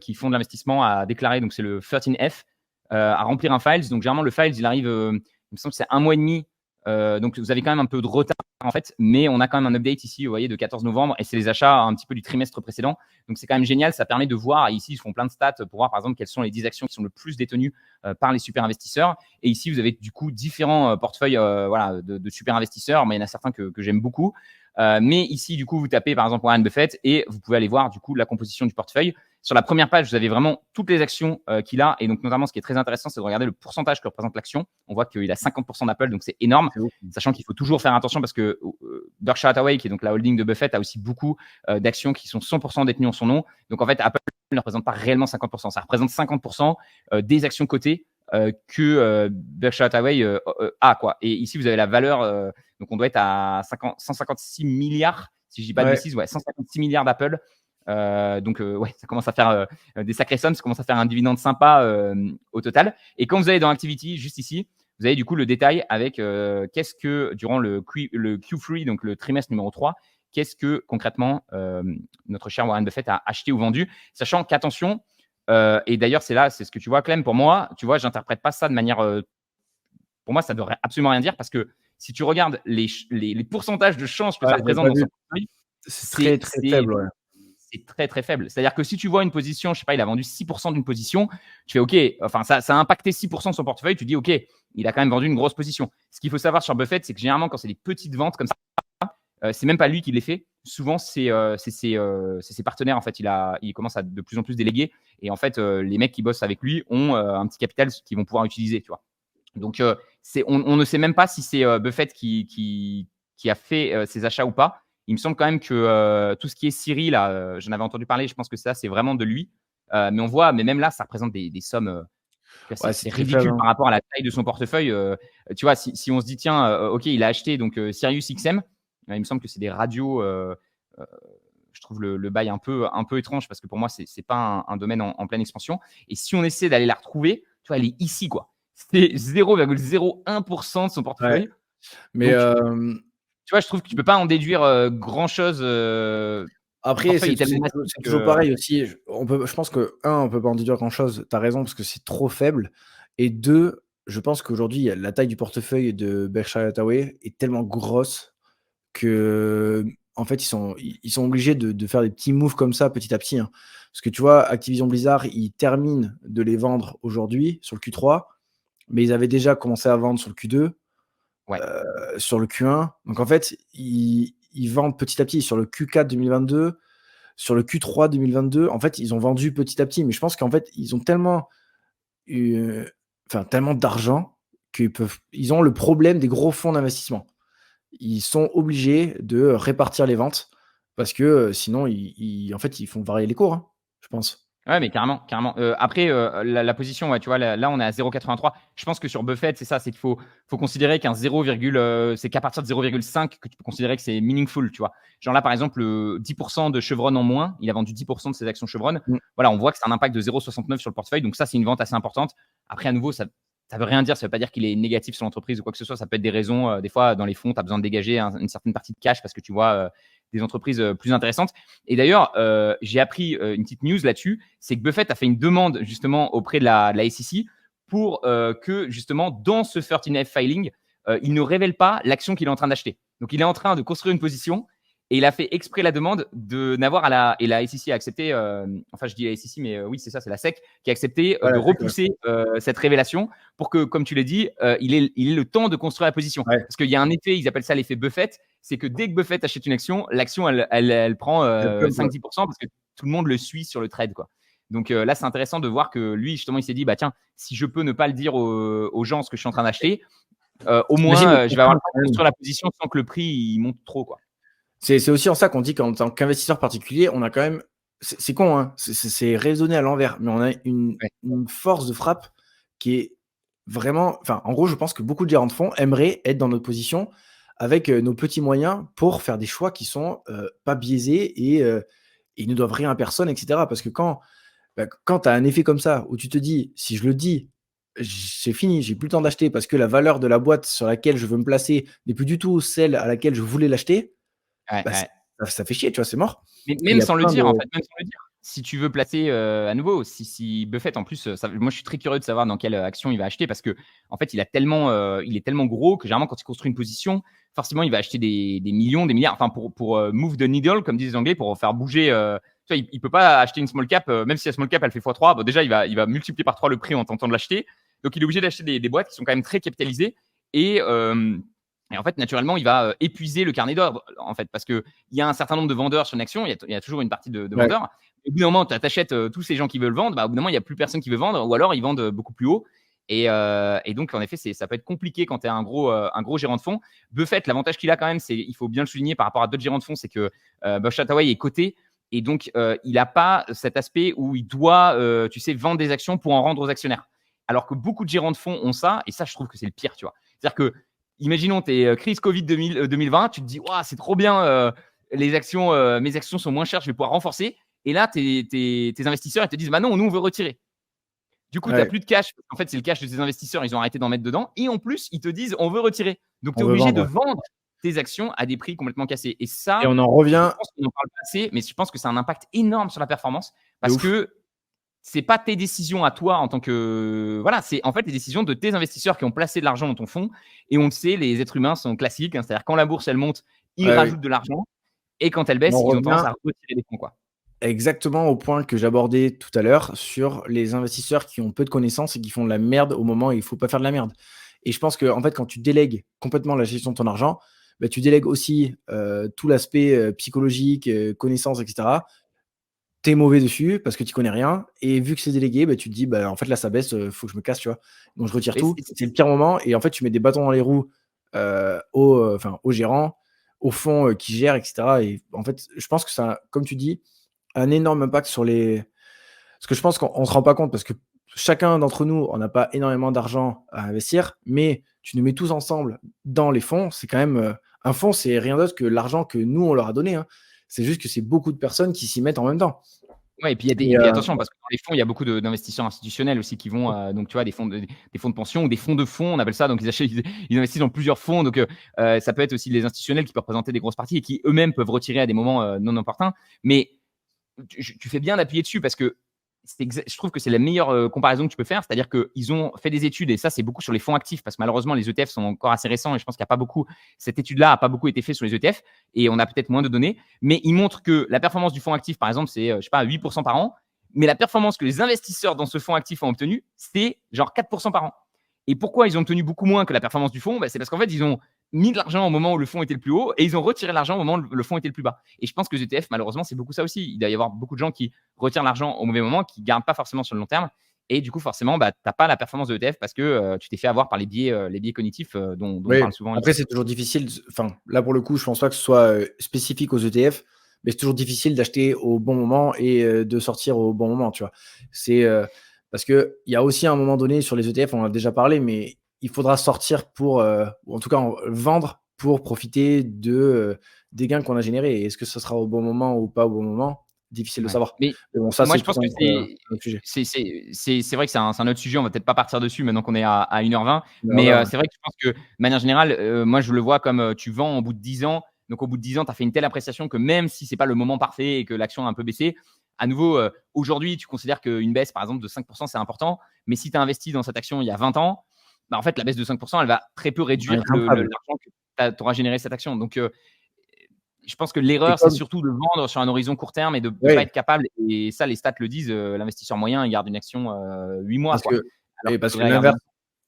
A: qui font de l'investissement à déclarer. Donc, c'est le 13F à remplir un files. Donc, généralement, le files, il arrive. Il me semble que c'est 1 mois et demi. Donc, vous avez quand même un peu de retard en fait, mais on a quand même un update ici, vous voyez, de 14 novembre, et c'est les achats un petit peu du trimestre précédent. Donc, c'est quand même génial. Ça permet de voir. Ici, ils font plein de stats pour voir, par exemple, quelles sont les 10 actions qui sont le plus détenues par les super investisseurs. Et ici, vous avez du coup différents portefeuilles voilà, de super investisseurs. Moi, il y en a certains que j'aime beaucoup. Mais ici, du coup, vous tapez par exemple Warren Buffett et vous pouvez aller voir du coup la composition du portefeuille. Sur la première page, vous avez vraiment toutes les actions qu'il a. Et donc, notamment, ce qui est très intéressant, c'est de regarder le pourcentage que représente l'action. On voit qu'il a 50% d'Apple, donc c'est énorme.
B: c'est ouf.
A: Sachant qu'il faut toujours faire attention parce que Berkshire Hathaway, qui est donc la holding de Buffett, a aussi beaucoup d'actions qui sont 100% détenues en son nom. Donc, en fait, Apple ne représente pas réellement 50%. Ça représente 50% des actions cotées que Berkshire Hathaway a, quoi. Et ici, vous avez la valeur. Donc, on doit être à 156 milliards, si je dis pas de
B: Ouais,
A: bêtises, ouais, 156 milliards d'Apple. Donc, ouais, ça commence à faire des sacrées sommes, ça commence à faire un dividende sympa au total. Et quand vous allez dans Activity, juste ici, vous avez du coup le détail avec qu'est-ce que, durant le Q3, donc le trimestre numéro 3, qu'est-ce que concrètement notre cher Warren Buffett a acheté ou vendu, sachant qu'attention, et d'ailleurs, c'est ce que tu vois, Clem, pour moi, tu vois, j'interprète pas ça de manière. Pour moi, ça ne devrait absolument rien dire parce que si tu regardes les pourcentages de chances que
B: ouais,
A: ça
B: j'avais
A: représente
B: pas
A: dans son
B: vu.
A: portefeuille,
B: C'est très,
A: c'est
B: très faible, ouais.
A: très, très faible. C'est-à-dire que si tu vois une position, je sais pas, il a vendu 6% d'une position, tu fais OK, enfin, ça a impacté 6% de son portefeuille, tu dis OK, il a quand même vendu une grosse position. Ce qu'il faut savoir sur Buffett, c'est que généralement, quand c'est des petites ventes comme ça, c'est même pas lui qui les fait. Souvent, c'est ses partenaires. En fait, il commence à de plus en plus déléguer. Et en fait, les mecs qui bossent avec lui ont un petit capital qu'ils vont pouvoir utiliser. Tu vois. Donc, on ne sait même pas si c'est Buffett qui a fait ces achats ou pas. Il me semble quand même que tout ce qui est Siri, là, j'en avais entendu parler. Je pense que ça, c'est vraiment de lui. Mais on voit, mais même là, ça représente des sommes.
B: Ouais,
A: C'est
B: c'est très faible,
A: ridicule
B: hein.
A: par rapport à la taille de son portefeuille. Tu vois, si on se dit, tiens, ok, il a acheté donc Sirius XM, il me semble que c'est des radios. Euh, je trouve le bail un peu étrange parce que pour moi, c'est pas un domaine en pleine expansion. Et si on essaie d'aller la retrouver, tu vois, elle est ici, quoi. C'est 0,01% de son
B: Ouais,
A: portefeuille.
B: mais
A: Donc, tu vois, je trouve que tu peux pas en déduire grand chose. Le
B: après,
A: portefeuille
B: c'est
A: est tellement massif
B: c'est toujours
A: que.
B: pareil aussi. Je pense que, un, on peut pas en déduire grand-chose. Tu as raison, parce que c'est trop faible. Et deux, je pense qu'aujourd'hui, la taille du portefeuille de Berkshire Hathaway est tellement grosse que, en fait, ils sont obligés de faire des petits moves comme ça petit à petit, hein. Parce que tu vois, Activision Blizzard, ils terminent de les vendre aujourd'hui sur le Q3, mais ils avaient déjà commencé à vendre sur le Q2,
A: Ouais.
B: sur le Q1. Donc en fait, ils vendent petit à petit sur le Q4 2022, sur le Q3 2022. En fait, ils ont vendu petit à petit, mais je pense qu'en fait, ils ont tellement eu, enfin, tellement d'argent ils ont le problème des gros fonds d'investissement. Ils sont obligés de répartir les ventes parce que sinon, en fait, ils font varier les cours, hein, je pense.
A: Ouais, mais carrément, carrément. Après, la position, ouais, tu vois, là, on est à 0,83. Je pense que sur Buffett, c'est ça, c'est qu'il faut considérer qu'un 0, c'est qu'à partir de 0,5 que tu peux considérer que c'est meaningful, tu vois. Genre là, par exemple, le 10% de Chevron en moins, il a vendu 10% de ses actions Chevron.
B: Mm.
A: Voilà, on voit que c'est un impact de 0,69 sur le portefeuille. Donc ça, c'est une vente assez importante. Après, à nouveau, ça veut rien dire. Ça veut pas dire qu'il est négatif sur l'entreprise ou quoi que ce soit. Ça peut être des raisons. Des fois, dans les fonds, tu as besoin de dégager une certaine partie de cash parce que tu vois des entreprises plus intéressantes. Et d'ailleurs, j'ai appris une petite news là-dessus, c'est que Buffett a fait une demande justement auprès de la SEC pour que justement dans ce 13F filing, il ne révèle pas l'action qu'il est en train d'acheter. Donc il est en train de construire une position et il a fait exprès la demande de n'avoir et la SEC a accepté, enfin je dis la SEC, mais oui c'est ça, c'est la SEC qui a accepté de
B: Voilà, c'est
A: repousser cette révélation pour que, comme tu l'as dit, il ait le temps de construire la position.
B: ouais.
A: Parce qu'il y a un effet, ils appellent ça l'effet Buffett, c'est que dès que Buffett achète une action, l'action elle prend
B: Elle plump, ouais.
A: 5-10% parce que tout le monde le suit sur le trade, quoi. Donc là, c'est intéressant de voir que lui, justement, il s'est dit, bah tiens, si je peux ne pas le dire aux gens ce que je suis en train d'acheter, au
B: T'imagines
A: moins,
B: le
A: je vais avoir le
B: contrat
A: temps
B: quand
A: de
B: même.
A: construire la position sans que le prix il monte trop, quoi.
B: C'est aussi en ça qu'on dit qu'en tant qu'investisseur particulier, on a quand même. C'est con, hein, c'est raisonné à l'envers, mais on a
A: Ouais.
B: une force de frappe qui est vraiment. Enfin, en gros, je pense que beaucoup de gérants de fonds aimeraient être dans notre position avec nos petits moyens pour faire des choix qui sont pas biaisés et ils ne doivent rien à personne, etc. Parce que quand tu as un effet comme ça, où tu te dis, si je le dis, c'est fini, j'ai plus le temps d'acheter parce que la valeur de la boîte sur laquelle je veux me placer n'est plus du tout celle à laquelle je voulais l'acheter,
A: Ouais,
B: bah,
A: ouais.
B: ça fait chier, tu vois, c'est mort.
A: Mais
B: Et il
A: même
B: y a
A: sans le
B: plein
A: dire,
B: de.
A: en fait, même sans le dire. Si tu veux placer à nouveau, si Buffett, en plus, moi je suis très curieux de savoir dans quelle action il va acheter parce que en fait, il est tellement gros que généralement, quand il construit une position, forcément, il va acheter des millions, des milliards, enfin pour move the needle, comme disent les Anglais, pour faire bouger. Tu vois, il peut pas acheter une small cap, même si la small cap elle fait x3. Bon, déjà, il va multiplier par 3 le prix en tentant de l'acheter. Donc, il est obligé d'acheter des boîtes qui sont quand même très capitalisées et et en fait, naturellement, il va épuiser le carnet d'ordre, en fait, parce qu'il y a un certain nombre de vendeurs sur une action, il y a toujours une partie de
B: Ouais.
A: vendeurs. Au bout d'un moment, tu achètes tous ces gens qui veulent vendre, bah, au bout d'un moment, il n'y a plus personne qui veut vendre, ou alors ils vendent beaucoup plus haut. Et donc, en effet, ça peut être compliqué quand tu es un gros gérant de fonds. Buffett, l'avantage qu'il a quand même, il faut bien le souligner par rapport à d'autres gérants de fonds, c'est que Berkshire Hathaway est coté. Et donc, il n'a pas cet aspect où il doit, tu sais, vendre des actions pour en rendre aux actionnaires. Alors que beaucoup de gérants de fonds ont ça, et ça, je trouve que c'est le pire, tu vois. C'est-à-dire que imaginons, tu es crise Covid 2020, tu te dis, wow, c'est trop bien, mes actions sont moins chères, je vais pouvoir renforcer. Et là, tes investisseurs, ils te disent, bah non, nous, on veut retirer. Du coup, tu n'as
B: Ouais,
A: plus de cash. En fait, c'est le cash de tes investisseurs, ils ont arrêté d'en mettre dedans. Et en plus, ils te disent, on veut retirer. Donc, tu
B: on
A: es
B: veut
A: obligé de
B: vendre. Ouais.
A: vendre tes actions à des prix complètement cassés. Et
B: Et
A: ça,
B: on en
A: je
B: revient
A: pense qu'on n'en parle pas assez, mais je pense que c'est un impact énorme sur la performance
B: de
A: parce
B: ouf.
A: que c'est pas tes décisions à toi en tant que voilà, c'est en fait les décisions de tes investisseurs qui ont placé de l'argent dans ton fonds. Et on le sait, les êtres humains sont classiques, hein, c'est-à-dire quand la bourse elle monte, ils
B: Ouais,
A: rajoutent de l'argent et quand elle
B: on
A: baisse,
B: en
A: ils ont tendance
B: revient
A: à retirer des fonds, quoi.
B: exactement au point que j'abordais tout à l'heure sur les investisseurs qui ont peu de connaissances et qui font de la merde au moment où il faut pas faire de la merde. Et je pense que en fait, quand tu délègues complètement la gestion de ton argent, bah, tu délègues aussi tout l'aspect psychologique, connaissances, etc. Tu es mauvais dessus parce que tu connais rien. Et vu que c'est délégué, bah, tu te dis, bah, en fait, là, ça baisse, faut que je me casse, tu vois. Donc, je retire
A: Mais
B: tout. C'est le pire moment. Et en fait, tu mets des bâtons dans les roues aux gérants, aux fonds qui gèrent, etc. Et en fait, je pense que ça, comme tu dis, un énorme impact Parce que je pense qu'on ne se rend pas compte parce que chacun d'entre nous, on n'a pas énormément d'argent à investir, mais tu nous mets tous ensemble dans les fonds, c'est quand même un fonds, c'est rien d'autre que l'argent que nous, on leur a donné, hein. C'est juste que c'est beaucoup de personnes qui s'y mettent en même temps.
A: Ouais, et puis,
B: Et,
A: attention, parce que dans les fonds, il y a beaucoup d'investisseurs institutionnels aussi qui vont, donc tu vois, des fonds de pension ou des fonds de fonds, on appelle ça. Donc, ils investissent dans plusieurs fonds. Donc, ça peut être aussi les institutionnels qui peuvent représenter des grosses parties et qui eux-mêmes peuvent retirer à des moments non opportuns. Mais tu fais bien d'appuyer dessus parce que je trouve que c'est la meilleure comparaison que tu peux faire. C'est-à-dire qu'ils ont fait des études, et ça, c'est beaucoup sur les fonds actifs, parce que malheureusement, les ETF sont encore assez récents et je pense qu'il n'y a pas beaucoup, cette étude-là n'a pas beaucoup été faite sur les ETF et on a peut-être moins de données. Mais ils montrent que la performance du fonds actif, par exemple, c'est, je sais pas, 8% par an. Mais la performance que les investisseurs dans ce fonds actif ont obtenue, c'est genre 4% par an. Et pourquoi ils ont obtenu beaucoup moins que la performance du fonds? C'est parce qu'en fait, ils ont mis de l'argent au moment où le fonds était le plus haut et ils ont retiré l'argent au moment où le fonds était le plus bas. Et je pense que les ETF, malheureusement, c'est beaucoup ça aussi. Il doit y avoir beaucoup de gens qui retirent l'argent au mauvais moment, qui ne gardent pas forcément sur le long terme. Et du coup, forcément, tu n'as pas la performance de l'ETF parce que tu t'es fait avoir par les biais cognitifs dont on
B: oui,
A: parle souvent.
B: après,
A: Ici.
B: c'est toujours difficile. Enfin, là, pour le coup, je pense pas que ce soit spécifique aux ETF, mais c'est toujours difficile d'acheter au bon moment et de sortir au bon moment, tu vois. C'est parce qu'il y a aussi un moment donné sur les ETF, on en a déjà parlé, mais il faudra sortir pour, ou en tout cas, vendre pour profiter des gains qu'on a générés. Est-ce que ce sera au bon moment ou pas au bon moment? Difficile de
A: Ouais.
B: savoir.
A: Mais
B: Mais bon, ça,
A: moi,
B: c'est
A: je pense
B: tout
A: que
B: un autre sujet.
A: c'est vrai que c'est un autre sujet. On va peut-être pas partir dessus maintenant qu'on est à 1h20.
B: Mais
A: Mais
B: voilà, ouais.
A: c'est vrai que je pense que, de manière générale, moi, je le vois comme tu vends au bout de 10 ans. Donc, au bout de 10 ans, tu as fait une telle appréciation que même si c'est pas le moment parfait et que l'action a un peu baissé, à nouveau, aujourd'hui, tu considères qu'une baisse, par exemple, de 5%, c'est important. Mais si tu as investi dans cette action il y a 20 ans, en fait, la baisse de 5%, elle va très peu réduire
B: Rentable.
A: l'argent que tu auras généré cette action. Donc, je pense que
B: Et
A: l'erreur, c'est
B: comme,
A: surtout de vendre sur un horizon court terme et de ne pas
B: oui,
A: être capable. Et ça, les stats le disent, l'investisseur moyen, il garde une action 8 mois.
B: parce
A: Quoi.
B: que,
A: Alors qu'il
B: parce que
A: devrait la garder.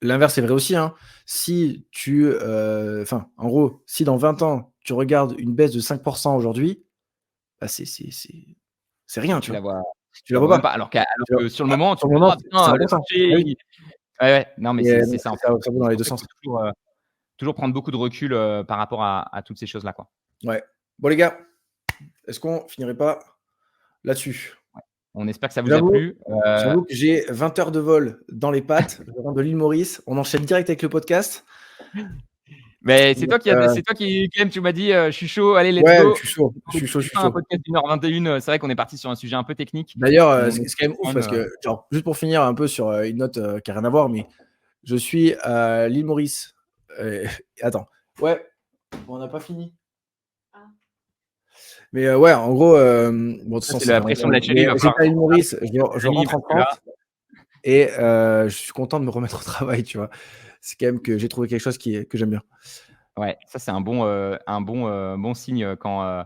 B: l'inverse est vrai aussi, hein. Si tu, en gros, si dans 20 ans, tu regardes une baisse de 5% aujourd'hui, bah, c'est rien, tu
A: Tu la
B: vois?
A: vois,
B: Tu
A: tu
B: la
A: la
B: vois
A: vois même
B: pas.
A: pas. Alors
B: Tu vois?
A: que sur le
B: Bah,
A: moment, tu
B: sur
A: te
B: le
A: dis:
B: moment,
A: «Oh
B: c'est
A: putain, le
B: important. Ah
A: marché,
B: oui,
A: ouais, ouais». Non, mais
B: donc
A: c'est
B: ça vaut dans
A: c'est
B: les
A: pour
B: 2
A: ça qu'il
B: sens.
A: faut toujours prendre beaucoup de recul par rapport à toutes ces choses-là. Quoi.
B: Ouais. Bon les gars, est-ce qu'on finirait pas là-dessus?
A: On espère que ça vous a
B: J'avoue
A: plu.
B: j'avoue que j'ai 20 heures de vol dans les pattes. Je rentre de l'île Maurice. On enchaîne direct avec le podcast.
A: Mais
B: Donc,
A: c'est toi qui, Clem, tu m'as dit je suis chaud, allez, let's
B: ouais, je
A: go.
B: suis chaud, je
A: On
B: suis chaud, je
A: n'écoute
B: suis
A: pas un
B: chaud.
A: podcast d'1h21. C'est vrai qu'on est parti sur un sujet un peu technique.
B: D'ailleurs,
A: On
B: c'est
A: est
B: quand même ouf
A: quand
B: parce
A: même,
B: que, genre, juste pour finir un peu sur, une note, qui a rien à voir, mais je suis à l'île Maurice, heu, attends, ouais, on n'a pas fini. Mais, ouais, en gros, bon, de toute
A: ça,
B: façon,
A: c'est
B: ça
A: la
B: fait un
A: pression de la
B: moment,
A: chérie.
B: mais
A: Il va
B: j'étais
A: falloir
B: à l'île Maurice, je
A: amis
B: rentre en
A: parce que là,
B: France et je suis content de me remettre au travail, tu vois? C'est quand même que j'ai trouvé quelque chose que j'aime bien.
A: ouais, ça c'est bon signe quand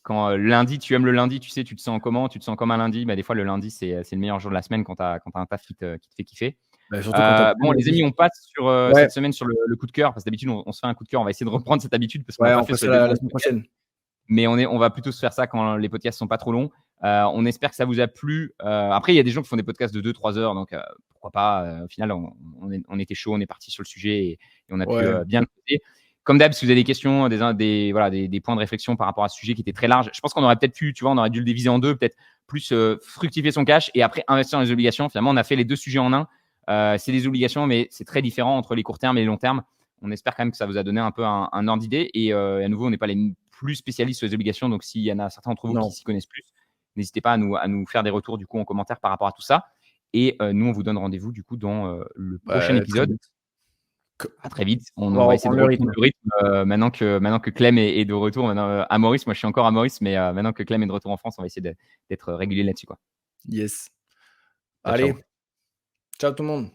A: lundi, tu aimes le lundi, tu sais, tu te sens comment? Tu te sens comme un lundi. Des fois, le lundi, c'est le meilleur jour de la semaine quand tu as un taf qui te fait kiffer.
B: Bah, surtout quand tu as
A: Bon, les amis, on passe sur
B: ouais,
A: cette semaine sur le coup de cœur parce que d'habitude, on se fait un coup de cœur. On va essayer de reprendre cette habitude parce qu'on l'a
B: ouais,
A: pas
B: on
A: fait
B: fera
A: sur
B: ça
A: les 2
B: la
A: derniers
B: semaine
A: podcasts.
B: prochaine.
A: Mais on va plutôt se faire ça quand les podcasts sont pas trop longs. On espère que ça vous a plu. Après, il y a des gens qui font des podcasts de 2-3 heures, donc pourquoi pas. Au final, on était chaud, on est parti sur le sujet et on a pu
B: Ouais,
A: bien le poser. Comme d'hab, si vous avez des questions, des points de réflexion par rapport à ce sujet qui était très large, je pense qu'on aurait peut-être pu, tu vois, on aurait dû le diviser en deux, peut-être plus fructifier son cash et après investir dans les obligations. Finalement, on a fait les deux sujets en un. C'est des obligations, mais c'est très différent entre les courts termes et les longs termes. On espère quand même que ça vous a donné un peu un ordre d'idée. Et à nouveau, on n'est pas les plus spécialistes sur les obligations. Donc, s'il y en a certains d'entre vous qui
B: non.
A: s'y connaissent plus, n'hésitez pas à nous faire des retours du coup en commentaire par rapport à tout ça. Et nous, on vous donne rendez-vous du coup dans le prochain
B: Bah, très
A: épisode.
B: vite.
A: À très vite.
B: On va
A: On va essayer de
B: reprendre le
A: reprendre
B: rythme.
A: le rythme maintenant que Clem est de retour maintenant, à Maurice. Moi, je suis encore à Maurice, mais maintenant que Clem est de retour en France, on va essayer d'être régulier là-dessus. Quoi.
B: Yes.
A: Ciao,
B: Allez,
A: ciao.
B: ciao tout le monde.